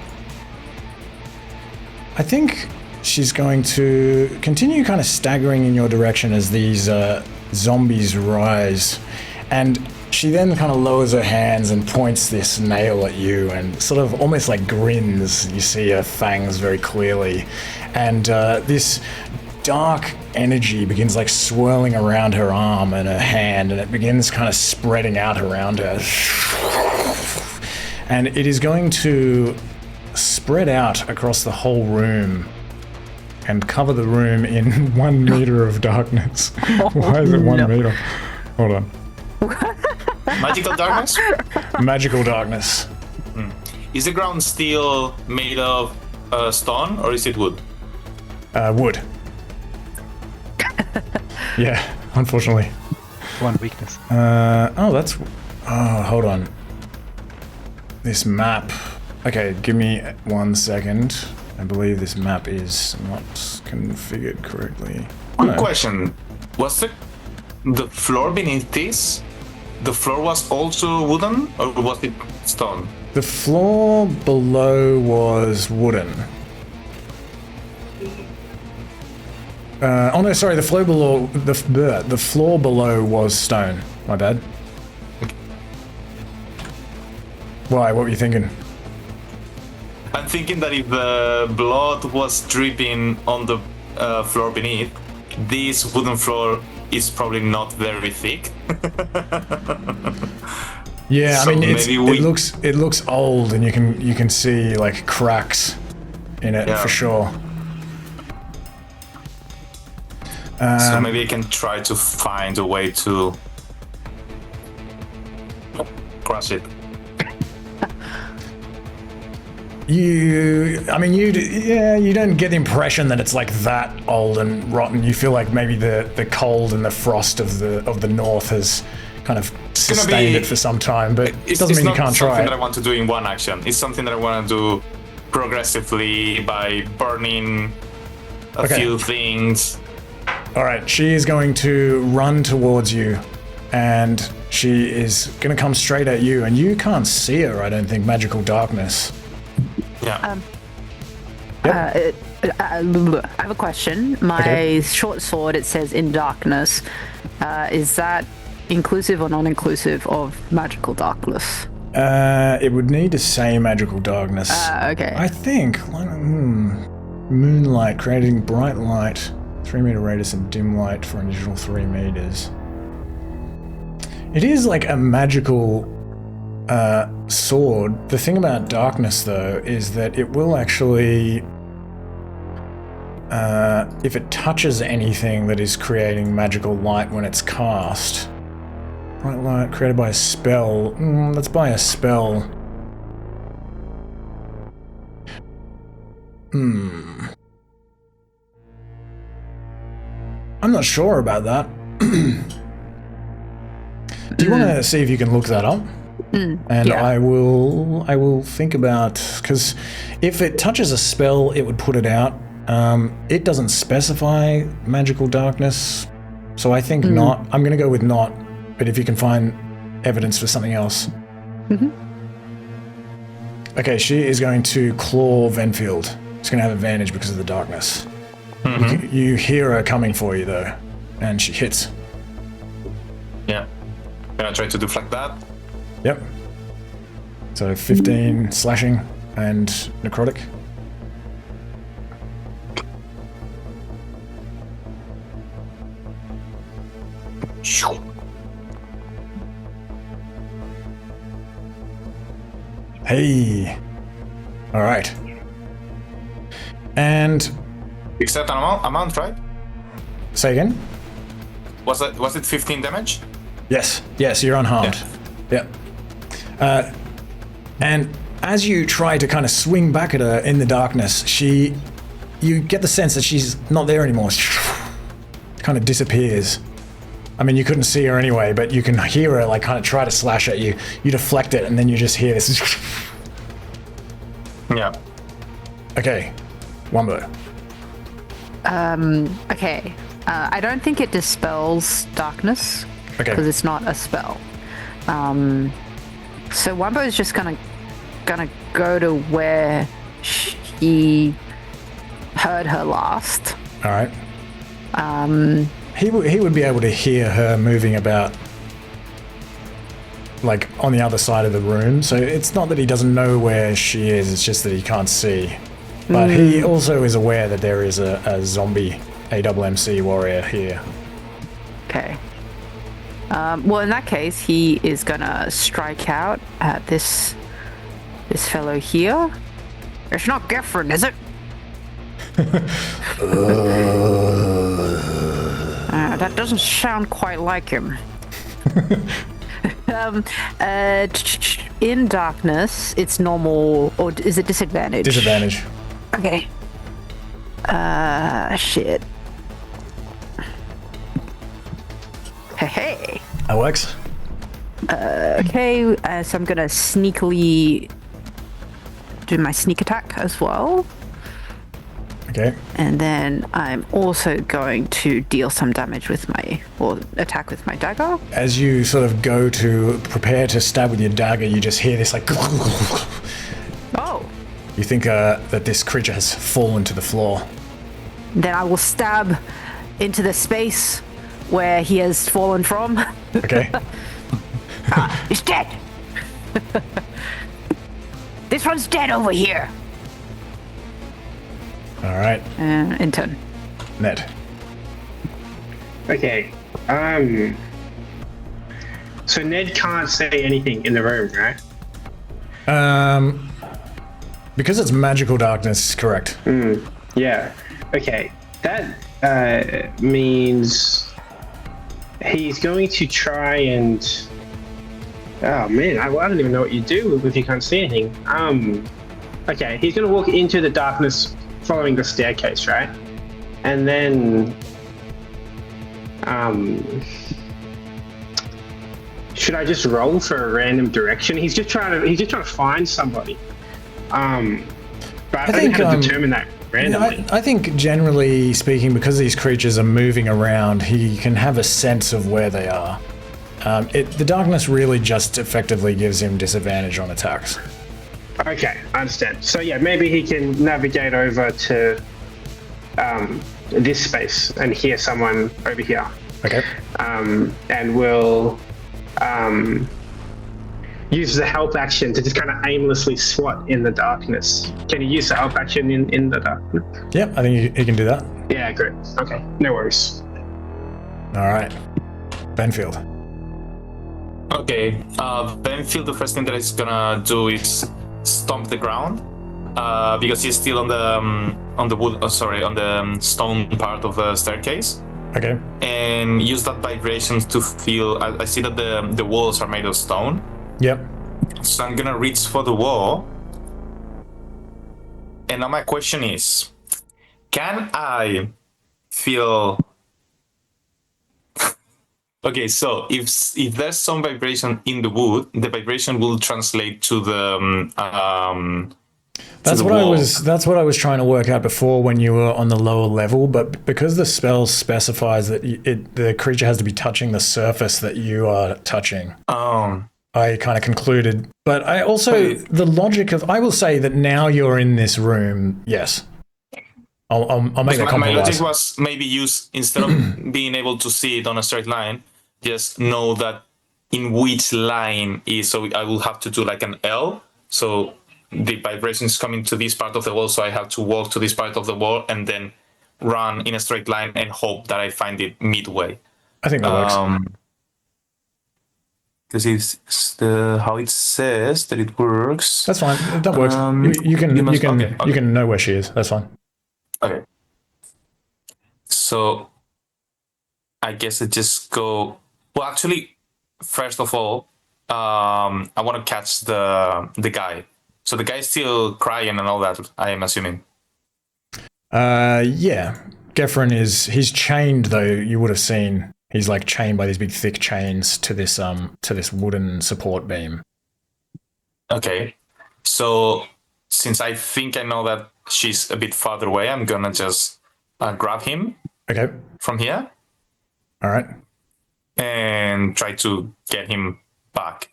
think she's going to continue kind of staggering in your direction as these zombies rise. And she then kind of lowers her hands and points this nail at you and sort of almost like grins. You see her fangs very clearly. And this dark energy begins like swirling around her arm and her hand, and it begins kind of spreading out around her. And it is going to spread out across the whole room and cover the room in 1 meter of darkness. Why is it 1 meter? Hold on. Magical darkness? Magical darkness. Is the ground still made of stone or is it wood? Wood. Yeah, unfortunately. One weakness. Hold on. This map. Okay, give me 1 second. I believe this map is not configured correctly. Quick question. Was the floor beneath this? The floor was also wooden or was it stone? The floor below was wooden. No, sorry. The floor below the floor below was stone. My bad. Why? What were you thinking? I'm thinking that if the blood was dripping on the floor beneath, this wooden floor is probably not very thick. Yeah, So I mean maybe it looks old, and you can see like cracks in it Yeah. for sure. So maybe I can try to find a way to crush it. You don't get the impression that it's like that old and rotten. You feel like maybe the cold and the frost of the north has kind of sustained it for some time, but it doesn't mean you can't try it. It's something that I want to do in one action. It's something that I want to do progressively by burning a few things. All right, she is going to run towards you, and she is going to come straight at you, and you can't see her, I don't think, magical darkness. Yeah. I have a question. My short sword, it says in darkness. Is that inclusive or non-inclusive of magical darkness? It would need to say magical darkness. Okay. I think. Moonlight, creating bright light, 3-meter radius and dim light for an additional 3 meters. It is like a magical sword. The thing about darkness, though, is that it will actually, if it touches anything that is creating magical light when it's cast, bright light created by a spell. That's by a spell. I'm not sure about that. Do you want to see if you can look that up? And yeah. I will think about, because if it touches a spell, it would put it out. It doesn't specify magical darkness, so I think not. I'm going to go with not, but if you can find evidence for something else. Okay, she is going to claw Venfield. She's going to have advantage because of the darkness. You hear her coming for you, though, and she hits. Yeah. Gonna try to deflect that. Yep. So 15 slashing and necrotic. Hey. All right. And except an amount, right? Say again? Was it 15 damage? Yes, you're unharmed. Yeah. And as you try to kind of swing back at her in the darkness, you get the sense that she's not there anymore. She kind of disappears. I mean, you couldn't see her anyway, but you can hear her like kind of try to slash at you. You deflect it, and then you just hear this. Yeah. Okay, Wumbo. Okay. I don't think it dispels darkness. Okay. Because it's not a spell. So Wumbo is just gonna go to where he heard her last. All right. He would be able to hear her moving about, like on the other side of the room. So it's not that he doesn't know where she is. It's just that he can't see. But he also is aware that there is a zombie AWMC warrior here. Okay. Well, in that case, he is gonna strike out at this fellow here. It's not Geffen, is it? That doesn't sound quite like him. In darkness, it's normal, or is it disadvantage? Disadvantage. Okay. Shit. Hey. That works. Okay, so I'm gonna sneakily do my sneak attack as well. Okay. And then I'm also going to deal some damage with attack with my dagger. As you sort of go to prepare to stab with your dagger, you just hear this like... Oh. You think that this creature has fallen to the floor. Then I will stab into the space where he has fallen from. Okay. He's dead. This one's dead over here. All right. In turn. Ned. Okay. So Ned can't say anything in the room, right? Because it's magical darkness, correct. Yeah. Okay. That means he's going to try and... Oh man, I don't even know what you do if you can't see anything. Okay, he's going to walk into the darkness following the staircase, right? And then... should I just roll for a random direction? He's just trying to find somebody. But I don't know how to determine that randomly. I think generally speaking, because these creatures are moving around, he can have a sense of where they are. The darkness really just effectively gives him disadvantage on attacks. Okay, I understand. So yeah, maybe he can navigate over to this space and hear someone over here. Okay. And we'll use the help action to just kind of aimlessly swat in the darkness. Can you use the help action in the darkness? Yep, I think he can do that. Yeah, great. Okay, no worries. All right. Benfield. Okay, Benfield, the first thing that he's gonna do is stomp the ground, because he's still on the wood. On the stone part of the staircase. Okay. And use that vibration to feel. I see that the walls are made of stone. Yep. So I'm gonna reach for the wall. And now my question is, can I feel? Okay, so if there's some vibration in the wood, the vibration will translate to the That's what I was trying to work out before when you were on the lower level, but because the spell specifies that the creature has to be touching the surface that you are touching. I kind of concluded, but I also the logic of I will say that now you're in this room. Yes. I'll make that compromise. My logic was maybe use, instead of being able to see it on a straight line, just know that in which line is, so I will have to do like an L. So the vibration is coming to this part of the wall, so I have to walk to this part of the wall and then run in a straight line and hope that I find it midway. I think that works. Because it's how it says that it works. That's fine. That works. You can know where she is. That's fine. Okay. So I guess I just go. Well, actually, first of all, I want to catch the guy. So the guy's still crying and all that, I am assuming. Yeah. Gefren he's chained though. You would have seen he's like chained by these big thick chains to this wooden support beam. Okay. So since I think I know that she's a bit farther away, I'm gonna just grab him. Okay. From here. All right. And try to get him back.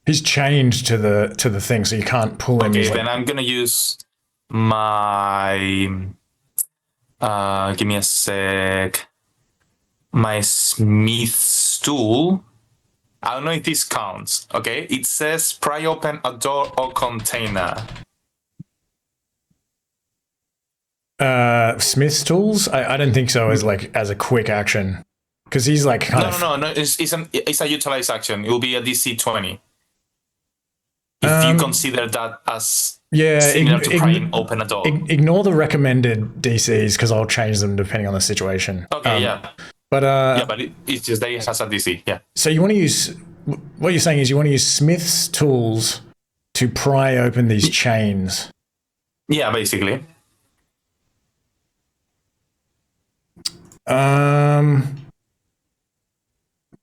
He's chained to the thing, so you can't pull him. Okay, then I'm gonna use my. Give me a sec. My smith's tool. I don't know if this counts. Okay, it says pry open a door or container. Smith's tools? I don't think so. As a quick action, because he's like kind of. No. It's a utilized action. It will be a DC 20. If you consider that as similar to prying open a door. Ignore the recommended DCs because I'll change them depending on the situation. Okay, yeah. But but it's just that it has a DC, yeah. So you want to use, what you're saying is you want to use Smith's tools to pry open these chains. Yeah, basically.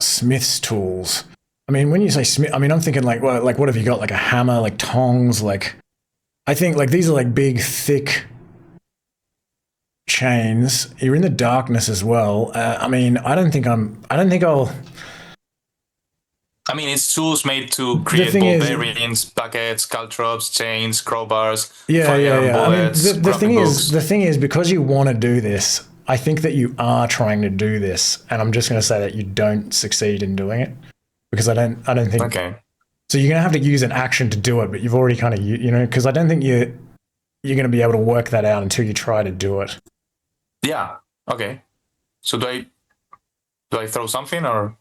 Smith's tools. I mean, when you say Smith, I mean, I'm thinking like what have you got? Like a hammer, like tongs, like, I think like these are like big, thick chains. You're in the darkness as well. I mean, I don't think I'll. I mean, it's tools made to create barbarians, buckets, caltrops, chains, crowbars, fire bullets. I mean, the thing is, because you want to do this, I think that you are trying to do this, and I'm just going to say that you don't succeed in doing it. Because I don't think. Okay. So you're gonna have to use an action to do it, but you've already kind of because I don't think you're gonna be able to work that out until you try to do it. Yeah. Okay. So do I throw something or?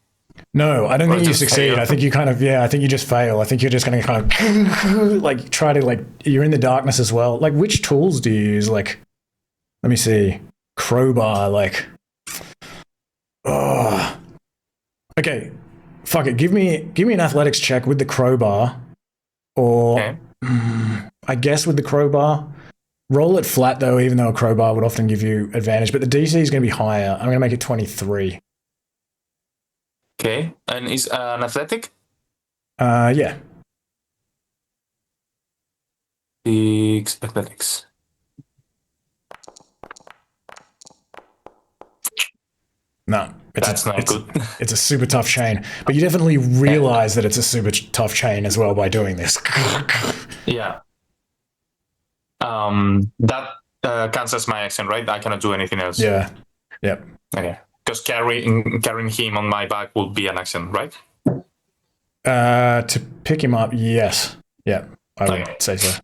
No, I don't think you succeed. Fail? I think you I think you just fail. I think you're just gonna kind of like try to you're in the darkness as well. Like, which tools do you use? Like, let me see, crowbar. Like, oh, okay. Fuck it. Give me an athletics check with the crowbar, or I guess with the crowbar. Roll it flat though, even though a crowbar would often give you advantage. But the DC is going to be higher. I'm going to make it 23. Okay, and is an athletic? Yeah. Athletics. No, That's not good. It's a super tough chain, but you definitely realize that it's a super tough chain as well by doing this. Yeah. That counts as my action, right? I cannot do anything else. Yeah. Yep. Okay. Because carrying him on my back would be an action, right? To pick him up, yes. Yeah, I would say so.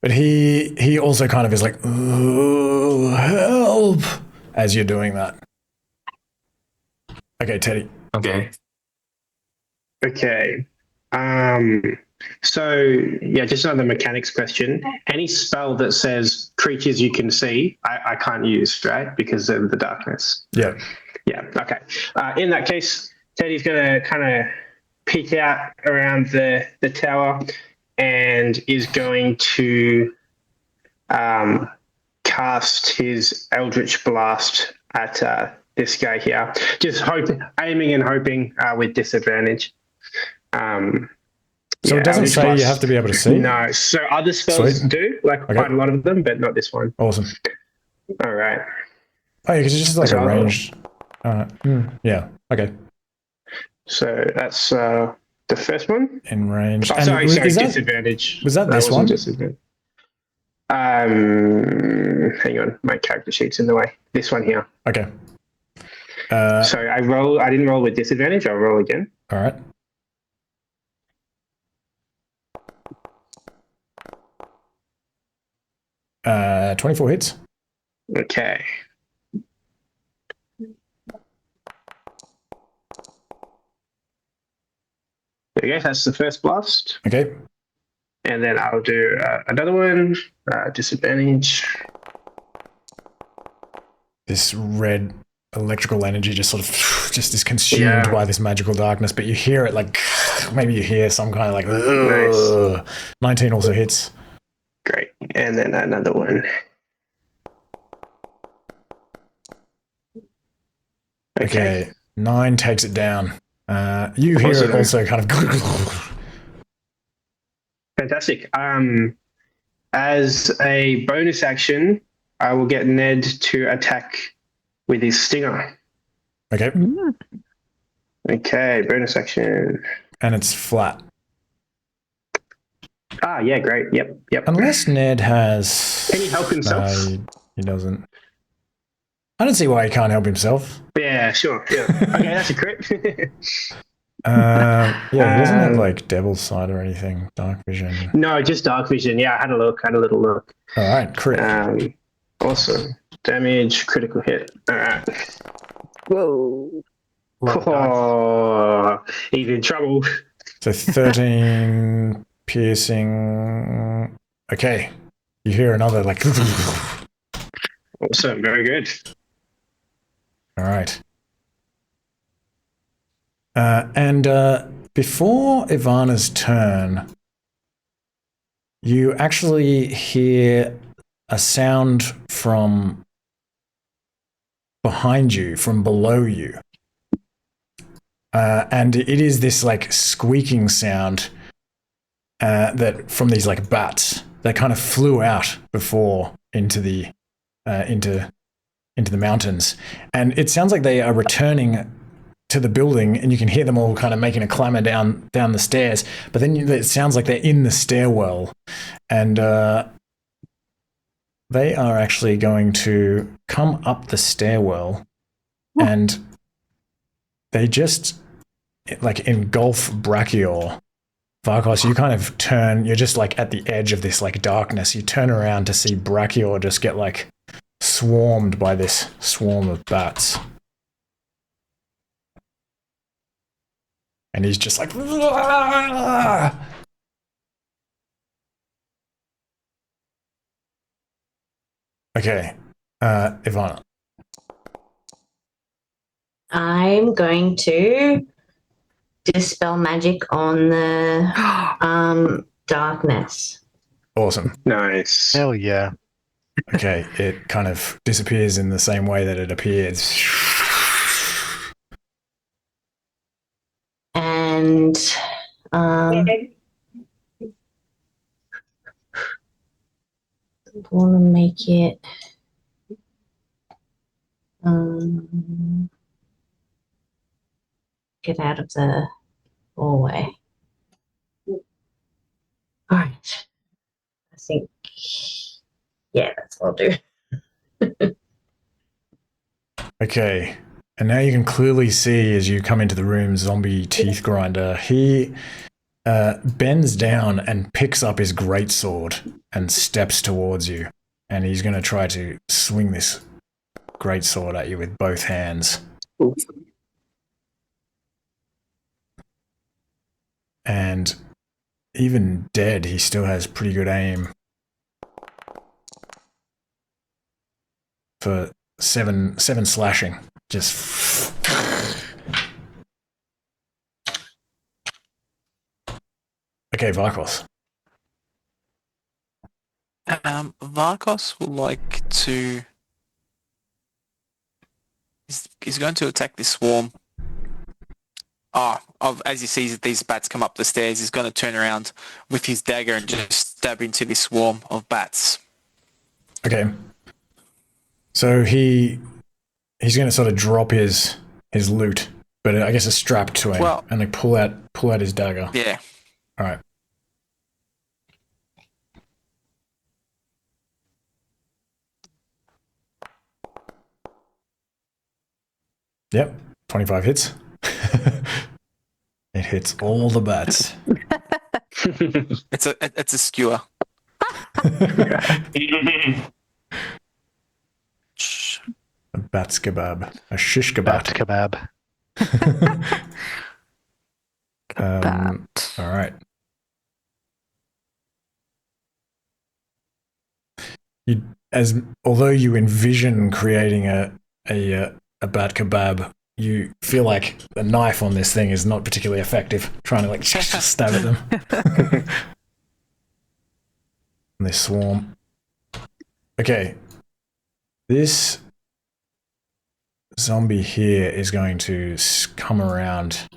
But he also kind of is like, "Ooh, help," as you're doing that. Okay, Teddy. Okay. Okay. So yeah, just another mechanics question. Any spell that says creatures you can see, I can't use, right? Because of the darkness. Yeah. Yeah. Okay. In that case, Teddy's gonna kind of peek out around the tower and is going to cast his Eldritch Blast at this guy here. Just aiming and hoping with disadvantage. So it doesn't say you have to be able to see? No. So other spells do, like quite a lot of them, but not this one. Awesome. All right. Oh, yeah, because it's just like a ranged. Yeah. Okay. So that's the first one. In range. Oh, sorry, disadvantage. Was that this one? Disadvantage. Hang on, my character sheet's in the way. This one here. Okay. So I didn't roll with disadvantage. I'll roll again. All right. Uh, 24 hits. Okay. There you go. That's the first blast. Okay. And then I'll do another one. Disadvantage. This red electrical energy just sort of just is consumed by this magical darkness, but you hear it like maybe you hear some kind of like nice. 19 also hits. Great. And then another one. Okay. 9 takes it down. You hear it also kind of. Fantastic. As a bonus action, I will get Ned to attack with his stinger. Okay. Okay, bonus action. And it's flat. Ah, yeah, great. Yep. Unless Ned has... Can he help himself? No, he doesn't. I don't see why he can't help himself. Yeah, sure. Yeah. Okay, that's a crit. Yeah, he doesn't have like Devil's Sight or anything. Dark Vision. No, just Dark Vision. Yeah, I had a little look. All right, crit. Awesome. Damage, critical hit. All right. Whoa. Oh, he's in trouble. So 13 piercing. Okay. You hear another like. Awesome. Very good. All right. And before Ivana's turn, you actually hear a sound from behind you, from below you. And it is this like squeaking sound that from these like bats that kind of flew out before into the mountains. And it sounds like they are returning to the building, and you can hear them all kind of making a clamor down the stairs. But then it sounds like they're in the stairwell, and they are actually going to come up the stairwell, and they just like engulf Brakior. Vakos, you kind of turn. You're just like at the edge of this like darkness. You turn around to see Brakior just get like swarmed by this swarm of bats. And he's just like, "Aah!" Okay, Ivana. I'm going to dispel magic on the darkness. Awesome. Nice. Hell yeah. Okay, it kind of disappears in the same way that it appeared. and want to make it get out of the hallway. All right. I think, yeah, that's what I'll do. Okay. And now you can clearly see as you come into the room, zombie Teethgrinder. He bends down and picks up his greatsword and steps towards you. And he's going to try to swing this greatsword at you with both hands. And even dead, he still has pretty good aim for seven slashing. Just okay, Vakos. Vakos would like to. He's going to attack this swarm. As he sees these bats come up the stairs, he's going to turn around with his dagger and just stab into this swarm of bats. Okay. So he's going to sort of drop his loot, but I guess it's strapped to him, and like pull out his dagger. Yeah. All right. Yep, 25 hits. It hits all the bats. It's a skewer. A bat's kebab. A shish kebab. All right. Although you envision creating a bat kebab, you feel like the knife on this thing is not particularly effective, trying to like stab at them. And this swarm. Okay. This zombie here is going to come around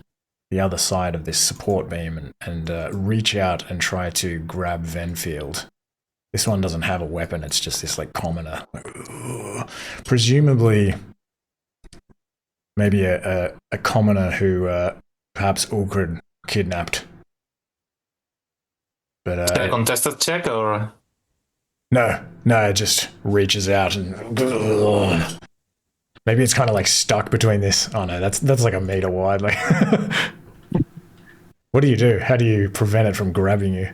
the other side of this support beam and reach out and try to grab Venfield. This one doesn't have a weapon, it's just this like commoner. Presumably maybe a commoner who perhaps Ulkred kidnapped. But a contested check or? No, it just reaches out and maybe it's kind of like stuck between this. Oh no, that's like a meter wide. Like, what do? How do you prevent it from grabbing you?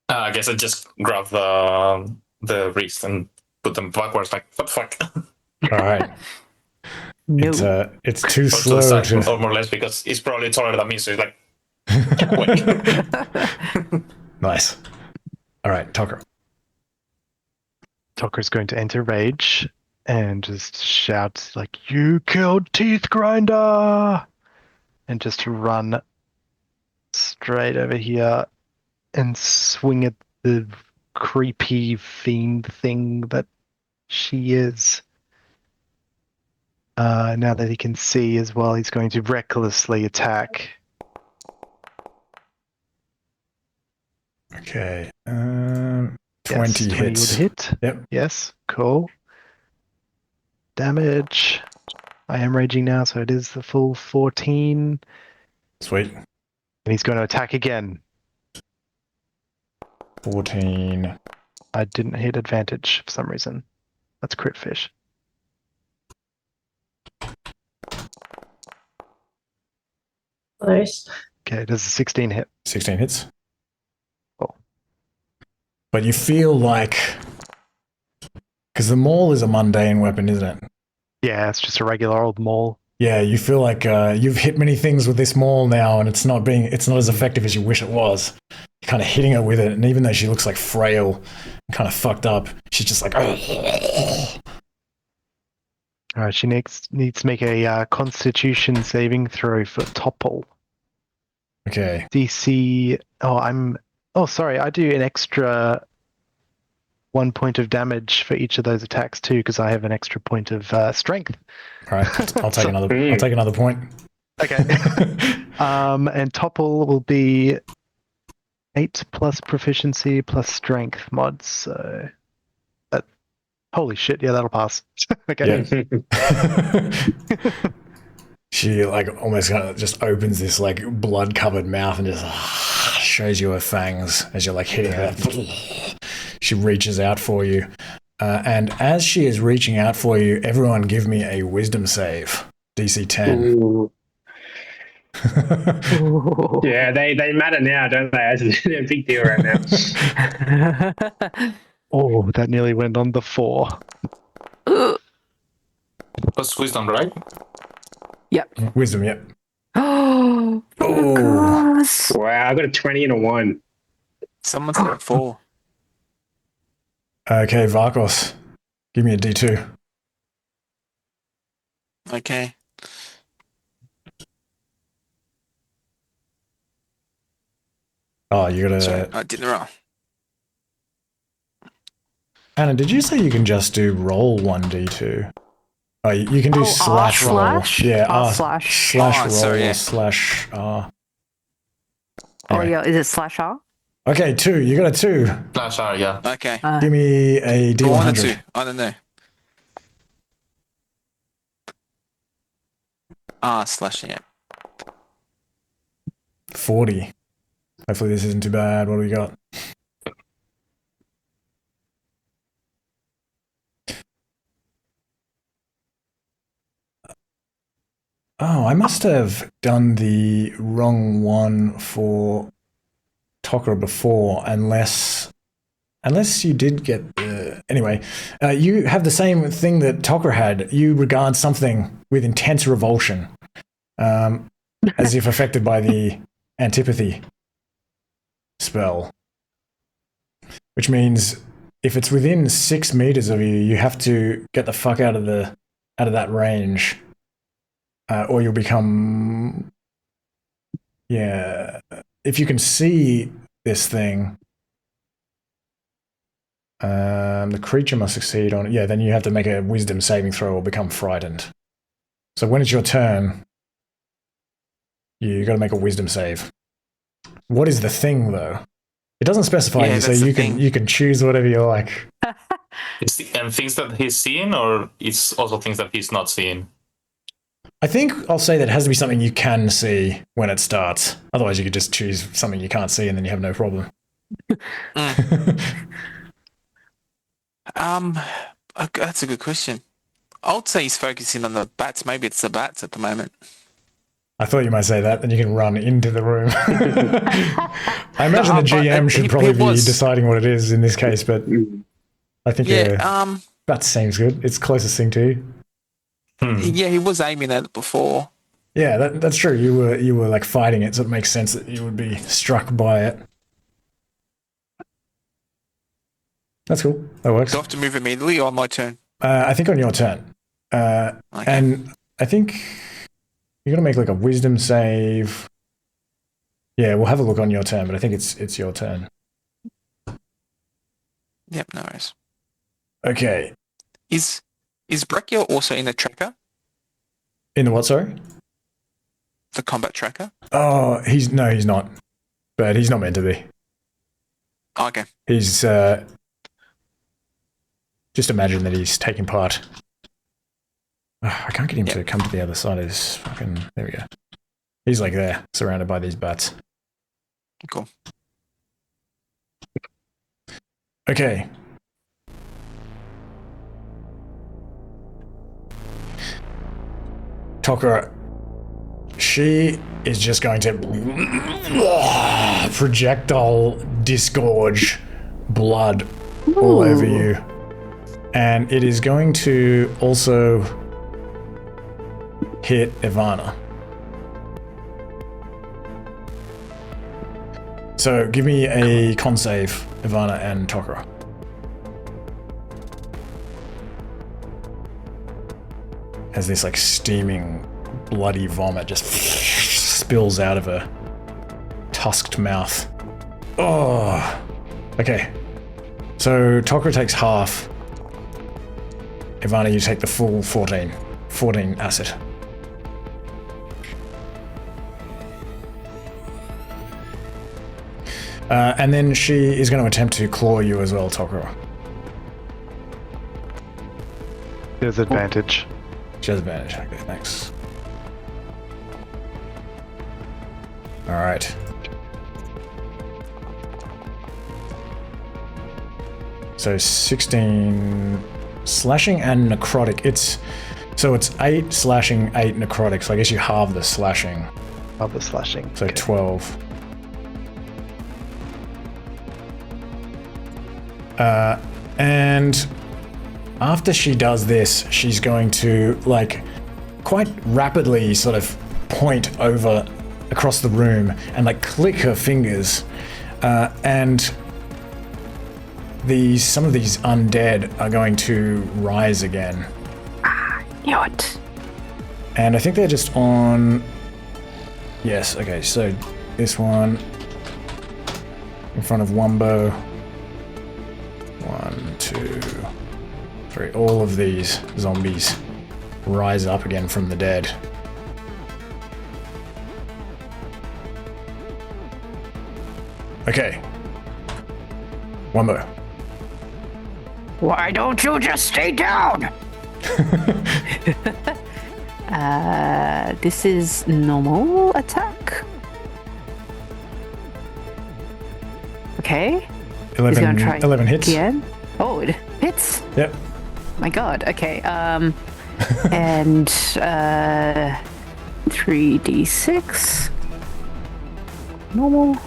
I guess I just grab the wrist and put them backwards. Like what the fuck? All right. No. It's too slow to... Or more or less because he's probably taller than me, so he's like, get away. Nice. All right, Tucker. Tucker's going to enter rage and just shout like, "You killed Teethgrinder!" and just run straight over here and swing at the creepy fiend thing that she is. Now that he can see as well, he's going to recklessly attack. Okay. 20 yes, hits. 20 would hit. Yep. Yes, cool. Damage. I am raging now, so it is the full 14. Sweet. And he's going to attack again. 14. I didn't hit advantage for some reason. That's crit fish. Close. Okay, does a 16 hit? 16 hits. Cool. But you feel like... Because the maul is a mundane weapon, isn't it? Yeah, it's just a regular old maul. Yeah, you feel like you've hit many things with this maul now, and it's not as effective as you wish it was. You're kind of hitting her with it, and even though she looks like frail and kind of fucked up, she's just like... All right, she needs to make a Constitution saving throw for topple. Okay. DC. Sorry, I do an extra 1 point of damage for each of those attacks too, because I have an extra point of strength. All right, I'll take another point. Okay. And topple will be 8 plus proficiency plus strength mods. So that, holy shit, yeah, that'll pass. Okay. Yeah. She like almost kind of just opens this like blood covered mouth and just shows you her fangs as you're like hitting her. She reaches out for you. And as she is reaching out for you, everyone give me a wisdom save. DC 10. Ooh. Yeah, they matter now, don't they? They're a big deal right now. Oh, that nearly went on the 4. Plus wisdom, right? Yep. Wisdom, yep. Oh, Vakos. Wow, I got a 20 and a 1. Someone's got a 4. Okay, Vakos, give me a D2. Okay. Oh, you got Sorry, a... I didn't roll. Anna, did you say you can just do roll 1D2? Oh, you can do slash roll. slash? Yeah, Slash. roll sorry, yeah. slash R. Oh, Anyway. yeah. Is it slash R? Okay, 2. You got a 2. Slash R, yeah. Okay. Give me a Go on D100. 2. I don't know. Slash, yeah. 40. Hopefully this isn't too bad. What do we got? Oh, I must have done the wrong one for Tokra before, unless you did get the... Anyway, you have the same thing that Tokra had. You regard something with intense revulsion, as if affected by the antipathy spell. Which means if it's within 6 meters of you, you have to get the fuck out of that range. Or you'll become... Yeah. If you can see this thing, the creature must succeed on it. Yeah, then you have to make a wisdom saving throw or become frightened. So when it's your turn, you got to make a wisdom save. What is the thing, though? It doesn't specify you, so you can choose whatever you like. And things that he's seeing, or it's also things that he's not seeing? I think I'll say that it has to be something you can see when it starts. Otherwise, you could just choose something you can't see and then you have no problem. That's a good question. I would say he's focusing on the bats. Maybe it's the bats at the moment. I thought you might say that, then you can run into the room. I imagine the GM should probably be deciding what it is in this case, but I think that seems good. It's closest thing to you. Yeah, he was aiming at it before. Yeah, that's true. You were like fighting it, so it makes sense that you would be struck by it. That's cool. That works. Do I have to move immediately or on my turn? I think on your turn. Okay. And I think you're gonna make like a wisdom save. Yeah, we'll have a look on your turn, but I think it's your turn. Yep, no worries. Okay. Is Brakior also in the tracker? In the what, sorry? The combat tracker? Oh, he's not. But he's not meant to be. Okay. He's just imagine that he's taking part. Oh, I can't get him to come to the other side of this fucking... There we go. He's like there, surrounded by these bats. Cool. Okay. Tokra, she is just going to projectile disgorge blood all over you. And it is going to also hit Ivana. So give me a con save, Ivana and Tokra. As this like steaming bloody vomit just spills out of her tusked mouth. Oh, okay. So Tokra takes half. Ivana, you take the full 14 acid. And then she is going to attempt to claw you as well, Tokoro. There's advantage. She has advantage. Okay, thanks. Alright. So 16 slashing and necrotic. It's 8 slashing, 8 necrotic. So I guess you halve the slashing. Halve the slashing. So okay. 12. And after she does this, she's going to like quite rapidly sort of point over across the room and like click her fingers, and some of these undead are going to rise again. Knew it. And I think they're just on. Yes. Okay. So this one in front of Wumbo. 1, 2, 3. All of these zombies rise up again from the dead. Okay. Wumbo. Why don't you just stay down? This is normal attack. Okay. 11 hits. Again. Oh, it hits. Yep. My God. Okay. And 3d6. Normal.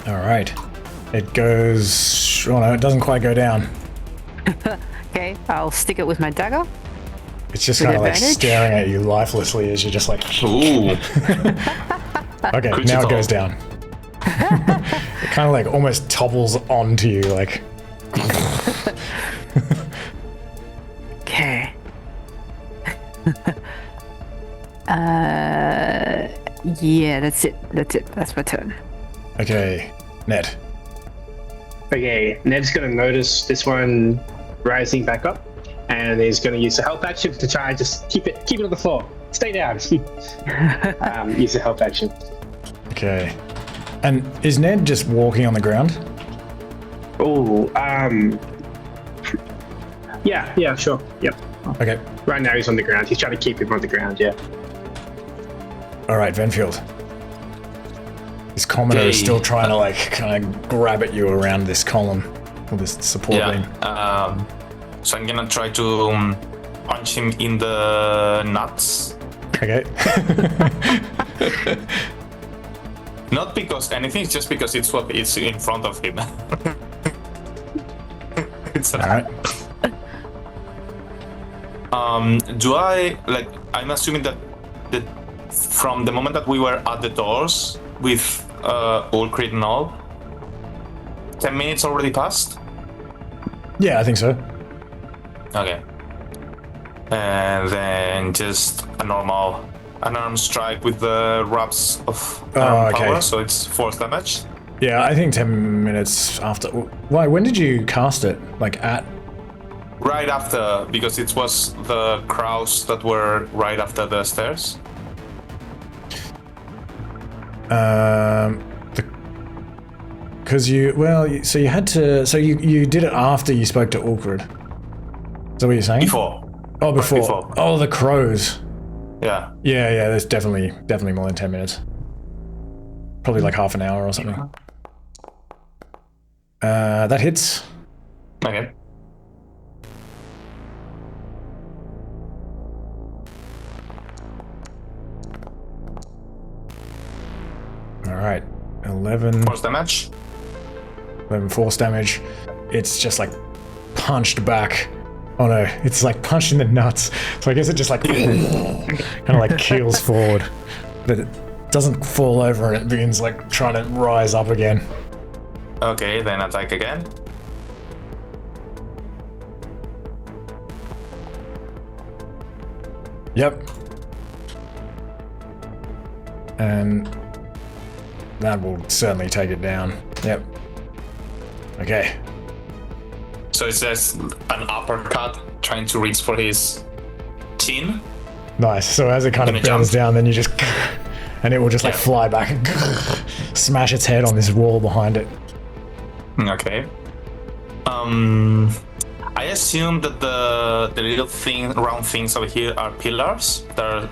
All right. It goes. Oh no, it doesn't quite go down. Okay, I'll stick it with my dagger. It's just With kind of like advantage? staring at you lifelessly as you're just like. Ooh. Okay, now it goes down. It kind of like almost topples onto you, like. Okay. Yeah, that's it. That's my turn. Okay, Ned. Okay, Ned's going to notice this one rising back up, and he's going to use the help action to try and just keep it on the floor. Stay down. Use the help action. Okay. And is Ned just walking on the ground? Oh, yeah, sure. Yep. Okay. Right now he's on the ground. He's trying to keep him on the ground, yeah. All right, Venfield. This commoner is still trying to like kind of grab at you around this column or this support beam. So I'm gonna try to punch him in the nuts. Okay. Not because anything, it's just because it's what is in front of him. All right. Do I like? I'm assuming that from the moment that we were at the doors with Ulkred and all, 10 minutes already passed? Yeah, I think so. Okay. And then just a normal unarmed strike with the wraps of power, so it's 4 damage. Yeah, I think 10 minutes after. Why? When did you cast it? Like at? Right after, because it was the crows that were right after the stairs. Because you had to. So you did it after you spoke to Ulkred. Is that what you're saying? Before. Oh, before. Before. Oh, the crows. Yeah. Yeah. That's definitely more than 10 minutes. Probably like half an hour or something. That hits. Okay. All right. 11. Force damage. 11 force damage. It's just like punched back. Oh no, it's like punched in the nuts. So I guess it just like kind of like keels forward, but it doesn't fall over and it begins like trying to rise up again. Okay, then attack again. Yep. And that will certainly take it down. Yep. Okay. So it's just an uppercut trying to reach for his chin. Nice. So as it kind of Gonna bends jump. down, then you just and it will just like fly back and smash its head on this wall behind it. Okay. I assume that the little round things over here are pillars that are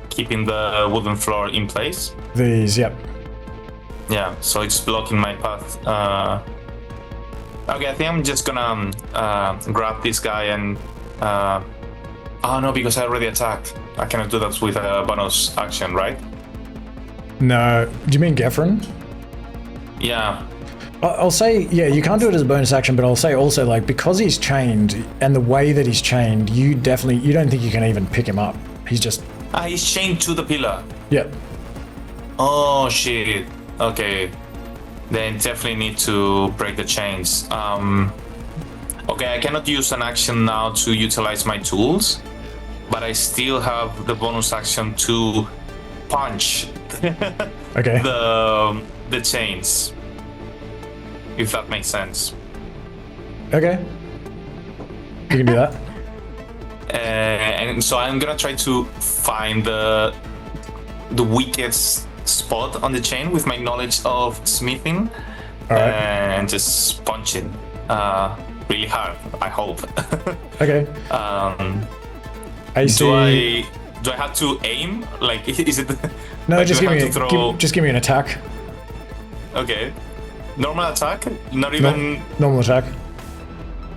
keeping the wooden floor in place. These, yep. Yeah, so it's blocking my path. Okay, I think I'm just gonna grab this guy and... oh no, because I already attacked. I cannot do that with a bonus action, right? No, do you mean Gefren? Yeah. I'll say, yeah, you can't do it as a bonus action, but I'll say also, like, because he's chained, and the way that he's chained, you don't think you can even pick him up. He's just... He's chained to the pillar. Yep. Oh, shit. Okay. Then definitely need to break the chains. Okay, I cannot use an action now to utilize my tools, but I still have the bonus action to punch Okay. the chains. If that makes sense. Okay. You can do that. And so I'm gonna try to find the weakest spot on the chain with my knowledge of smithing, and just punch it really hard. I hope. Okay. I see. Do I have to aim? Like, is it? No, like, just give me an attack. Okay. Normal attack? Not even... Normal attack.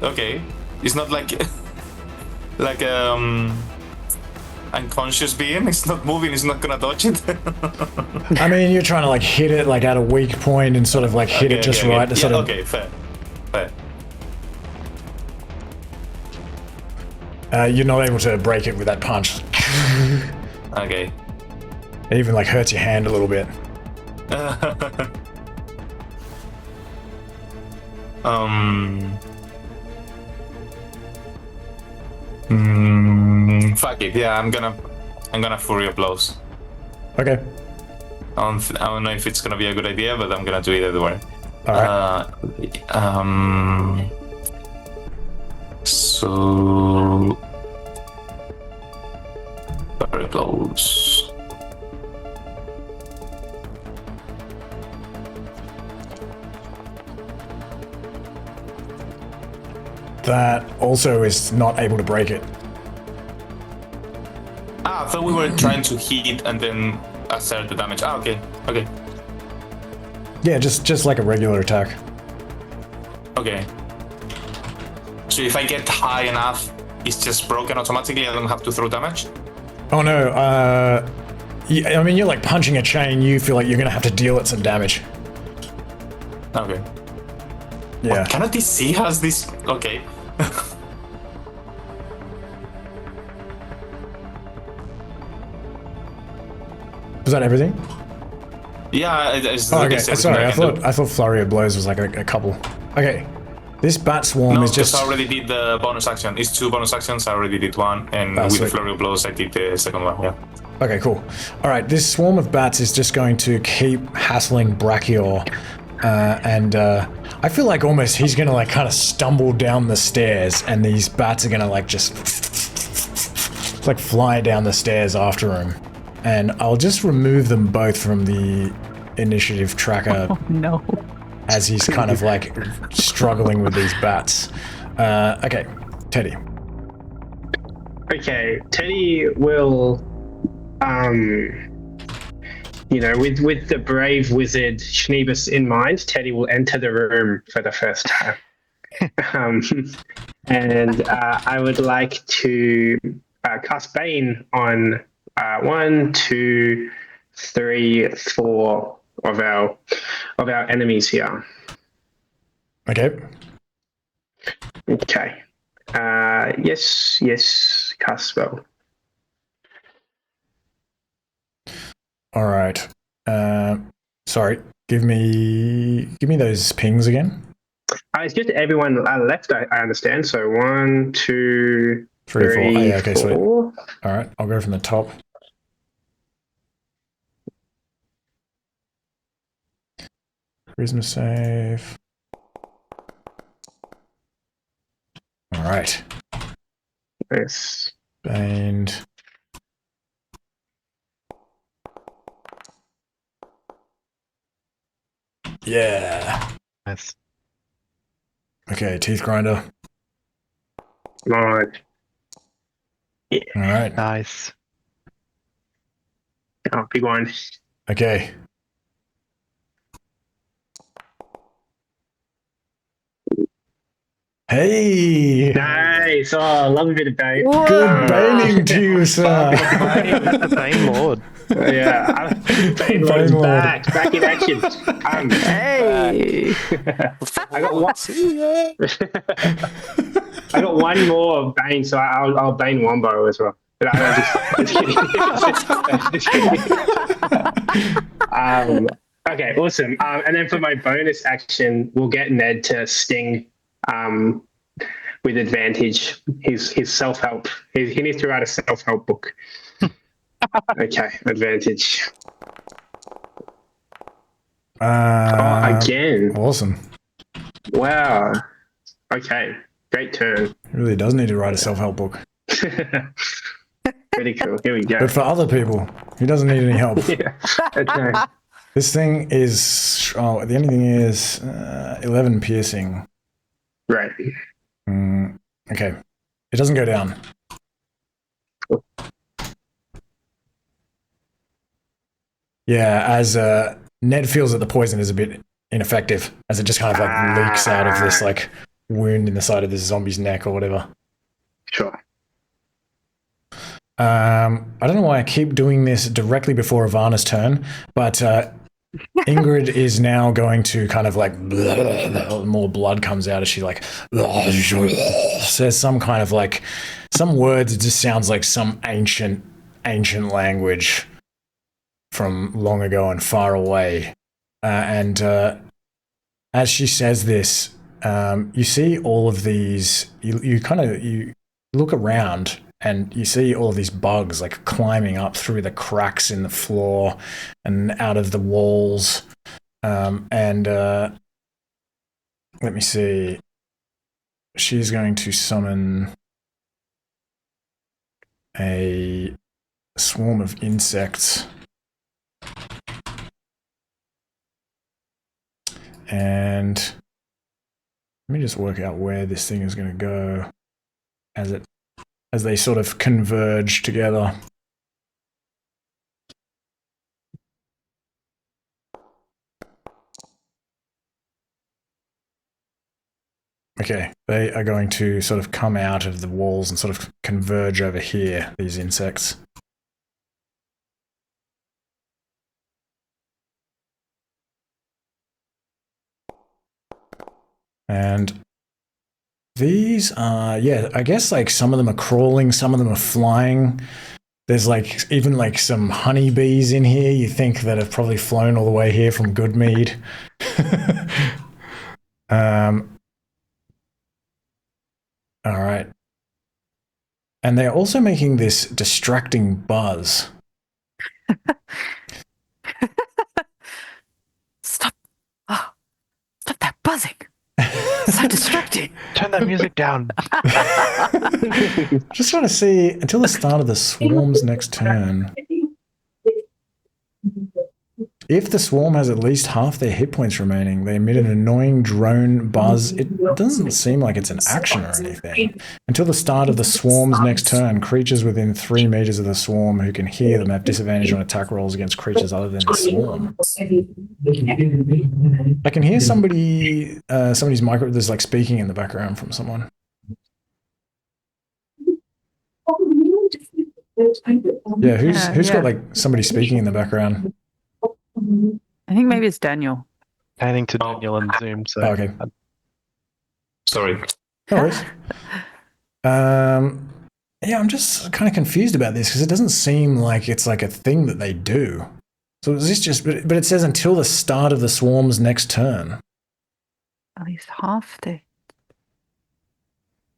Okay. It's not like... like, unconscious being? It's not moving, it's not gonna dodge it? I mean, you're trying to, like, hit it, like, at a weak point and sort of, like, hit it just right. To sort of... Okay, fair. You're not able to break it with that punch. Okay. It even, like, hurts your hand a little bit. Fuck it. Yeah, I'm gonna Fury of Blows. Okay. I don't know if it's gonna be a good idea, but I'm gonna do it anyway. Alright. So... Very close. That also is not able to break it. I thought we were trying to hit and then assert the damage. Okay. Yeah, just like a regular attack. Okay. So if I get high enough, it's just broken automatically. I don't have to throw damage. Oh no. I mean, you're like punching a chain. You feel like you're gonna have to deal it some damage. Okay. Yeah. What, cannot DC has this? Okay. Was that everything? Yeah, it's okay. Sorry, I thought Flurry of Blows was like a couple. Okay. This bat swarm is just... I already did the bonus action. It's 2 bonus actions. I already did one, and with the Flurry of Blows, I did the second one. Yeah. Okay, cool. All right, this swarm of bats is just going to keep hassling Brakior, and I feel like almost he's gonna like kind of stumble down the stairs, and these bats are gonna like just like fly down the stairs after him. And I'll just remove them both from the initiative tracker. Oh no. As he's kind of like struggling with these bats. Okay, Teddy. Okay, Teddy will, you know, with the brave wizard Schneebus in mind, Teddy will enter the room for the first time. And I would like to cast Bane on 1, 2, 3, 4 of our enemies here. Okay. Okay. Yes, cast spell. All right. Sorry. Give me those pings again. It's just everyone left. I understand. So 1, 2, 3, 4. Oh, yeah, okay, 4. sweet. All right. I'll go from the top. Charisma save. All right. Yes. Baned. Yeah. Nice. Okay, Teethgrinder. Right. All right. Nice. Oh, big one. Okay. Hey! Nice. Oh, I love a bit of bait. Good baning to you, sir. Banelord. Yeah, Banelord's Banelord. back in action. Hey! I got one more bane, so I'll bane Wumbo as well. But just kidding. Okay, awesome. And then for my bonus action, we'll get Ned to sting with advantage. His self-help. He needs to write a self-help book. Okay, advantage. Again. Awesome. Wow. Okay, great turn. He really does need to write a self-help book. Pretty cool. Here we go. But for other people, he doesn't need any help. Yeah. Okay. This thing is... Oh, the only thing is 11 piercing. Right. Okay. It doesn't go down. Yeah, as Ned feels that the poison is a bit ineffective, as it just kind of like leaks out of this like wound in the side of this zombie's neck or whatever. Sure. I don't know why I keep doing this directly before Ivana's turn, but Ingrid is now going to kind of like more blood comes out as she like says some kind of like some words. It just sounds like some ancient language from long ago and far away. And as she says this, you see all of these. You look around. And you see all of these bugs like climbing up through the cracks in the floor and out of the walls. Let me see. She's going to summon a swarm of insects. And let me just work out where this thing is going to go as they sort of converge together. Okay, they are going to sort of come out of the walls and sort of converge over here, these insects. And these are, yeah, I guess like some of them are crawling, some of them are flying. There's like even like some honeybees in here you think that have probably flown all the way here from Goodmead. All right. And they're also making this distracting buzz. Stop. Oh, stop that buzzing. So distracting. Turn that music down. Just trying to see until the start of the swarm's next turn. If the swarm has at least half their hit points remaining, they emit an annoying drone buzz. It doesn't seem like it's an action or anything. Until the start of the swarm's next turn, creatures within 3 meters of the swarm who can hear them have disadvantage on attack rolls against creatures other than the swarm. I can hear somebody's micro. There's like speaking in the background from someone. Yeah, who's got like somebody speaking in the background? I think maybe it's Daniel. Panning to Daniel and Zoom. So okay. Sorry. No worries. Yeah, I'm just kind of confused about this because it doesn't seem like it's like a thing that they do. So is this just? But it says until the start of the swarm's next turn. At least half the.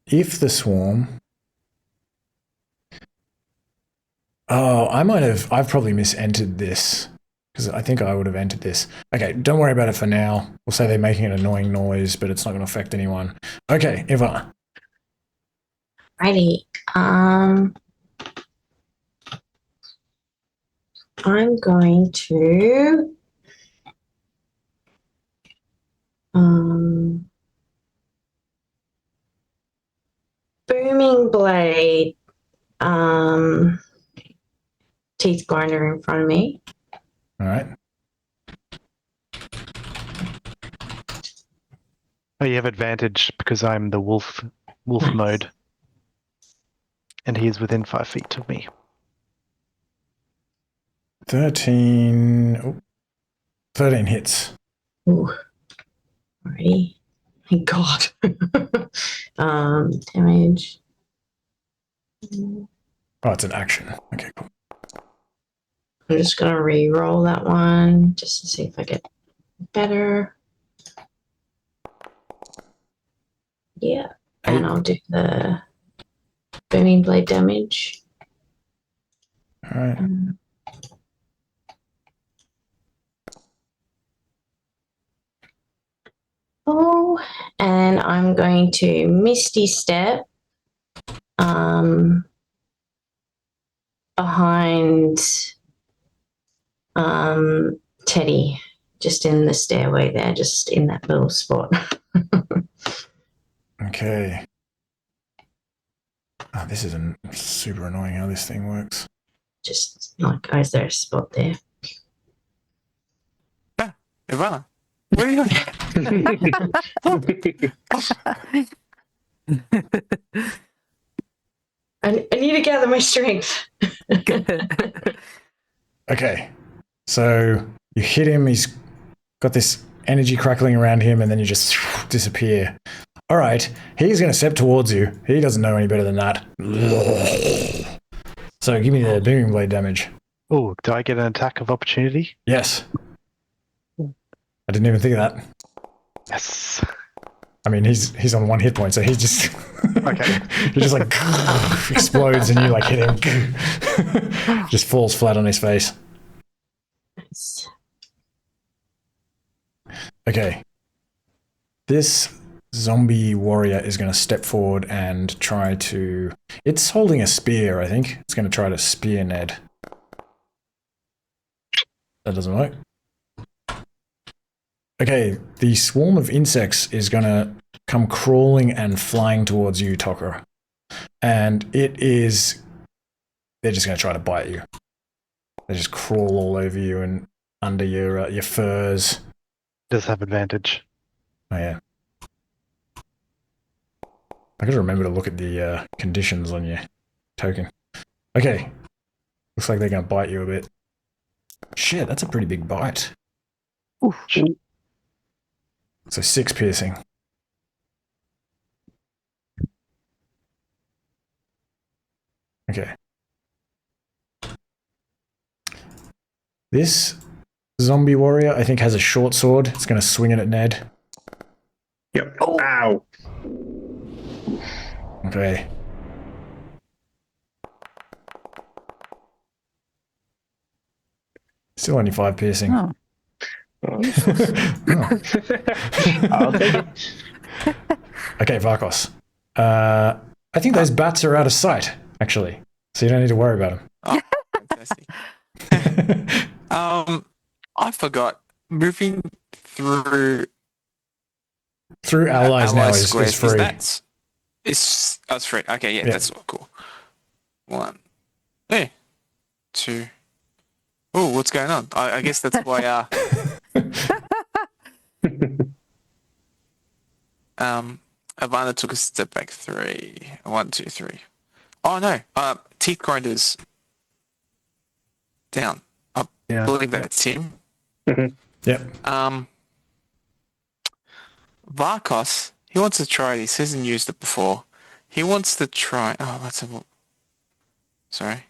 If the swarm. Oh, I've probably misentered this. Because I think I would have entered this. Okay, don't worry about it for now. We'll say they're making an annoying noise, but it's not going to affect anyone. Okay, Eva. Righty. I'm going to Booming blade. Teethgrinder in front of me. All right. Oh, you have advantage because I'm the wolf Nice. mode. And he is within 5 feet of me. 13. Oh, 13 hits. Ooh. Alrighty. Thank God. Damage. Oh, it's an action. Okay, cool. I'm just gonna re-roll that one just to see if I get better. Yeah. And I'll do the booming blade damage. All right. Oh, and I'm going to Misty Step behind Teddy, just in the stairway there, just in that little spot. Okay. Oh, this is super annoying how this thing works. Just like, is there a spot there? Ah, Ivana, where are you going? I need to gather my strength. Okay. So you hit him, he's got this energy crackling around him, and then you just disappear. All right, he's going to step towards you. He doesn't know any better than that. So give me the booming blade damage. Oh, do I get an attack of opportunity? Yes. I didn't even think of that. Yes. I mean, he's on 1 hit point, so he's just Okay. he just like explodes, and you like hit him. Just falls flat on his face. Nice. Okay. This zombie warrior is going to step forward and try to... It's holding a spear, I think. It's going to try to spear Ned. That doesn't work. Okay, the swarm of insects is going to come crawling and flying towards you, Tucker. And it is... They're just going to try to bite you. They just crawl all over you and under your furs. Does have advantage. Oh, yeah. I gotta remember to look at the conditions on your token. Okay. Looks like they're gonna bite you a bit. Shit, that's a pretty big bite. Oof. So 6 piercing. Okay. This zombie warrior, I think, has a short sword. It's gonna swing it at Ned. Yep. Oh. Ow. Okay. Still only 5 piercing. Oh. Oh. I'll take it. Okay, Vakos. I think those bats are out of sight, actually. So you don't need to worry about them. Oh, fantastic. I forgot. Moving through allies now is free. It's free. Okay, yeah, that's cool. 1, 2. Oh, what's going on? I guess that's why. Ivana took a step back 3. 1, 2, 3. Oh no! Teethgrinders down. I believe that's him. Yep. Vakos, he wants to try this. He hasn't used it before. He wants to try... Oh, let's have a... Sorry.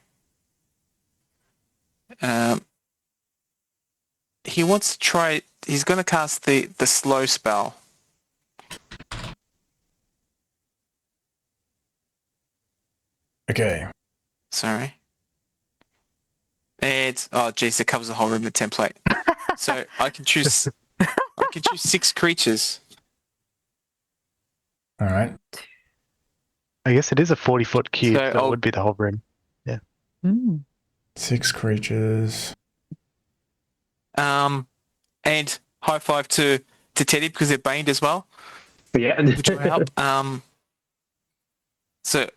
He wants to try... He's going to cast the slow spell. Okay. Sorry. And... Oh, jeez, it covers the whole room, the template. So I can choose... I can choose 6 creatures. All right. I guess it is a 40-foot cube. So That would be the whole room. Yeah. 6 creatures. And high five to to Teddy because they're baned as well, Yeah. which will help. So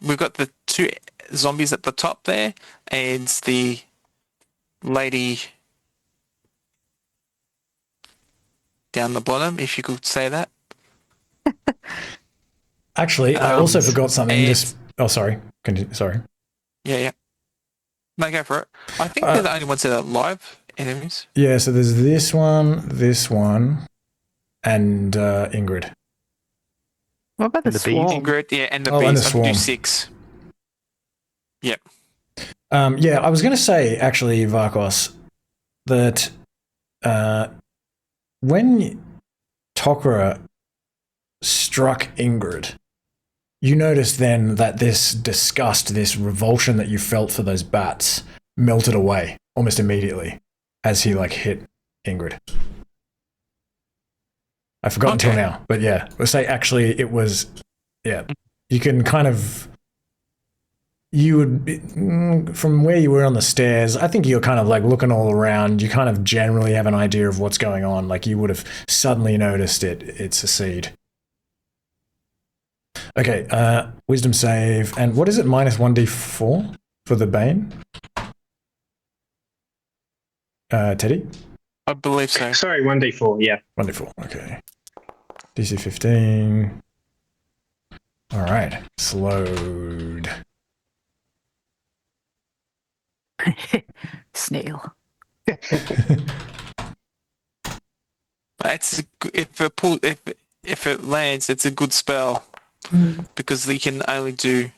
we've got the 2 zombies at the top there, and the lady down the bottom, if you could say that. Actually, I also forgot something. and- Sorry. Continue. Sorry. Yeah. No, go for it. I think they're the only ones that are live enemies. Yeah, so there's this one, and Ingrid. What about the The bees? swarm? Ingrid, yeah, and the Oh, and bees. the I can do swarm. 6. Yep. Yeah, I was going to say, actually, Vakos, that when Tokra struck Ingrid, you noticed then that this disgust, this revulsion that you felt for those bats melted away almost immediately as he hit Ingrid. I forgot until now, but yeah, we'll say actually it was, yeah, you can kind of, you would, from where you were on the stairs, I think you're kind of looking all around, you kind of generally have an idea of what's going on, you would have suddenly noticed it succeed. Okay, wisdom save, and what is it, minus 1d4 for the Bane? Teddy? I believe so. Sorry, 1d4, yeah. 1d4, okay. DC 15. Alright, slowed. Snail. It's if it lands, it's a good spell because they can only do.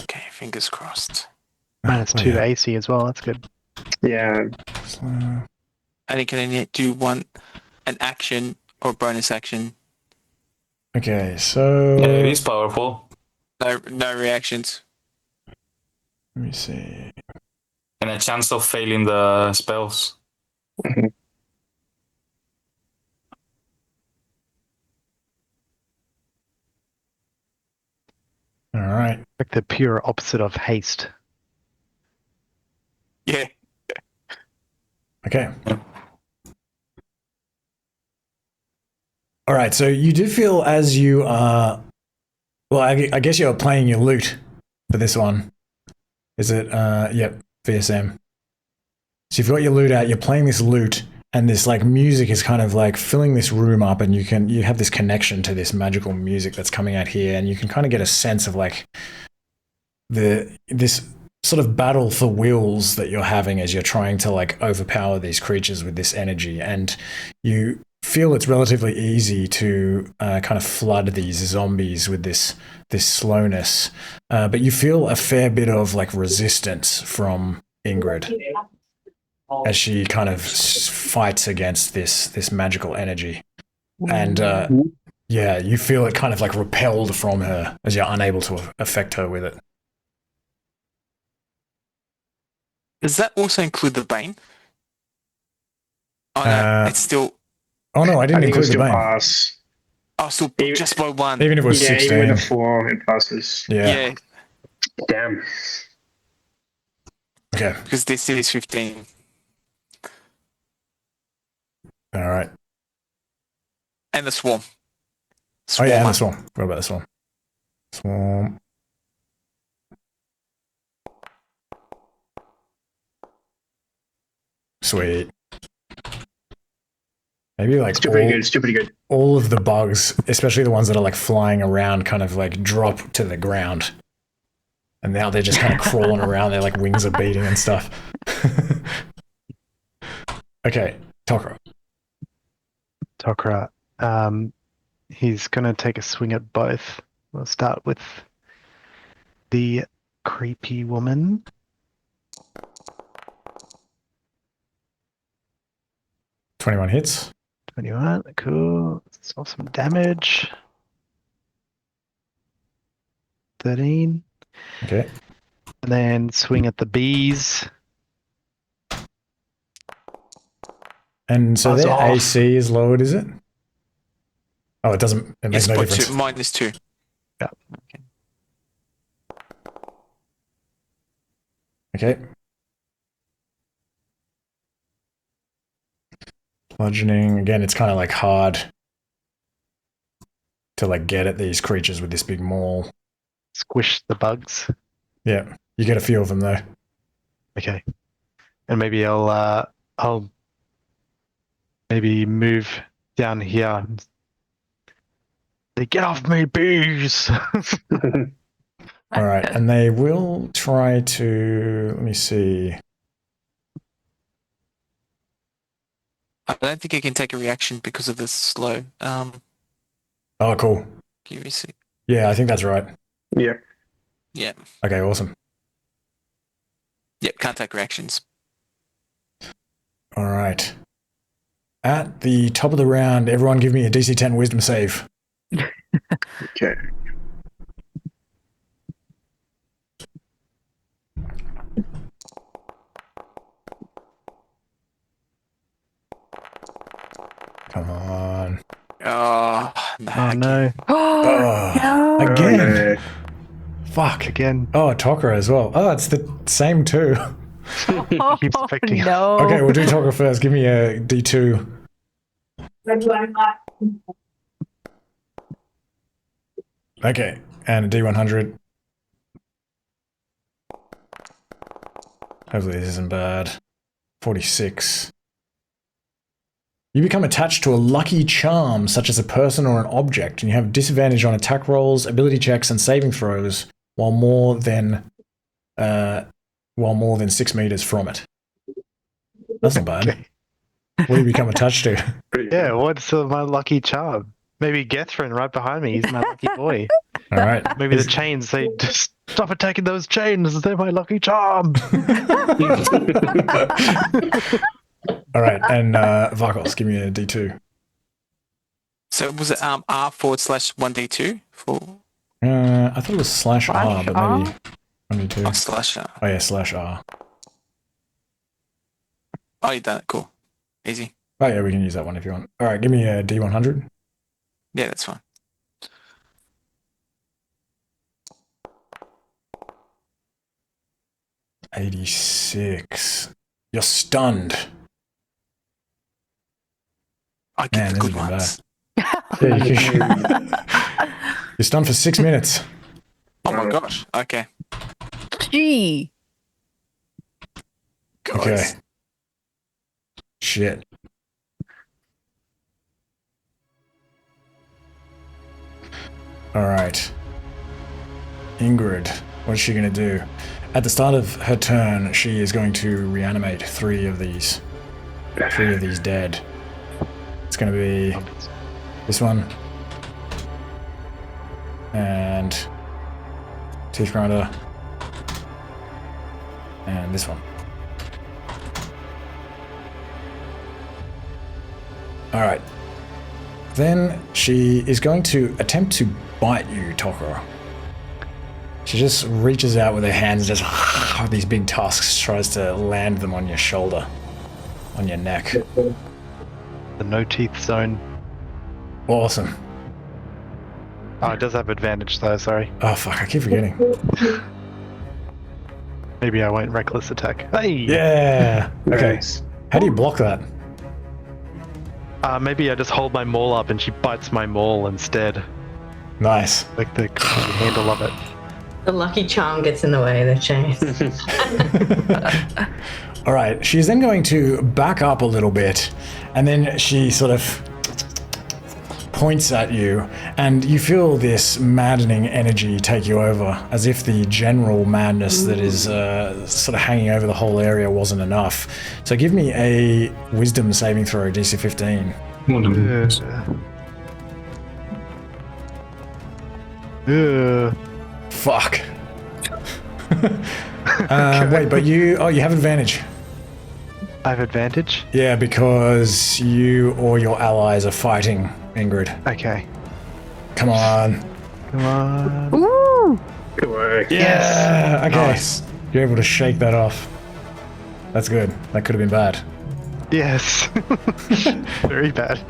Okay, fingers crossed. -2 AC as well. That's good. Yeah. Slow. And it can only do an action or bonus action. Okay, so Yeah, it is powerful. No reactions. let me see. And a chance of failing the spells. Alright. Like the pure opposite of haste. Yeah. Okay. All right, so you do feel as you are... Well, I guess you're playing your lute for this one. Is it? Yep, VSM. So you've got your lute out, you're playing this lute, and this music is kind of filling this room up, and you have this connection to this magical music that's coming out here, and you can kind of get a sense of this sort of battle for wills that you're having as you're trying to overpower these creatures with this energy, and you feel it's relatively easy to kind of flood these zombies with this slowness, but you feel a fair bit of resistance from Ingrid as she kind of fights against this magical energy, and yeah, you feel it kind of repelled from her as you're unable to affect her with it. Does that also include the Bane? Oh no, it's still. Oh no, I I didn't think include it'll the still Bane. pass. Oh, still just by 1. Even if it was Yeah, 16. even with a 4, it passes. Yeah. Damn. Okay. Because this is 15. All right. And the swarm. Oh yeah, and the swarm. What about the swarm? Swarm. Sweet. Maybe Still pretty good. Still pretty good. all of the bugs, especially the ones that are flying around, kind of drop to the ground. And now they're just kind of crawling around. Their wings are beating and stuff. Okay, Tokra. Tokra. He's going to take a swing at both. We'll start with the creepy woman. 21 hits. 21, cool. Saw some damage. 13. Okay. And then swing at the bees. And so Buzz their off. AC is lowered, is it? Oh, it doesn't. It makes It's no by difference. 2, -2. Yeah. Okay. Bludgeoning. Again, it's kind of like hard to like get at these creatures with this big maul. Squish the bugs. Yeah, you get a few of them though. Okay. And maybe I'll maybe move down here. They get off me, bees! All right, and they will try to. Let me see. I don't think I can take a reaction because of the slow. Oh, cool. Give me a sec. Yeah, I think that's right. Yeah. Yeah. Okay, awesome. Yep, can't take reactions. All right. At the top of the round, everyone give me a DC 10 Wisdom save. Okay. Come on. Oh, no. Oh, again. no. Fuck. Again. Oh, Tokra as well. Oh, it's the same too. Keeps affecting us. No. Okay, we'll do Tokra first. Give me a D2. Okay, and a D100. Hopefully this isn't bad. 46. You become attached to a lucky charm, such as a person or an object, and you have disadvantage on attack rolls, ability checks, and saving throws while more than 6 meters from it. That's not bad. Okay. What do you become attached to? Yeah, what's my lucky charm? Maybe Gethrin right behind me. He's my lucky boy. All right. Maybe the chains. They just stop attacking those chains. They're my lucky charm. All right, and Vakos, give me a D2. So was it R/1D2 for I thought it was /R, but maybe oh, /2. /R? Oh yeah, /R. Oh, you done it. Cool, easy. Oh yeah, we can use that one if you want. All right, give me a D100. Yeah, that's fine. $86. You're stunned. I get Man, the this good has ones. Yeah, you're stunned for 6 minutes. Oh my gosh. Okay. Gee. Okay. Guys. Shit. All right. Ingrid, what's she going to do? At the start of her turn, she is going to reanimate 3 of these dead. It's going to be this one and Teethgrinder and this one. All right. Then she is going to attempt to bite you, Tokra. She just reaches out with her hands and just with these big tusks tries to land them on your shoulder, on your neck. The no teeth zone. Awesome. Oh, it does have advantage though, sorry. Oh fuck, I keep forgetting. Maybe I won't reckless attack. Hey! Yeah! Okay. Nice. How do you block that? Maybe I just hold my maul up and she bites my maul instead. Nice. Like the handle of it. The lucky charm gets in the way of the chains. All right, she's then going to back up a little bit, and then she sort of points at you, and you feel this maddening energy take you over, as if the general madness that is sort of hanging over the whole area wasn't enough. So give me a wisdom saving throw, DC 15. Fuck. Wait, but you have advantage. I have advantage? Yeah, because you or your allies are fighting Ingrid. Okay. Come on. Come on. Woo! Good work. Yeah. Okay. Nice. You're able to shake that off. That's good. That could have been bad. Yes. Very bad.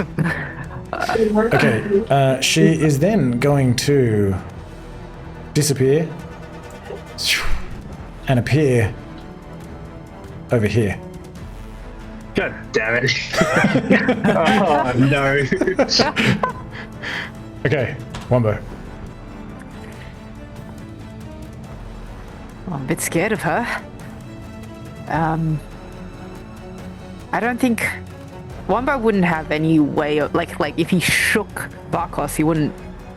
Okay. She is then going to disappear and appear over here. God damn it. Oh, no. Okay, Wumbo. I'm a bit scared of her. I don't think Wumbo wouldn't have any way of like if he shook Vakos, he wouldn't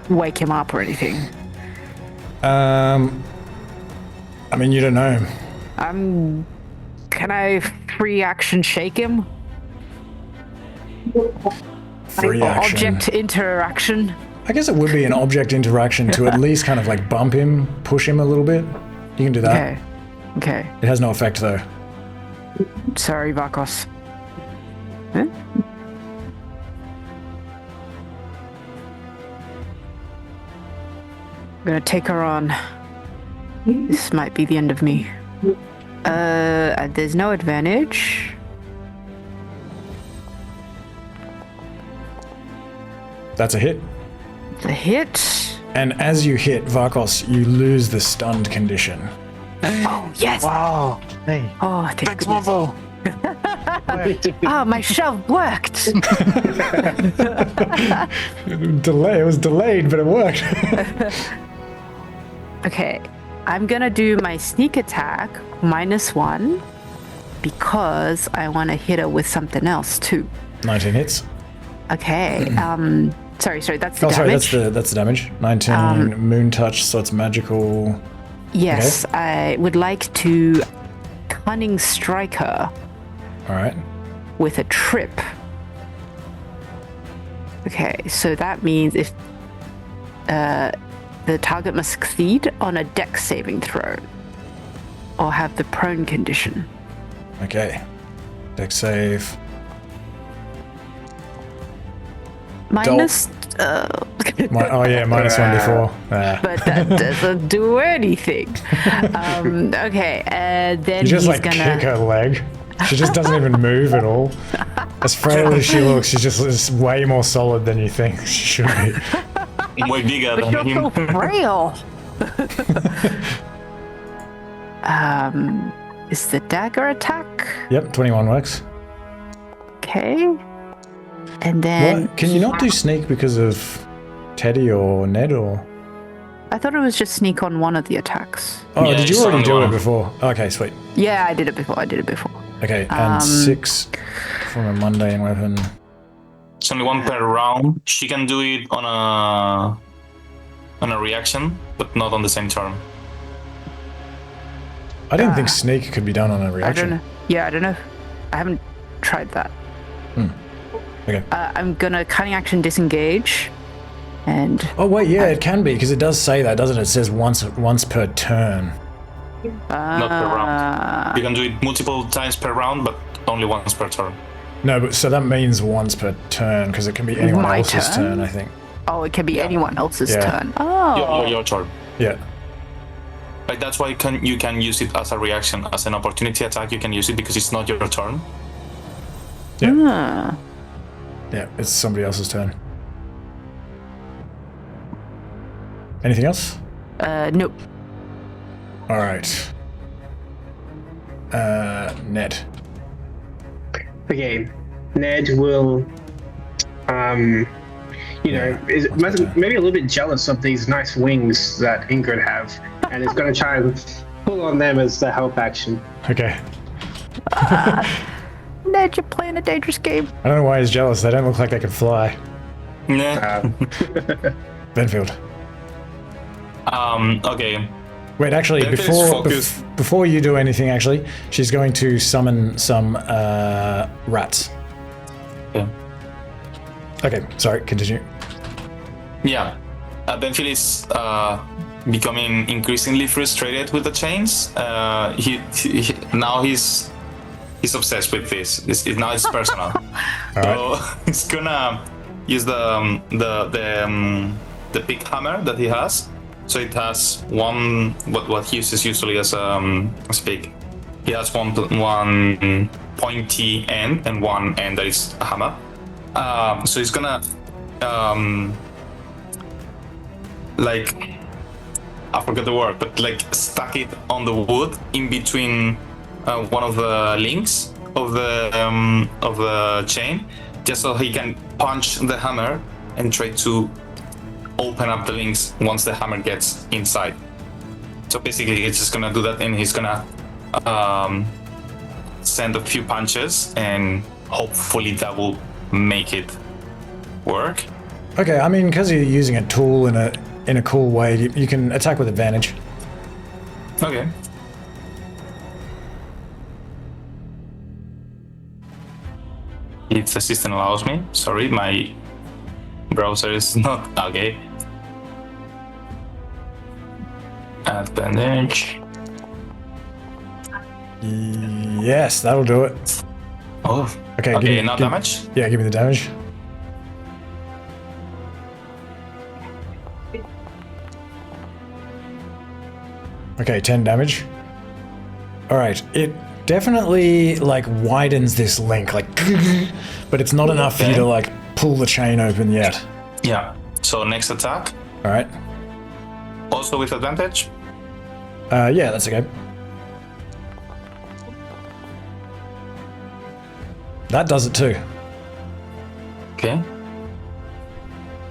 wake him up or anything. I mean, you don't know. Can I free action shake him? Free action. Object interaction. I guess it would be an object interaction to at least kind of like bump him, push him a little bit. You can do that. Okay. It has no effect though. Sorry, Vakos. Huh? I'm gonna take her on. This might be the end of me. There's no advantage. That's a hit. It's a hit. And as you hit Vakos, you lose the stunned condition. Oh, yes! Wow. Hey. Oh, thank goodness. Wumbo. Oh, my shove worked! It was delayed, but it worked. Okay, I'm gonna do my sneak attack -1 because I want to hit her with something else too. 19 hits. Okay, sorry, that's the Oh, sorry, damage. that's the damage. 19 moon touch, so it's magical. Yes, I would like to cunning strike her All right. with a trip. Okay, so that means if the target must succeed on a dex saving throw or have the prone condition. Okay. Dex save. Minus. -1 before. But that doesn't do anything. Okay, then You just he's like gonna. kick her leg. She just doesn't even move at all. As frail as she looks, she's just way more solid than you think she should be. Way bigger But than you're him. so frail. Is the dagger attack? Yep, 21 works. Okay. And then. What? Can you not do sneak because of Teddy or Ned or? I thought it was just sneak on one of the attacks. Oh, Yeah, did you it's already on do one. it before? Okay, sweet. Yeah, I did it before. Okay, and 6 from a mundane weapon. It's only one per round. She can do it on a reaction, but not on the same turn. I didn't think sneak could be done on a I reaction. don't know. Yeah, I don't know. I haven't tried that. Okay. I'm gonna cunning action disengage, and Oh wait, yeah, it can be because it does say that, doesn't it? It says once per turn. Not per round. You can do it multiple times per round, but only once per turn. No, but so that means once per turn because it can be anyone My else's turn? turn, I think. oh, it can be anyone else's Yeah. turn. Oh, Your turn. Yeah. Like that's why you can use it as a reaction, as an opportunity attack. You can use it because it's not your turn. Yeah. Yeah, it's somebody else's turn. Anything else? nope. All right. Ned. Okay, Ned will, is maybe a little bit jealous of these nice wings that Ingrid have, and is going to try and pull on them as the help action. Okay. Ned, you're playing a dangerous game. I don't know why he's jealous. They don't look like they can fly. Yeah. Benfield. Okay. Wait, actually, Benfield's focus. before you do anything, actually, she's going to summon some rats. Yeah. Okay, sorry, continue. Yeah. Benfield is becoming increasingly frustrated with the chains. Now he's obsessed with this. Now it's personal. So he's gonna use the big hammer that he has. So it has one what he uses usually as pick. He has one pointy end and one end that is a hammer. So he's gonna like, I forgot the word, but like stack it on the wood in between one of the links of the chain, just so he can punch the hammer and try to open up the links once the hammer gets inside. So basically, he's just gonna do that, and he's gonna send a few punches, and hopefully that will make it work. Okay, I mean, because you're using a tool in a cool way, you can attack with advantage. Okay. If the system allows me. Sorry, my browser is not okay. Advantage. Yes, that'll do it. Oh. Okay, now damage? Yeah, give me the damage. Okay, 10 damage. Alright, it definitely like widens this link, like, but it's not enough for you to like pull the chain open yet. Yeah. So next attack. Alright. Also with advantage? Yeah, that's okay. That does it too. Okay.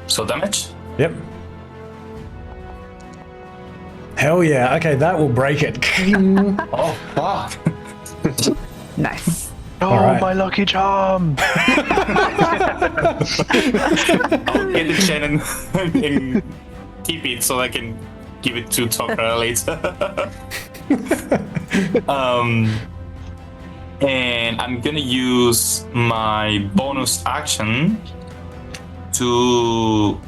So damage? Yep. Hell yeah. Okay, that will break it. Oh, fuck. Nice. Oh, right. my lucky charm! I'll get the chain and keep it so I can give it to Tokra later. And I'm gonna use my bonus action to...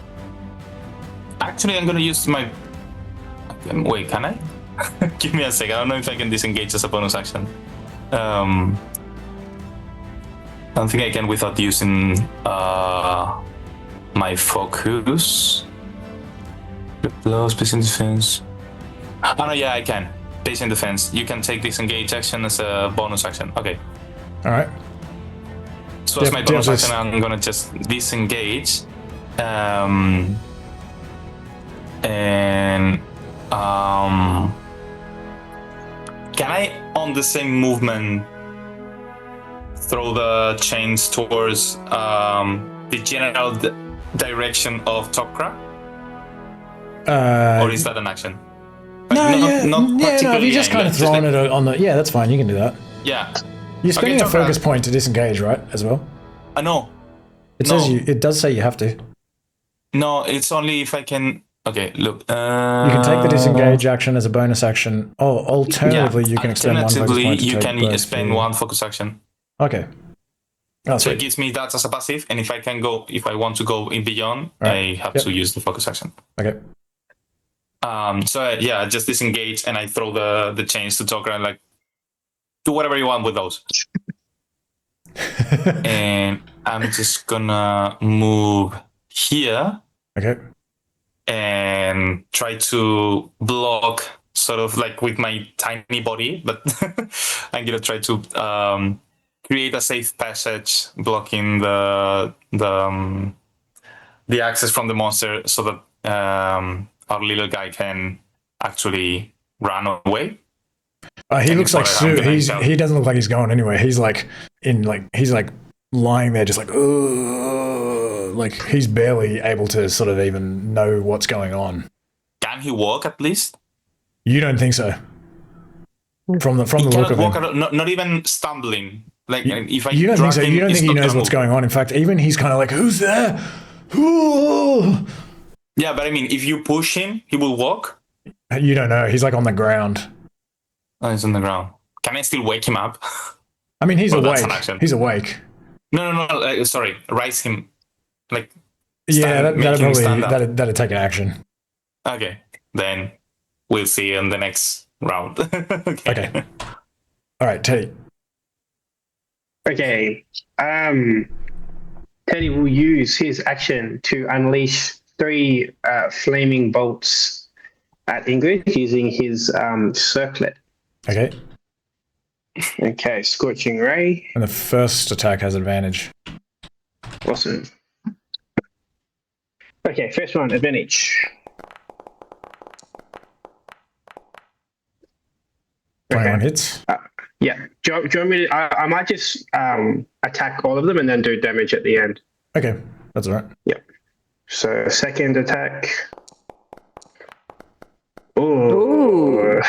Actually, I'm gonna use my... Wait, can I? Give me a sec. I don't know if I can disengage as a bonus action. I don't think I can without using my focus. Blow, space and defense. Oh no, yeah, I can. Space and defense. You can take disengage action as a bonus action. Okay. Alright. So as my bonus action, I'm gonna just disengage. Can I, on the same movement, throw the chains towards the general direction of Tokra? Or is that an action? Like, no, if you just kind of throwing it on the... Yeah, that's fine, you can do that. Yeah. You're spending a focus point to disengage, right, as well? No. It does say you have to. No, it's only if I can... Okay, look. You can take the disengage action as a bonus action. Oh, alternatively, you can extend one focus point to you take can both spend for... one focus action. Okay. Oh, so it gives me that as a passive, and if I want to go in beyond, right. I have to use the focus action. Okay. So yeah, just disengage, and I throw the chains to Tokra and like, do whatever you want with those. And I'm just gonna move here. Okay. And try to block, sort of like with my tiny body, but I'm gonna try to create a safe passage, blocking the access from the monster, so that our little guy can actually run away. He looks like he doesn't look like he's going anywhere. He's like lying there, just like, ugh, like he's barely able to sort of even know what's going on. Can he walk at least? You don't think so? From the look of him, not even stumbling. Like if I you don't think so? him, You don't think he knows what's going on? In fact, even he's kind of like, who's there? Ooh. Yeah, but I mean, if you push him, he will walk. You don't know. He's like on the ground. Oh, he's on the ground. Can I still wake him up? I mean, he's awake. He's awake. No. Sorry, rise him. Like, that'd take an action. Okay, then we'll see in the next round. Okay. All right, Teddy. Okay. Teddy will use his action to unleash 3 flaming bolts at Ingrid using his circlet. Okay. Okay, Scorching Ray. And the first attack has advantage. Awesome. Okay, first one, advantage. 21 hits. Yeah. Do you want me to? I might just attack all of them and then do damage at the end. Okay, that's all right. Yep. So second attack. Ooh.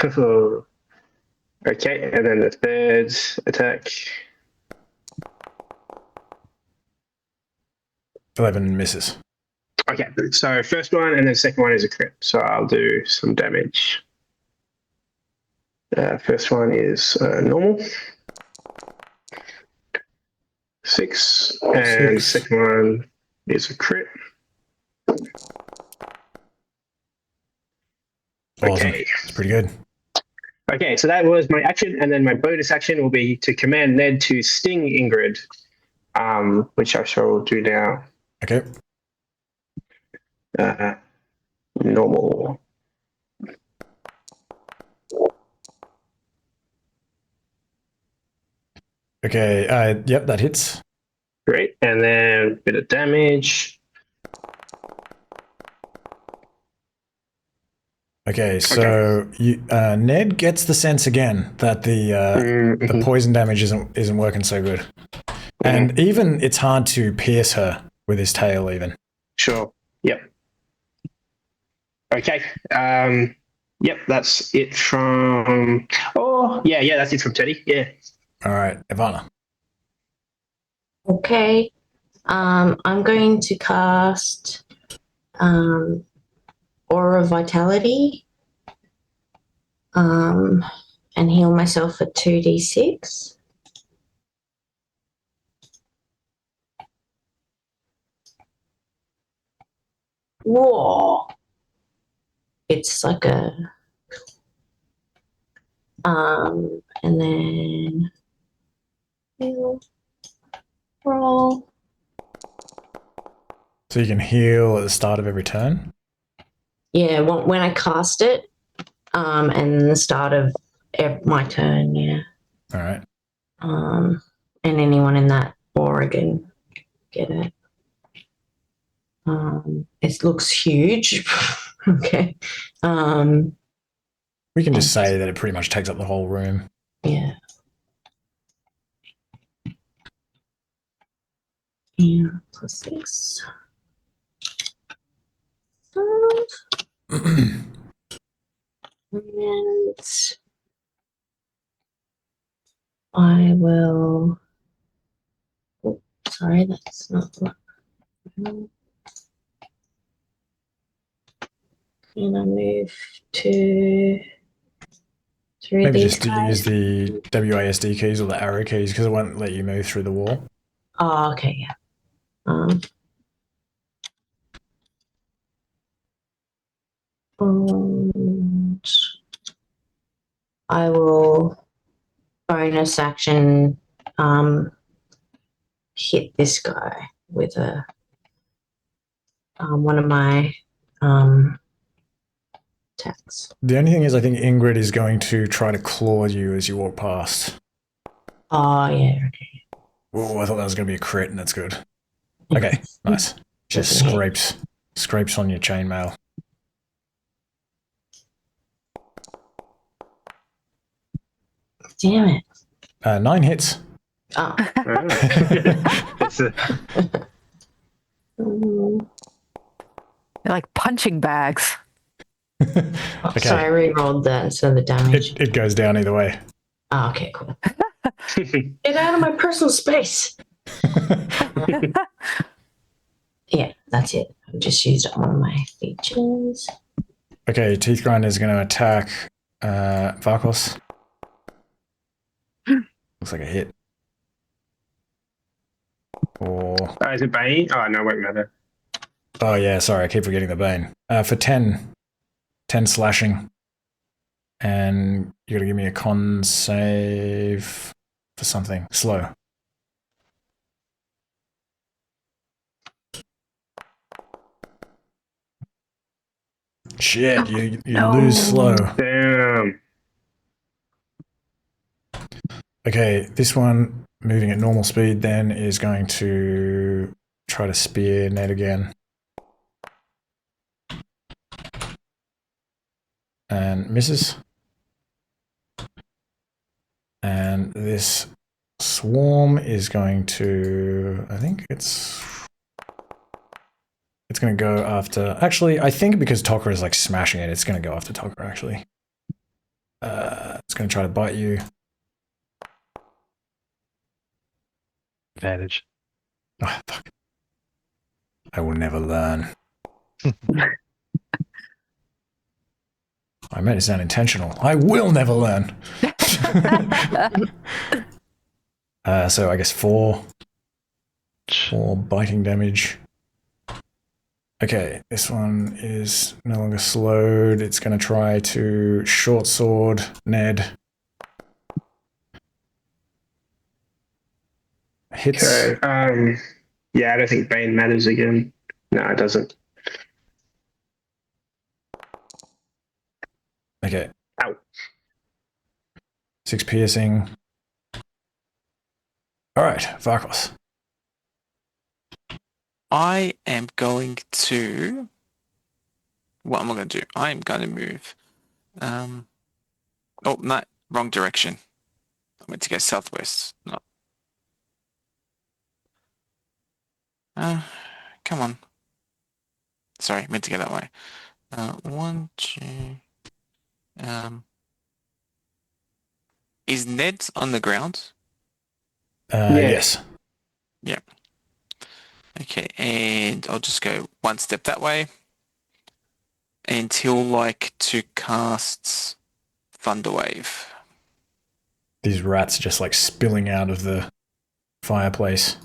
Okay, and then the third attack. 11 misses. Okay, so first one and then second one is a crit. So I'll do some damage. First one is normal. 6, and 6. Second one is a crit. Awesome. Okay. It's pretty good. Okay, so that was my action, and then my bonus action will be to command Ned to sting Ingrid, which I shall do now. Okay. Normal. Okay, yep, that hits. Great, and then a bit of damage. Okay, so you, Ned gets the sense again that the poison damage isn't working so good, and even it's hard to pierce her with his tail. Even. Sure. Yep. Okay. Yep. That's it from. Oh, yeah. That's it from Teddy. Yeah. All right, Ivana. Okay. I'm going to cast Aura of Vitality and heal myself for 2d6. Whoa. It's like a and then heal, roll. So you can heal at the start of every turn? Yeah, when I cast it, and the start of my turn, yeah. All right. And anyone in that aura can get it. It looks huge. Okay. We can just say that it pretty much takes up the whole room. Yeah. Yeah, +6. And I will. Oh, sorry, that's not what. Can I move to through Maybe these just to guys? use the WASD keys or the arrow keys because it won't let you move through the wall. Oh, okay, yeah. And I will bonus action hit this guy with a one of my attacks. The only thing is I think Ingrid is going to try to claw you as you walk past. Oh, yeah, okay. Oh, I thought that was going to be a crit and that's good. Okay, nice. Just scrapes on your chainmail. Damn it. 9 hits. Oh. They're like punching bags. Okay. So I re-rolled that, so the damage. It goes down either way. Oh, okay, cool. Get out of my personal space. Yeah, that's it. I just used up one of my features. Okay, Teethgrinder is going to attack Vakos. Looks like a hit. Or... is it Bane? Oh, no, it won't matter. Oh, yeah, sorry, I keep forgetting the Bane. For 10 slashing. And you got to give me a con save for something. Slow. Shit, you lose slow. Damn. Okay, this one, moving at normal speed then, is going to try to spear Ned again. And misses. And this swarm is going to, I think it's going to go after, actually, I think because Tok'ra is like smashing it, it's going to go after Tok'ra actually. It's going to try to bite you. Advantage. Oh, fuck. I will never learn. I made it sound intentional. I will never learn. So I guess 4 biting damage. Okay, this one is no longer slowed. It's going to try to short sword Ned. Hits. Okay. Yeah, I don't think Bane matters again. No, it doesn't. Okay. Ow. 6 piercing. All right, Vakos. I am going to. What am I going to do? I am going to move. Oh no, wrong direction. I meant to go southwest. No. Come on. Sorry, meant to go that way. 1, 2. Is Ned on the ground? Yes. Yeah. Okay, and I'll just go one step that way. And he'll like to cast Thunderwave. These rats just like spilling out of the fireplace.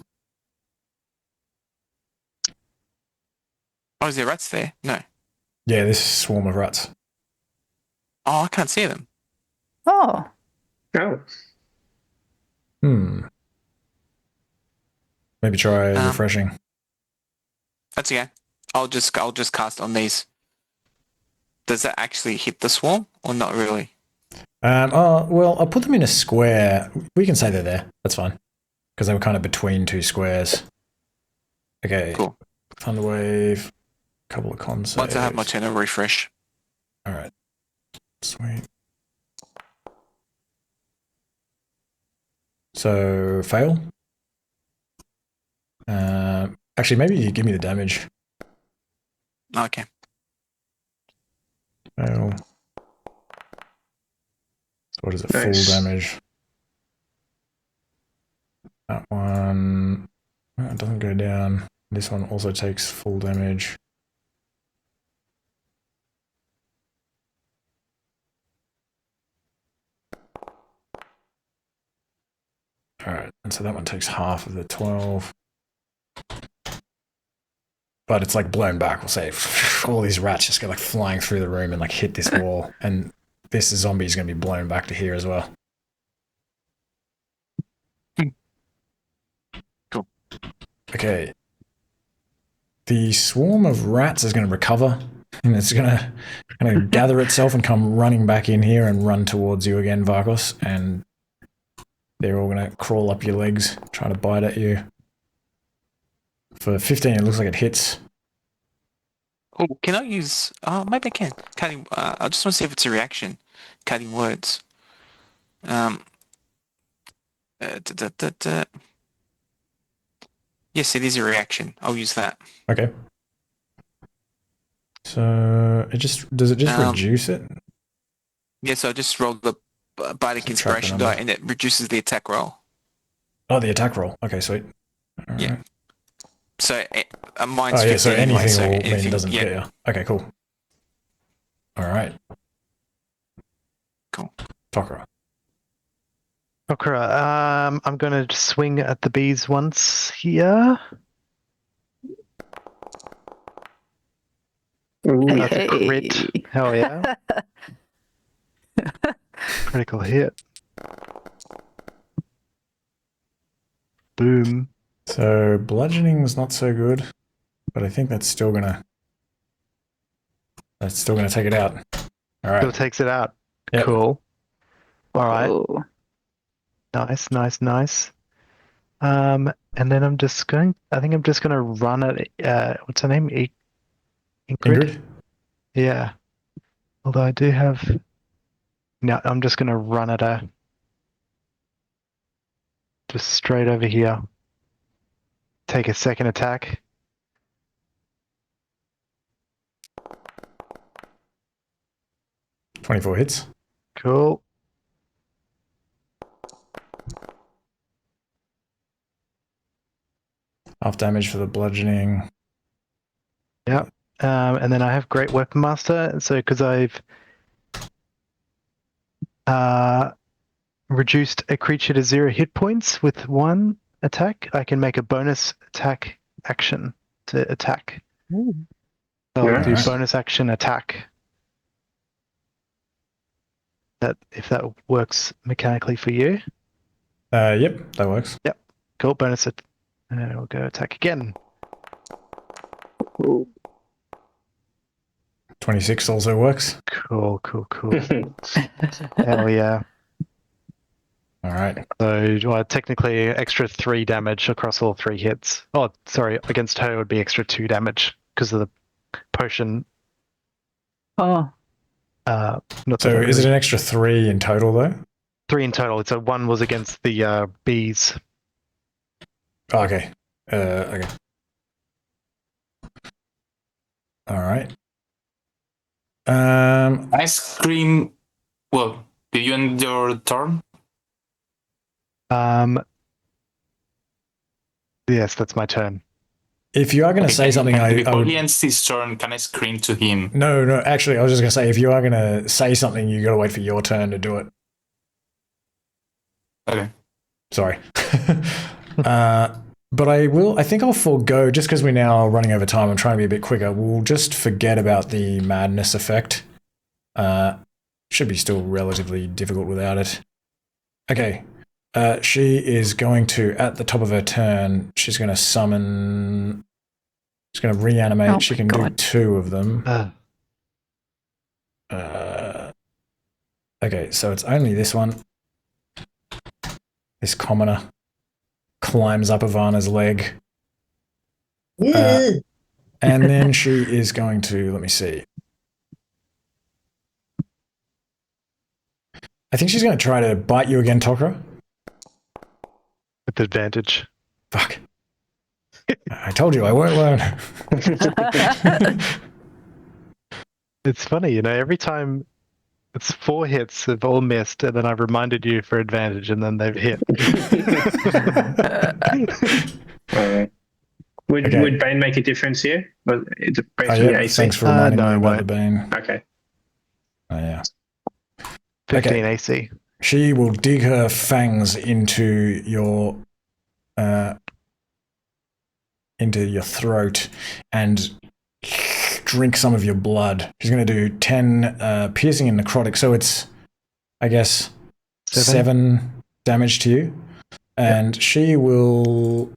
Oh, is there rats there? No. Yeah, this swarm of rats. Oh, I can't see them. Oh. Oh. Maybe try refreshing. That's okay. I'll just cast on these. Does that actually hit the swarm or not really? Well, I'll put them in a square. We can say they're there. That's fine. Because they were kind of between 2 squares. Okay. Cool. Thunderwave. Couple of con saves. Once I have my turn, I'll refresh. Alright. Sweet. So, fail. Actually, maybe you give me the damage. Okay. Fail. So what is it? Nice. Full damage. That one it doesn't go down. This one also takes full damage. Alright, and so that one takes half of the 12. But it's like blown back, we'll say. All these rats just go like flying through the room and like hit this wall. And this zombie is going to be blown back to here as well. Cool. Okay. The swarm of rats is going to recover. And it's going to gather itself and come running back in here and run towards you again, Vakos. And they're all going to crawl up your legs, trying to bite at you. For 15, it looks like it hits. Oh, can I use... maybe I can. Cutting... I just want to see if it's a reaction. Cutting words. Yes, it is a reaction. I'll use that. Okay. So, does it just reduce it? Yeah, so I just rolled the Bardic Inspiration die and it reduces the attack roll. Oh, the attack roll. Okay, sweet. All yeah. Right. So mine's 15 so anything anyway, so will anything, mean it doesn't get you. Okay, cool. All right. Cool. Tok'ra. I'm going to swing at the bees once here. Ooh. That's a crit. Hell yeah. Critical hit. Boom. So bludgeoning is not so good, but I think that's still gonna take it out. All right. Still takes it out. Yep. Cool. All right. Oh. Nice. And then I think I'm just gonna run at what's her name? Ingrid? Yeah. Although I do have... No, I'm just gonna run at her. just straight over here. Take a second attack. $24 hits. Cool. Half damage for the bludgeoning. Yep. And then I have Great Weapon Master. So because I've reduced a creature to 0 hit points with 1 attack, I can make a bonus attack action to attack. So I'll do Nice. bonus action attack. That if that works mechanically for you. Yep, that works. Cool. Bonus it. And then we'll go attack again. 26 also works. Cool. Hell yeah. All right. So technically extra 3 damage across all 3 hits. Oh, sorry, against her it would be extra 2 damage because of the potion. Oh. Not So is it an extra 3 in total though? 3 in total. So 1 was against the bees. Oh, okay. Okay. All right. I scream. Well, do you end your turn? Yes, that's my turn. If you are going to say something, I before would... he ends his turn, can I scream to him? No, actually, I was just going to say, if you are going to say something, you got to wait for your turn to do it. Okay. Sorry. But I think I'll forego, just because we're now running over time, I'm trying to be a bit quicker, we'll just forget about the madness effect. Should be still relatively difficult without it. Okay. She is going to, at the top of her turn, she's going to summon... She's going to reanimate. Oh she my can God. do 2 of them. Okay, so it's only this one. This commoner climbs up Ivana's leg. And then she is going to, let me see. I think she's going to try to bite you again, Tokra. With advantage. Fuck. I told you I won't learn. It's funny, every time it's 4 hits have all missed, and then I've reminded you for advantage, and then they've hit. Would Bane make a difference here? Or is it based on your AC? Thanks for reminding no, me it about won't. the Bane. Okay. Oh, yeah. 15 AC. She will dig her fangs into your throat and drink some of your blood. She's going to do 10 piercing and necrotic, so it's, I guess, 7 damage to you. And she will...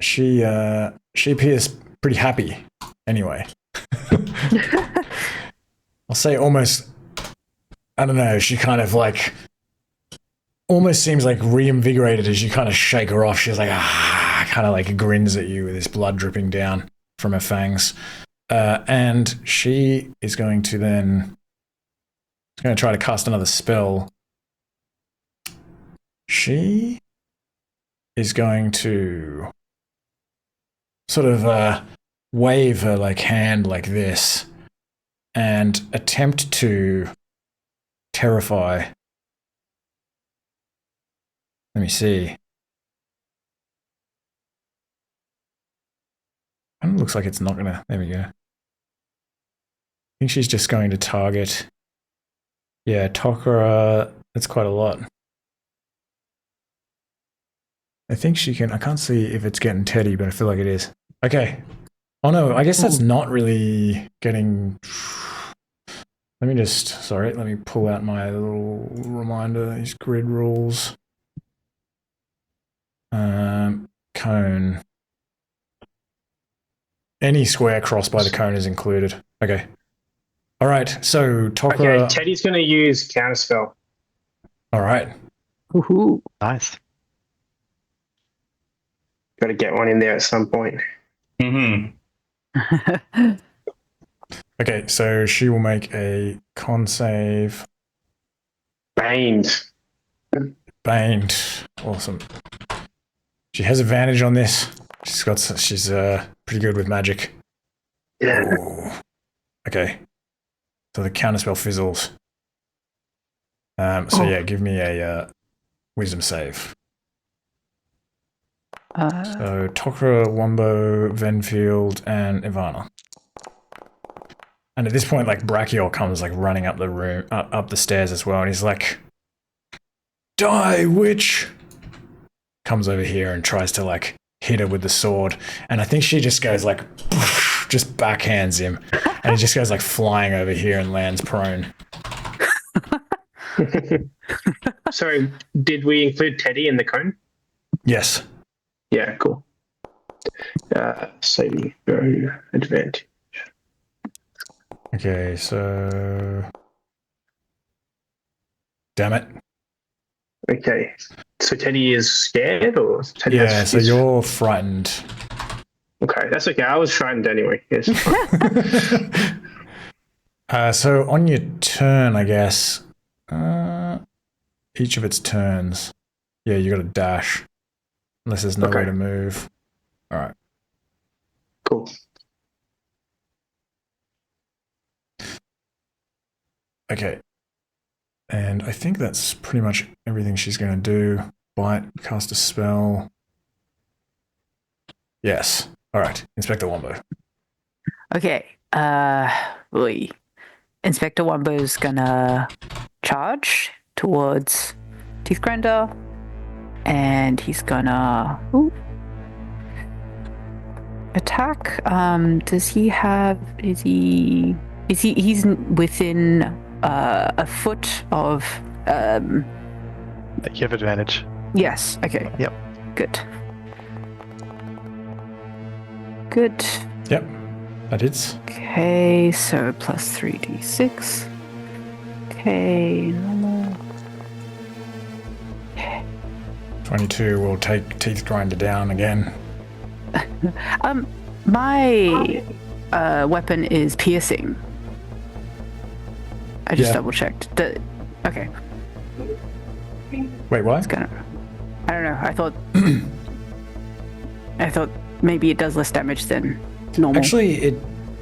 She appears pretty happy anyway. I'll say almost, I don't know, she kind of like, almost seems like reinvigorated as you kind of shake her off. She's like, kind of like grins at you with this blood dripping down from her fangs. And she is going to then, she's going to try to cast another spell. She is going to sort of wave her like hand like this and attempt to terrify. Let me see. It looks like it's not gonna. There we go. I think she's just going to target. Yeah, Tokra. That's quite a lot. I think she can. I can't see if it's getting Teddy, but I feel like it is. Okay. Oh no, I guess that's not really getting. Let me just. Sorry, let me pull out my little reminder. These grid rules. Cone. Any square crossed by the cone is included. Okay. All right. So Tokra. Okay, Teddy's going to use counterspell. All right. Woohoo. Nice. Got to get one in there at some point. Mm-hmm. Okay, so she will make a con save. Banes. Baned. Awesome. She has advantage on this. She's pretty good with magic. Yeah. Ooh. Okay. So the counterspell fizzles. Give me a wisdom save. So Tokra, Wumbo, Venfield, and Ivana. And at this point, like, Brakior comes like running up the room, up the stairs as well, and he's like, "Die, witch!" Comes over here and tries to like hit her with the sword, and I think she just goes like, just backhands him, and he just goes like flying over here and lands prone. Sorry, did we include Teddy in the cone? Yes. Yeah, cool. Saving throw advantage. Okay, so damn it. Okay, so Teddy is scared, or Teddy so you're frightened. Okay, that's okay. I was frightened anyway. Yes. So on your turn, I guess, each of its turns, you got to dash, unless there's no way to move. All right. Cool. Okay. And I think that's pretty much everything she's going to do. Bite, cast a spell. Yes. All right. Inspector Wumbo. Okay. Inspector Wumbo's gonna charge towards Teethgrinder, and he's gonna attack. Does he have? He's within a foot of. You have advantage. Yes. Okay. Yep. Good. Good. Yep. That is. Okay, so plus 3d6. Okay, normal. 22 will take Teethgrinder down again. My weapon is piercing. I just double checked. Okay. Wait, what? It's gonna. I don't know. I thought maybe it does less damage than normal. Actually, it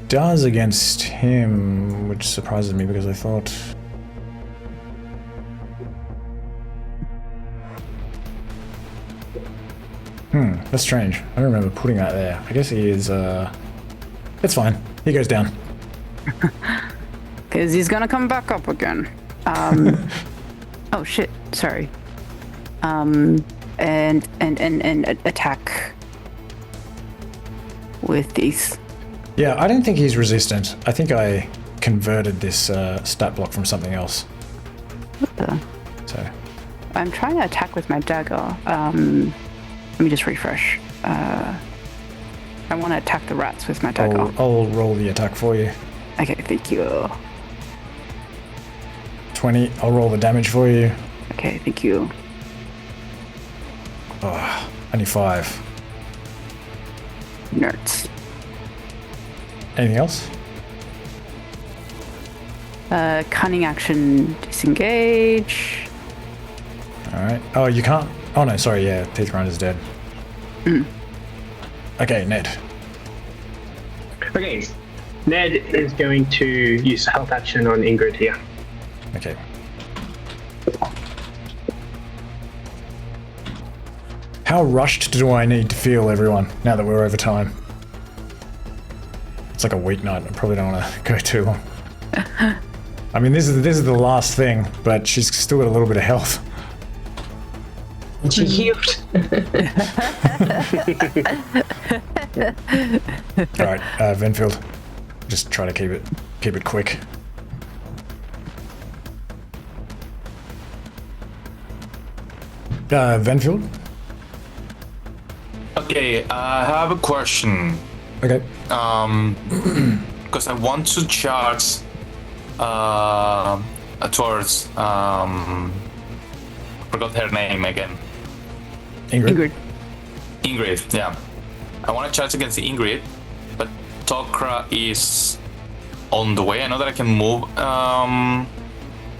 does against him, which surprises me because I thought. That's strange. I don't remember putting that there. I guess he is. It's fine. He goes down. Because he's gonna come back up again. Oh shit! Sorry. And attack with these. Yeah, I don't think he's resistant. I think I converted this stat block from something else. What the? So. I'm trying to attack with my dagger. Let me just refresh. I want to attack the rats with my dagger. I'll roll the attack for you. Okay, thank you. 20. I'll roll the damage for you. Okay, thank you. Oh, only 5. Nerds. Anything else? Cunning action, disengage. Alright. Oh, you can't. Oh no, sorry, yeah, Teethgrinder's dead. Okay, Ned. Okay, Ned is going to use a health action on Ingrid here. Okay. How rushed do I need to feel, everyone, now that we're over time? It's like a weeknight. I probably don't want to go too long. I mean, this is the last thing, but she's still got a little bit of health. And she healed. Alright, Venfield. Just try to keep it quick. Venfield? Okay, I have a question. Okay. Because I want to charge towards forgot her name again. Ingrid. Ingrid, yeah. I want to charge against Ingrid, but Tokra is on the way. I know that I can move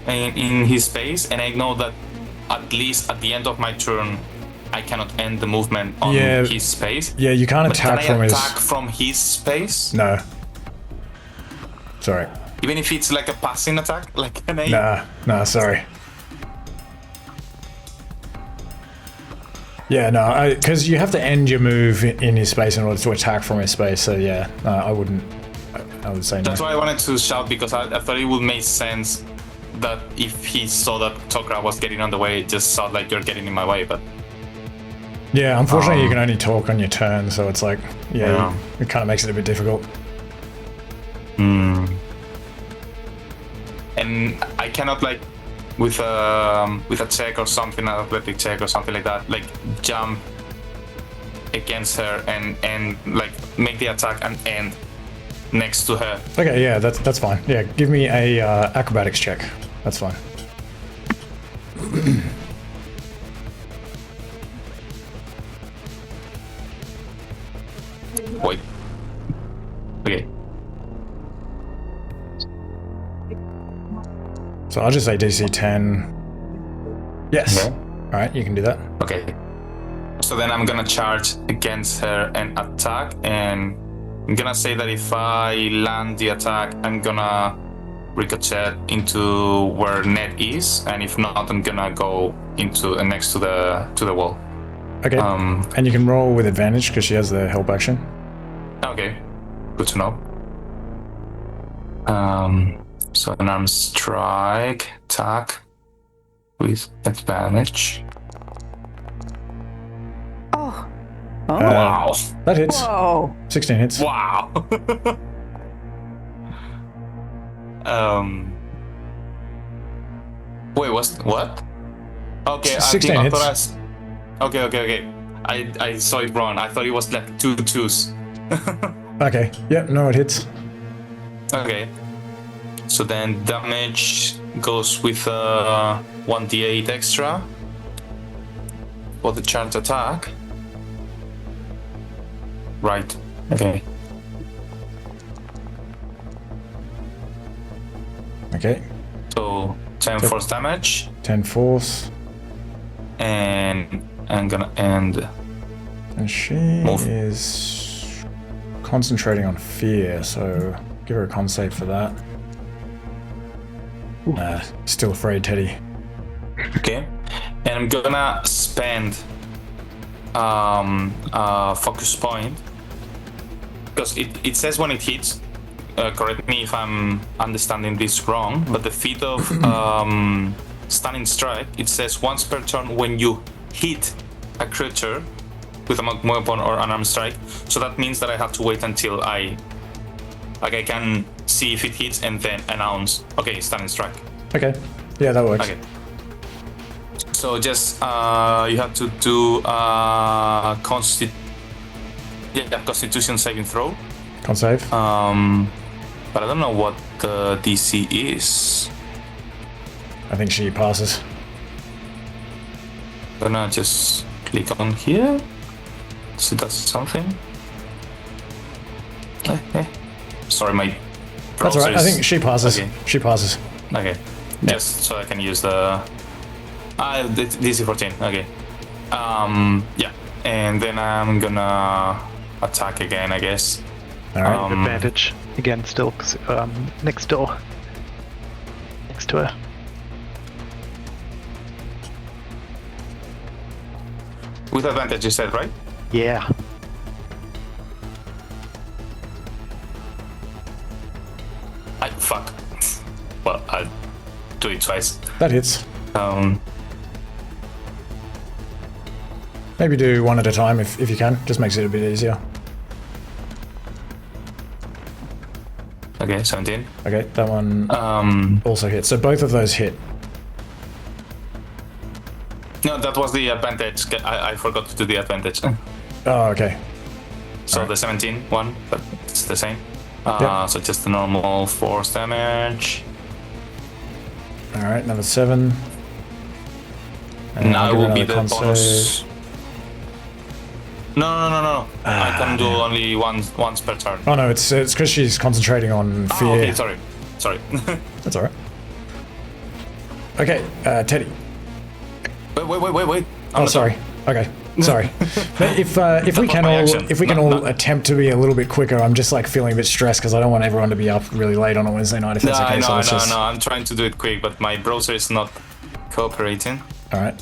in his space, and I know that at least at the end of my turn, I cannot end the movement on his space. Yeah, you can't attack can I from attack from his space? No. Sorry. Even if it's like a passing attack, like an aim? Nah, sorry. Yeah, no, because you have to end your move in his space in order to attack from his space, so yeah, I wouldn't. I would say no. That's why I wanted to shout, because I thought it would make sense that if he saw that Tok'ra was getting on the way, it just sounded like you're getting in my way, but... Yeah, unfortunately you can only talk on your turn, so it's like, it kind of makes it a bit difficult. And I cannot, like, with a check or something, an athletic check or something like that, like jump against her and like make the attack and end next to her. Okay, yeah, that's fine. Yeah, give me a acrobatics check. That's fine. Wait. Okay. So I'll just say DC 10. Yes. Okay. Alright, you can do that. Okay. So then I'm gonna charge against her and attack, and I'm gonna say that if I land the attack, I'm gonna ricochet into where Ned is, and if not, I'm gonna go into next to the wall. Okay. And you can roll with advantage because she has the help action. Okay. Good to know. So an arm strike attack with advantage. Oh. Wow. That hits. Whoa. 16 hits. Wow. Wait, what? Okay, 16 I hits. Okay. I saw it wrong. I thought it was like 2 2s. Okay. Yep, no, it hits. Okay. So then damage goes with 1d8 extra for the charge attack. Right. Okay. Okay. So 10 force damage. 10 force. And I'm gonna end. And she Move. is concentrating on fear, so give her a con save for that. Nah, still afraid, Teddy. Okay. And I'm gonna spend a focus point, because it says when it hits, correct me if I'm understanding this wrong, but the feat of stunning strike, it says once per turn when you hit a creature with a weapon or unarmed strike. So that means that I have to wait until I can see if it hits and then announce, okay, stunning strike. Okay. Yeah, that works. Okay. So just you have to do Constitution saving throw. Con save. But I don't know what the DC is. I think she passes. I'm gonna just click on here. So that's something. Sorry, my That's alright. I is- think she passes. Okay. She passes. Okay. Yeah. Just so I can use the DC 14. Okay. Yeah. And then I'm gonna attack again, I guess. All right. Advantage again, still 'cause, next door, next to her. With advantage, you said, right? Yeah. Fuck. Well, I'll do it twice. That hits. Maybe do one at a time if you can. Just makes it a bit easier. Okay, 17. Okay, that one also hits. So both of those hit. No, that was the advantage. I forgot to do the advantage. Oh, okay. So the 17 one, but it's the same. Yeah. So just the normal force damage. All right, another 7. And Now I'll it give will be another the con bonus. save. No. I can do only once per turn. Oh no, it's because she's concentrating on fear. Oh, okay, sorry. That's all right. Okay, Teddy. Wait. Oh, sorry. Okay, sorry. But if we can all attempt to be a little bit quicker, I'm just like feeling a bit stressed because I don't want everyone to be up really late on a Wednesday night. If that's okay, no. I'm trying to do it quick, but my browser is not cooperating. All right.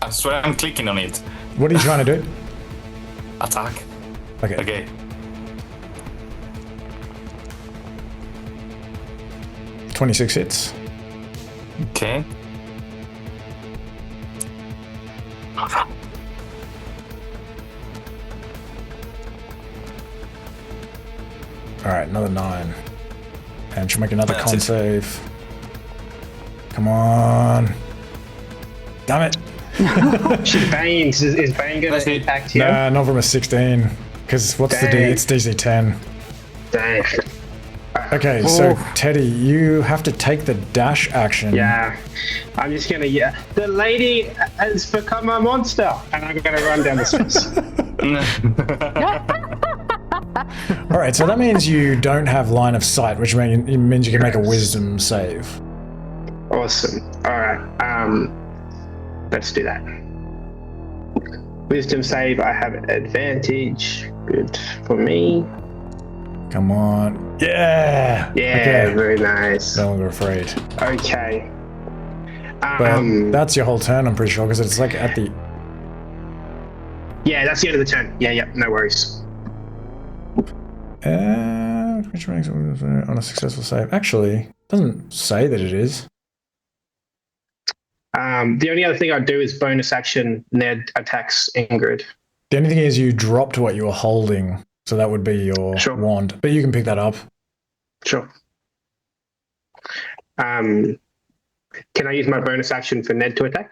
I swear I'm clicking on it. What are you trying to do? Attack. Okay. 26 hits. Okay. Alright, another 9. And she'll make another That's con it. save. Come on. Damn it. She's Bane. Is Bane going to impact you? Nah, not from a 16. Because what's the D? It's DC 10. Dang. Okay, so Teddy, you have to take the dash action. Yeah. I'm just going to... The lady has become a monster. And I'm going to run down the stairs. Alright, so that means you don't have line of sight, which means you can make a wisdom save. Awesome. Alright. Let's do that. Wisdom save, I have advantage. Good for me. Come on. Yeah! Yeah, okay. Very nice. No longer afraid. Okay. But that's your whole turn, I'm pretty sure, because it's like at the... Yeah, that's the end of the turn. Yeah, no worries. Which makes it on a successful save. Actually, doesn't say that it is. The only other thing I'd do is bonus action Ned attacks Ingrid. The only thing is you dropped what you were holding, so that would be your wand. But you can pick that up. Sure. Can I use my bonus action for Ned to attack?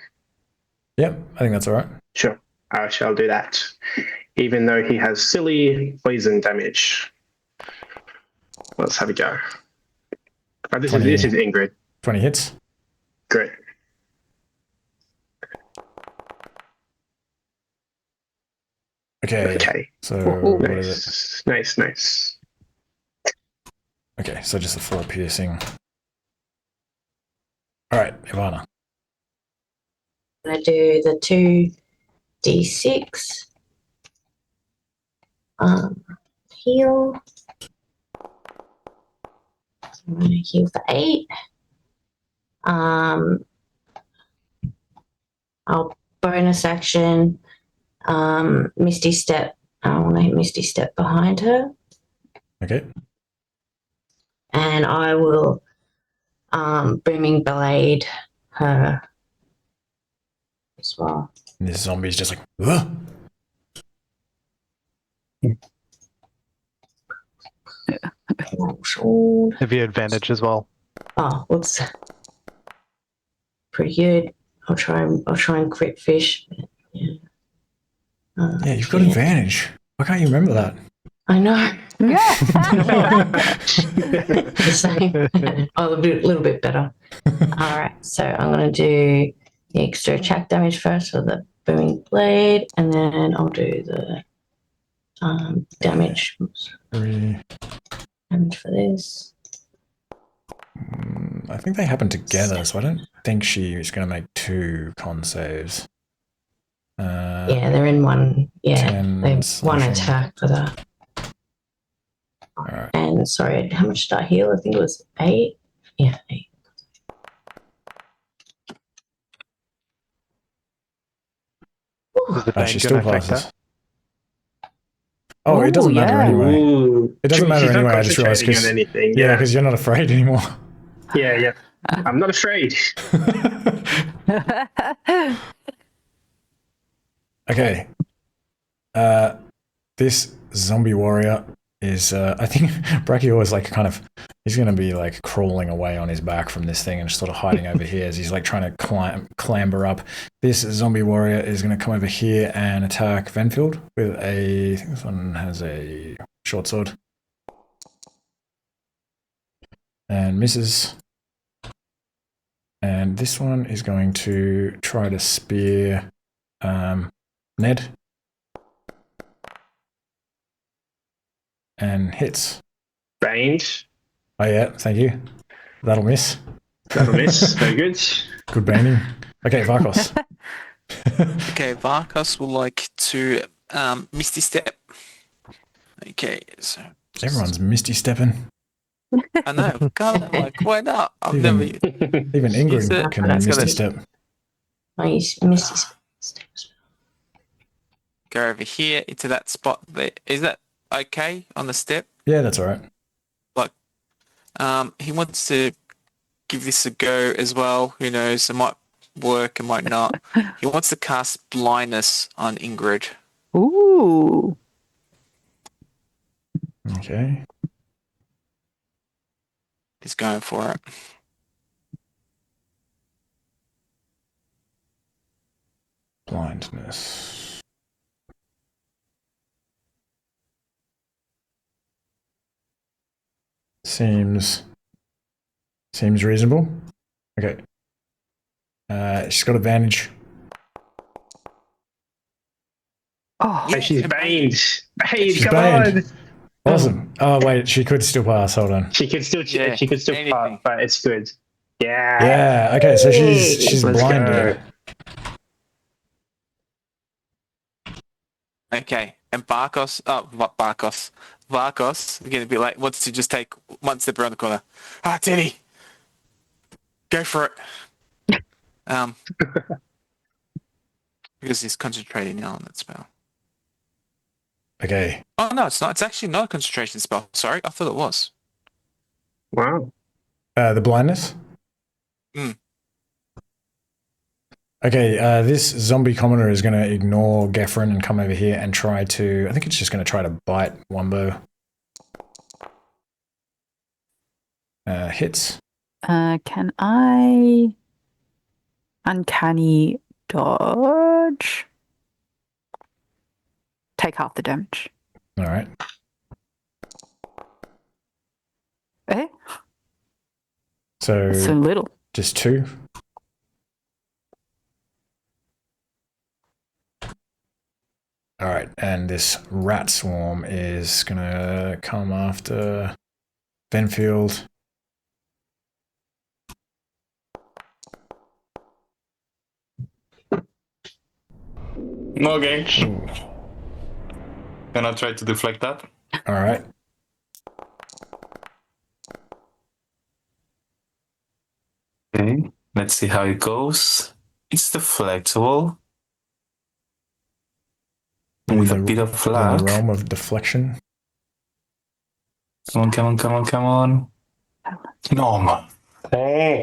Yep, I think that's all right. Sure. I shall do that. Even though he has silly poison damage. Let's have a go. Oh, this is Ingrid. 20 hits. Great. Okay. So what is it? Nice. Okay, so just the 4 piercing. All right, Ivana. I'm going to do the 2d6. Heal. I'm going to heal for 8. I'll bonus action Misty Step. I want to Misty Step behind her. Okay. And I will Booming Blade her as well. And this zombie's just like, ugh. Have you advantage as well? Oh, whoops. Pretty good. I'll try and crit fish. Yeah. Yeah, you've got advantage. Why can't you remember that? I know. The same. Oh, a little bit better. All right, so I'm going to do the extra attack damage first for the Booming Blade, and then I'll do the damage. Damage for this. I think they happen together, so I don't think she's going to make 2 con saves. Yeah, they're in one. Yeah, they one attack for that. Right. And sorry, how much did I heal? I think it was 8. Yeah, 8. Is the bane going to affect that? Oh, it doesn't matter anyway. Ooh. It doesn't matter anyway, I just realized. Yeah, because you're not afraid anymore. Yeah. I'm not afraid. Okay. This zombie warrior is, I think Brakior is like he's going to be like crawling away on his back from this thing and just sort of hiding over here as he's like trying to clamber up. This zombie warrior is going to come over here and attack Venfield with I think this one has a short sword. And misses. And this one is going to try to spear Ned. And hits. Range. Oh yeah, thank you. That'll miss. That'll miss. Very good. Good banning. Okay, Vakos. Okay, Vakos will like to Misty Step. Okay, so Everyone's misty stepping. I know, can't like why not? I've Even- never. Even Ingrid She's, can he's misty gonna- step. I missed his steps. Go over here into that spot there. Is that okay on the step? Yeah, that's all right. He wants to give this a go as well. Who knows? It might work, it might not. He wants to cast blindness on Ingrid. Ooh. Okay. He's going for it. Blindness. Seems reasonable. Okay. She's got advantage. Oh, Oh, she's baned. Bane, She's come baned. on. Awesome. Oh wait, she could still pass. Hold on. She could still Yeah, she could still anything. part, but it's good. Yeah. Yeah. Okay. So she's Let's blinded. go. Okay, and Vakos, is going to be like, wants to just take one step around the corner. Ah, Teddy, go for it. Because he's concentrating now on that spell. Okay. Oh no, it's not. It's actually not a concentration spell. Sorry, I thought it was. Wow. The blindness. Mm. Okay. This zombie commoner is going to ignore Gefren and come over here and try to. I think it's just going to try to bite Wumbo. Hits. can I uncanny dodge? Take half the damage. All right. Eh? So So little. just 2. All right, and this rat swarm is gonna come after Benfield. Okay. Can I try to deflect that? All right. Okay. Let's see how it goes. It's deflectable. With a bit of In the luck. realm of deflection. Come on, come on, come on, come on. No, man. Oh.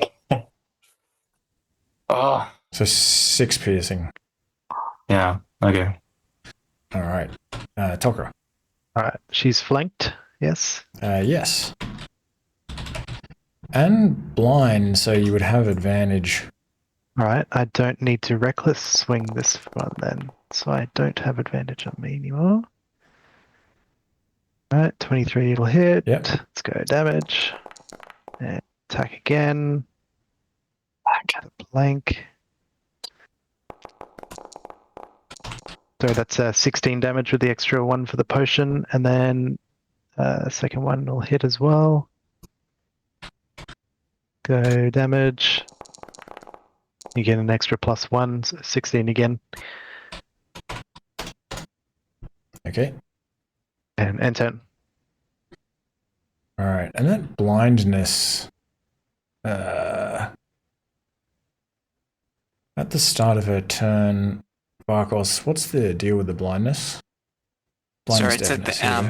Ah. So 6 piercing. Yeah, okay. All right. Tokra. Alright, she's flanked. Yes. Yes. And blind, so you would have advantage. Alright, I don't need to reckless swing this one then. So I don't have advantage on me anymore. Alright, 23 will hit. Yep. Let's go damage. And attack again. Back the blank. So that's 16 damage with the extra 1 for the potion, and then second one will hit as well. Go damage. You get an extra +1, so 16 again. Okay. And end turn. All right. And that blindness. At the start of her turn, Vakos, what's the deal with the blindness? Sorry, it's at deafness, the here we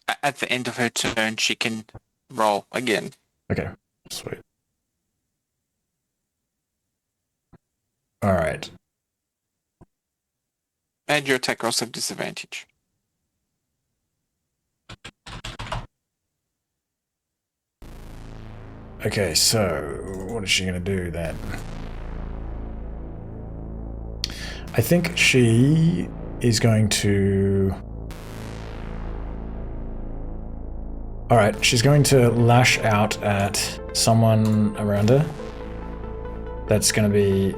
go. at the end of her turn, she can roll again. Okay, sweet. All right. And your attack rolls have disadvantage. Okay, so what is she going to do then? I think she is going to... Alright, she's going to lash out at someone around her. That's going to be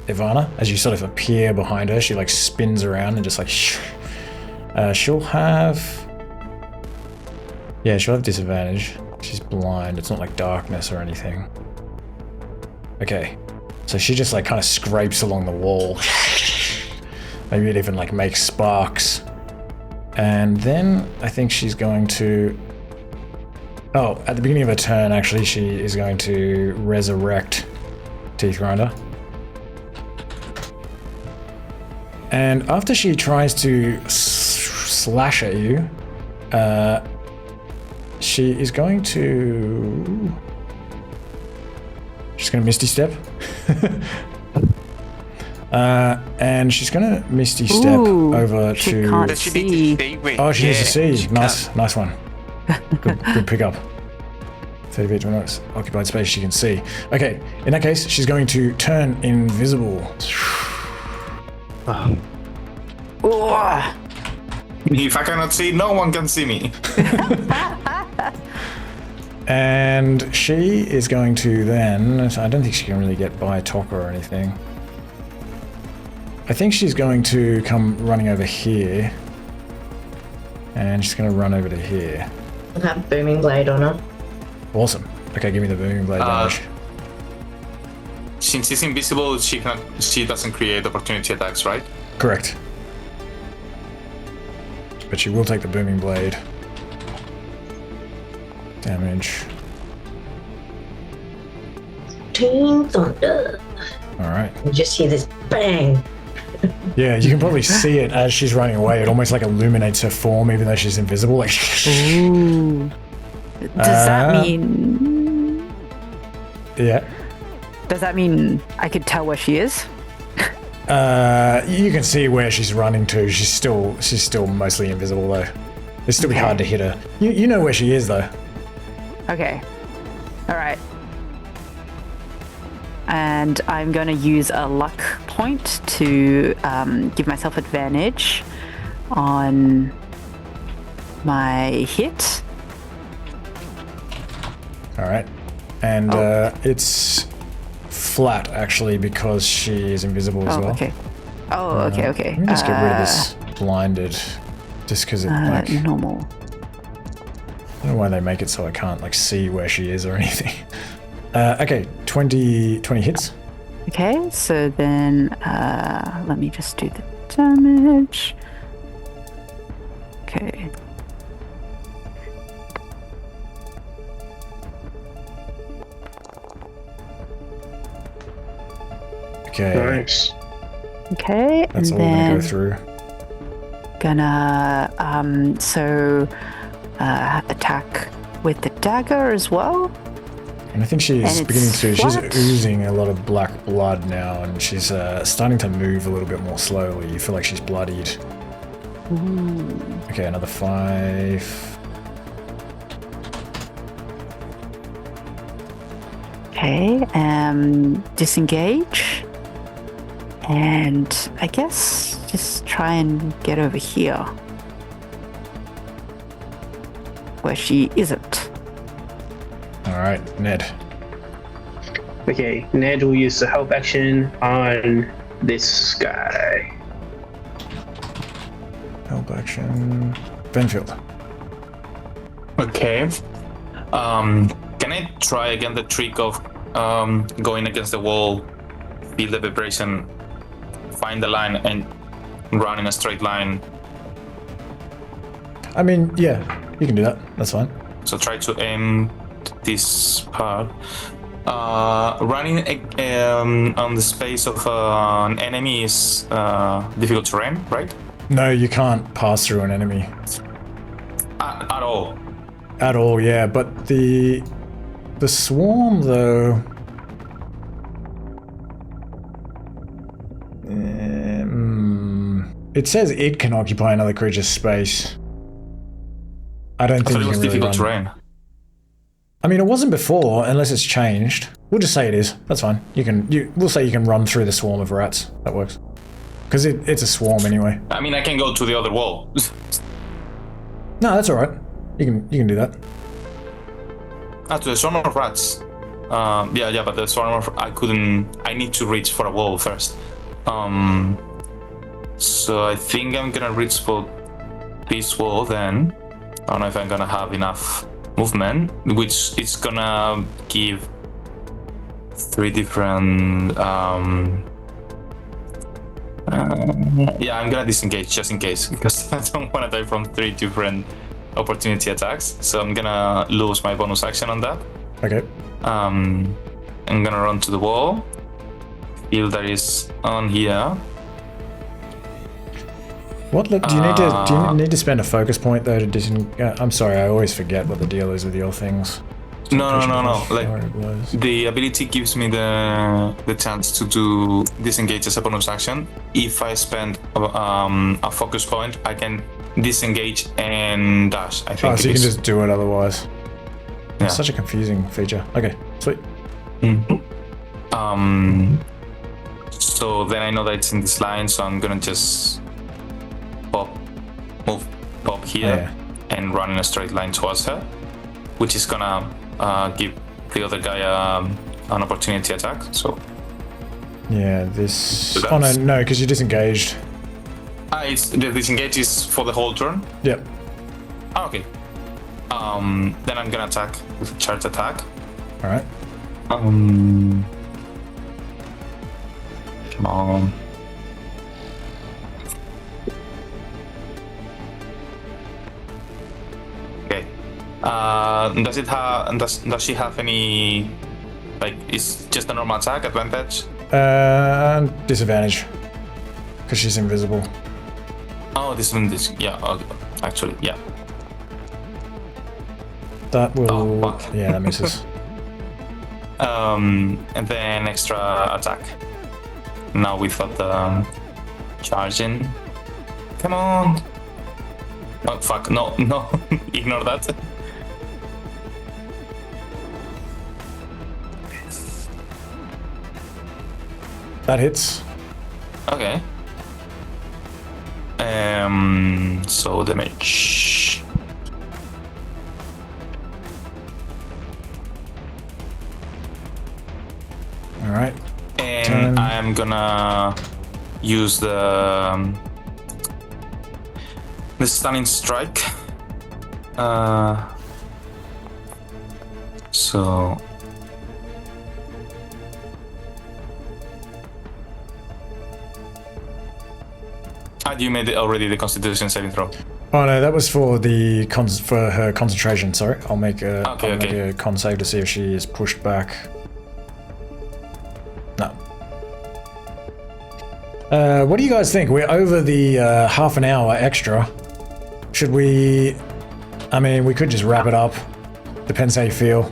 Ivana. As you sort of appear behind her, she like spins around and just like... she'll have... Yeah, she'll have disadvantage. She's blind. It's not like darkness or anything. Okay. So she just like kind of scrapes along the wall. Maybe it even like makes sparks. And then I think she's going to... Oh, at the beginning of her turn, actually, she is going to resurrect Teethgrinder. And after she tries to slash at you, she is going to... She's going to Misty Step. And she's going to Misty Step over to... Can't see. Oh, she needs to see. Nice one. Good pickup. 30 feet to an occupied space she can see. Okay, in that case, she's going to turn invisible. If I cannot see, no one can see me. And she is going to then... I don't think she can really get by Tokka or anything. I think she's going to come running over here. And she's going to run over to here. I have Booming Blade on her. Awesome. Okay, give me the Booming Blade damage. Since she's invisible, she doesn't create opportunity attacks, right? Correct. But she will take the Booming Blade damage. Team Thunder. Alright. You just hear this bang. Yeah, you can probably see it as she's running away. It almost like illuminates her form, even though she's invisible. Like, Ooh. Does that mean... Yeah. Does that mean I could tell where she is? You can see where she's running to. She's still mostly invisible though. It'd still be hard to hit her. You know where she is though. Okay. Alright. And I'm going to use a luck point to give myself advantage on my hit. Alright. And it's flat actually because she is invisible as well. Okay. Okay. Let me just get rid of this blinded just because it like... Normal. I don't know why they make it so I can't like see where she is or anything. Okay, 20 hits. Okay, so then let me just do the damage. Okay. Okay. Nice. Okay, That's and all we're then gonna go through. Gonna attack with the dagger as well. And I think she's And beginning it's to... She's flat. oozing a lot of black blood now, and she's starting to move a little bit more slowly. You feel like she's bloodied. Ooh. Okay, another 5. Okay, disengage. And I guess just try and get over here. Where she isn't. Alright, Ned. Okay, Ned will use the help action on this guy. Help action. Benfield. Okay. Can I try again the trick of going against the wall, feel the vibration, find the line, and run in a straight line? I mean, yeah, you can do that. That's fine. So try to aim this part. Running on the space of an enemy is difficult terrain, right? No, you can't pass through an enemy. At all. At all, yeah. But the swarm, though... it says it can occupy another creature's space. I don't think it was really difficult run. terrain. I mean, it wasn't before, unless it's changed. We'll just say it is. That's fine. We'll say you can run through the swarm of rats. That works. Because it's a swarm anyway. I mean, I can go to the other wall. No, that's all right. You can do that. To the swarm of rats. Yeah, but the swarm of... I need to reach for a wall first. So I think I'm gonna reach for this wall then. I don't know if I'm gonna have enough movement, which is gonna give 3 different. Yeah, I'm gonna disengage just in case because I don't want to die from 3 different opportunity attacks. So I'm gonna lose my bonus action on that. Okay. I'm gonna run to the wall. Feel that is on here. What look? Do you need to spend a focus point though to I'm sorry, I always forget what the deal is with your things. No. Like the ability gives me the chance to do disengage as a bonus action. If I spend a focus point, I can disengage and dash. I think. So you can just do it otherwise. Yeah. It's such a confusing feature. Okay, sweet. So then I know that it's in this line, so I'm gonna just pop here and run in a straight line towards her, which is gonna give the other guy an opportunity attack. So yeah, this. So no, because you're disengaged. The disengage is for the whole turn. Yep. Oh, okay. Then I'm gonna attack with a charge attack. All right. Come on. Okay. Does she have any, like, is just a normal attack advantage? Disadvantage. Because she's invisible. Oh, this yeah, okay. Actually, yeah. That will yeah, that misses. And then extra attack. Now we've got the charging. Come on. Oh fuck, no, ignore that. That hits. Okay. So damage. All right. And I'm gonna use the stunning strike. So. You made it already the Constitution saving throw. Oh no, that was for for her concentration. Sorry, I'll make a make a con save to see if she is pushed back. No. What do you guys think? We're over the half an hour extra. Should we? I mean, we could just wrap it up. Depends how you feel.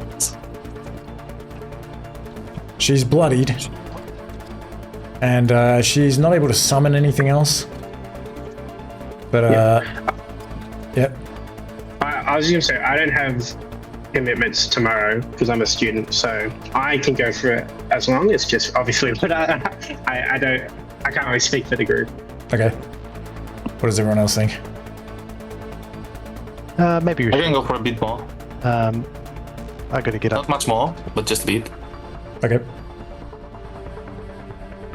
She's bloodied, and she's not able to summon anything else. But yep. I was gonna say I don't have commitments tomorrow because I'm a student, so I can go for it as long. It's just obviously, but I can't really speak for the group. Okay. What does everyone else think? Maybe we I can go for a bit more. I gotta get up. Not much more, but just a bit. Okay.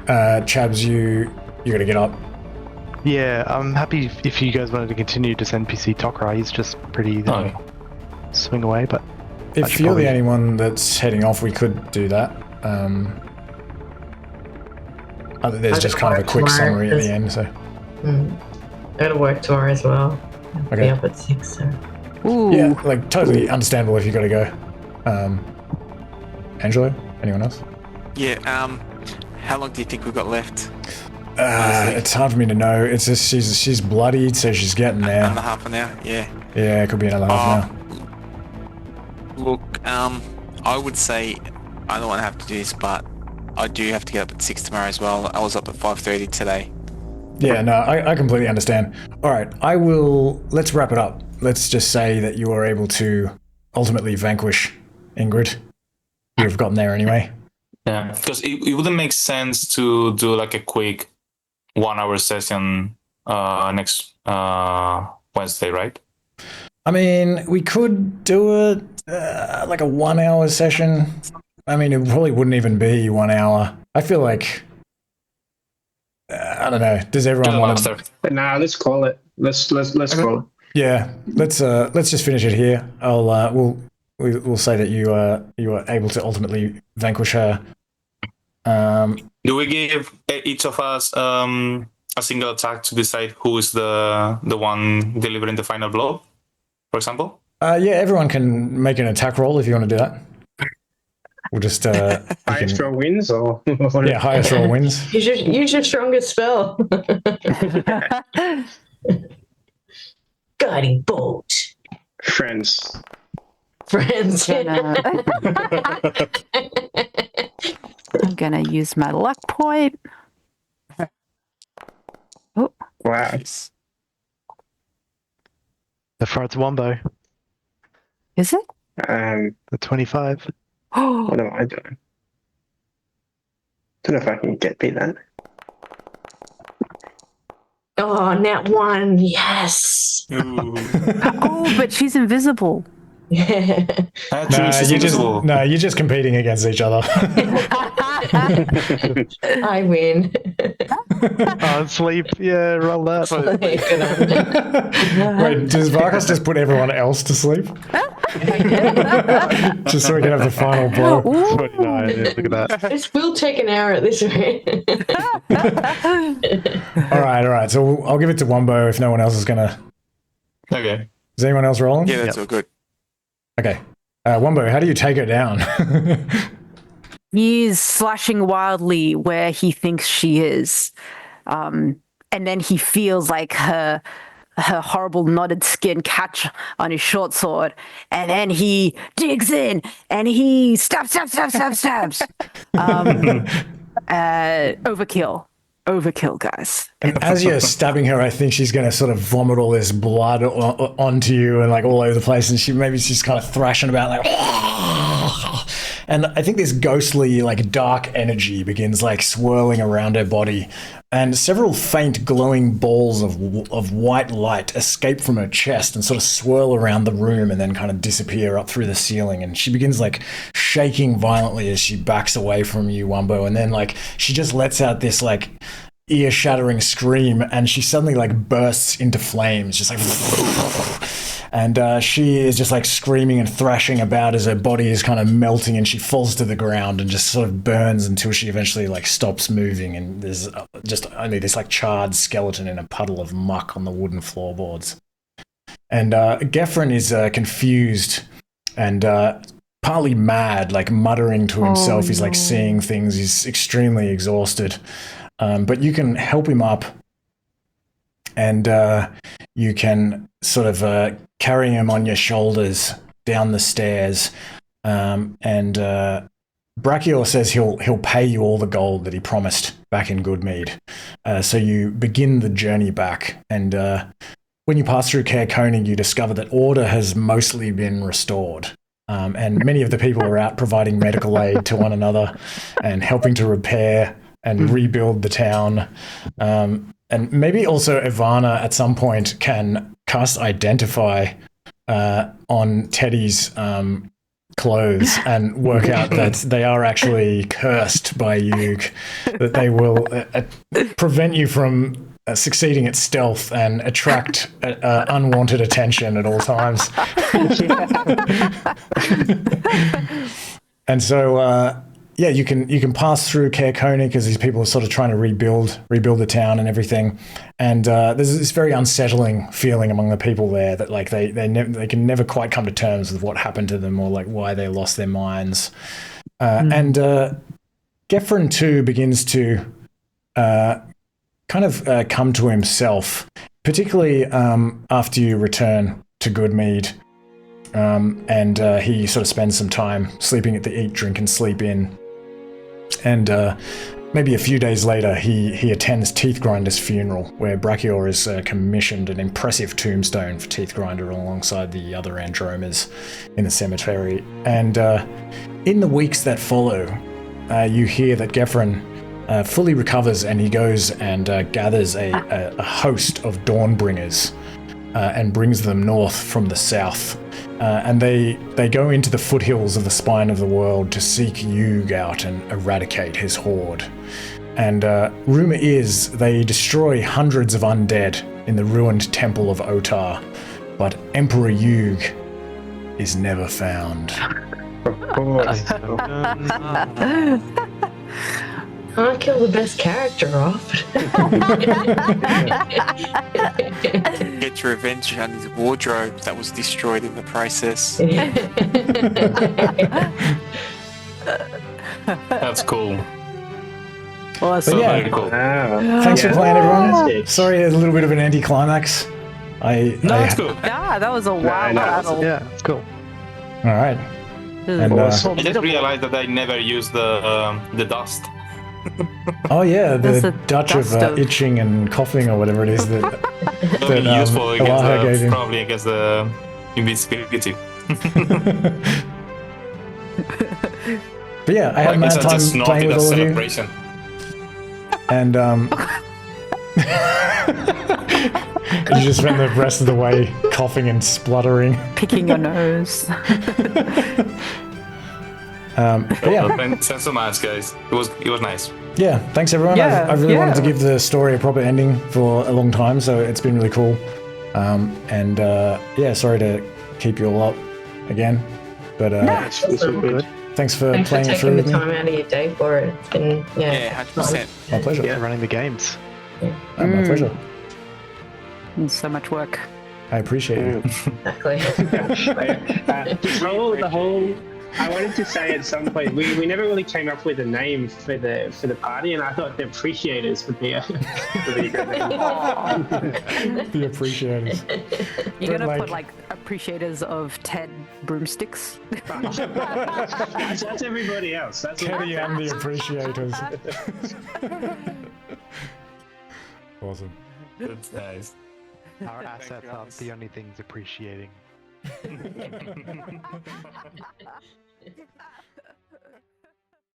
Chabs, you gotta get up. Yeah, I'm happy if you guys wanted to continue to send PC Tok'ra. He's just pretty swing away, but if you're the only one that's heading off, we could do that. There's just kind of a quick summary at the end, so. I gotta work tomorrow as well. I'll be up at 6, so. Ooh. Yeah, like totally understandable if you gotta go. Angelo, anyone else? Yeah. How long do you think we've got left? It's hard for me to know. It's just she's bloodied, so she's getting there. Another half an hour, yeah. Yeah, it could be another half an hour. Look, I would say I don't want to have to do this, but I do have to get up at 6 tomorrow as well. I was up at 5:30 today. Yeah, no, I completely understand. All right, let's wrap it up. Let's just say that you were able to ultimately vanquish Ingrid. You've gotten there anyway. Yeah, because it wouldn't make sense to do like a quick 1 hour session next Wednesday, right? I mean, we could do it like a 1 hour session. I mean, it probably wouldn't even be 1 hour. I feel like I don't know. Does everyone want to? Nah, let's call it. Let's call it. Yeah, let's just finish it here. We'll say that you were able to ultimately vanquish her. Do we give each of us a single attack to decide who is the one delivering the final blow, for example? Yeah, everyone can make an attack roll if you want to do that. We'll just Highest roll wins, or yeah, highest roll wins. Use your strongest spell. Guiding bolt. friends. Friends. I'm gonna use my luck point. Oh, Wow. Nice. The front Wumbo, is it? the 25. Oh, What am I doing? Don't know if I can beat that. Oh, nat 1. Yes. Ooh. oh, but she's invisible. You're just competing against each other. I win. Oh, sleep. Yeah, roll that. Wait, does Vakos just put everyone else to sleep? Just so we can have the final blow. 29. Yeah, look at that. This will take an hour at this rate. All right. So I'll give it to Wumbo if no one else is gonna. Okay. Is anyone else rolling? Yeah, that's all good. Okay. Wumbo, how do you take her down? He's slashing wildly where he thinks she is. And then he feels like her horrible knotted skin catch on his short sword. And then he digs in and he stabs. Overkill, guys. And as you're stabbing her, I think she's going to sort of vomit all this blood onto you and like all over the place. And she's kind of thrashing about like, and I think this ghostly, like dark energy begins like swirling around her body. And several faint glowing balls of white light escape from her chest and sort of swirl around the room and then kind of disappear up through the ceiling. And she begins like shaking violently as she backs away from you, Wumbo. And then like she just lets out this like ear-shattering scream and she suddenly like bursts into flames, just like... And she is just like screaming and thrashing about as her body is kind of melting and she falls to the ground and just sort of burns until she eventually like stops moving and there's just only this like charred skeleton in a puddle of muck on the wooden floorboards. And Gefren is confused and partly mad, like muttering to himself. He's like seeing things. He's extremely exhausted. But you can help him up and you can sort of carry him on your shoulders down the stairs. And Brakior says he'll pay you all the gold that he promised back in Goodmead. So you begin the journey back. And when you pass through Caer-Konig, you discover that order has mostly been restored. And many of the people are out providing medical aid to one another and helping to repair and rebuild the town. And maybe also Ivana at some point can cast Identify on Teddy's clothes and work out that they are actually cursed by Yug, that they will prevent you from succeeding at stealth and attract unwanted attention at all times. And so... yeah, you can pass through Caer-Konig because these people are sort of trying to rebuild the town and everything, and there's this very unsettling feeling among the people there that like they can never quite come to terms with what happened to them or like why they lost their minds. And Gefren too begins to kind of come to himself, particularly after you return to Goodmead. And he sort of spends some time sleeping at the Eat, Drink and Sleep Inn. And maybe a few days later, he attends Teethgrinder's funeral, where Brakior has commissioned an impressive tombstone for Teethgrinder alongside the other Andromas in the cemetery. And in the weeks that follow, you hear that Gefren fully recovers and he goes and gathers a host of Dawnbringers and brings them north from the south. And they go into the foothills of the spine of the world to seek Yug out and eradicate his horde. And rumor is they destroy hundreds of undead in the ruined temple of Otar, but Emperor Yug is never found. Can't kill the best character off. Get revenge on his wardrobe that was destroyed in the process. That's cool. Awesome. But yeah, Very cool. thanks for playing, everyone. Fantastic. Sorry, a little bit of an anticlimax. No, it's cool. Yeah, that was a wild no, battle. Yeah, it's cool. All right. And, I just realized that I never used the dust. oh yeah, That's the the Dutch of dust of- itching and coughing or whatever it is that Very useful Elijah gave against him. probably against the invincibility. But yeah, I had a mad It's just time not playing in with a all of you, celebration. and you just spent the rest of the way coughing and spluttering. Picking your nose. But yeah, Send some ads, guys. It was nice. yeah. Thanks everyone. Yeah, I really wanted to yeah. give the story a proper ending for a long time, so it's been really cool. And yeah, sorry to keep you all up again, but It's all good. thanks for Thanks for playing it through taking the with me. time out of your day for it. It's been, Yeah, 100%. My pleasure. Yeah, running the games. My pleasure. It's so much work. I appreciate it. Exactly. The whole. I wanted to say at some point we never really came up with a name for the party, and I thought the Appreciators would be a good name. The appreciators. You're gonna Like- put like appreciators of Ted broomsticks. That's everybody else. That's Teddy and the appreciators. Awesome. That's nice. Our assets are guys. the only things appreciating.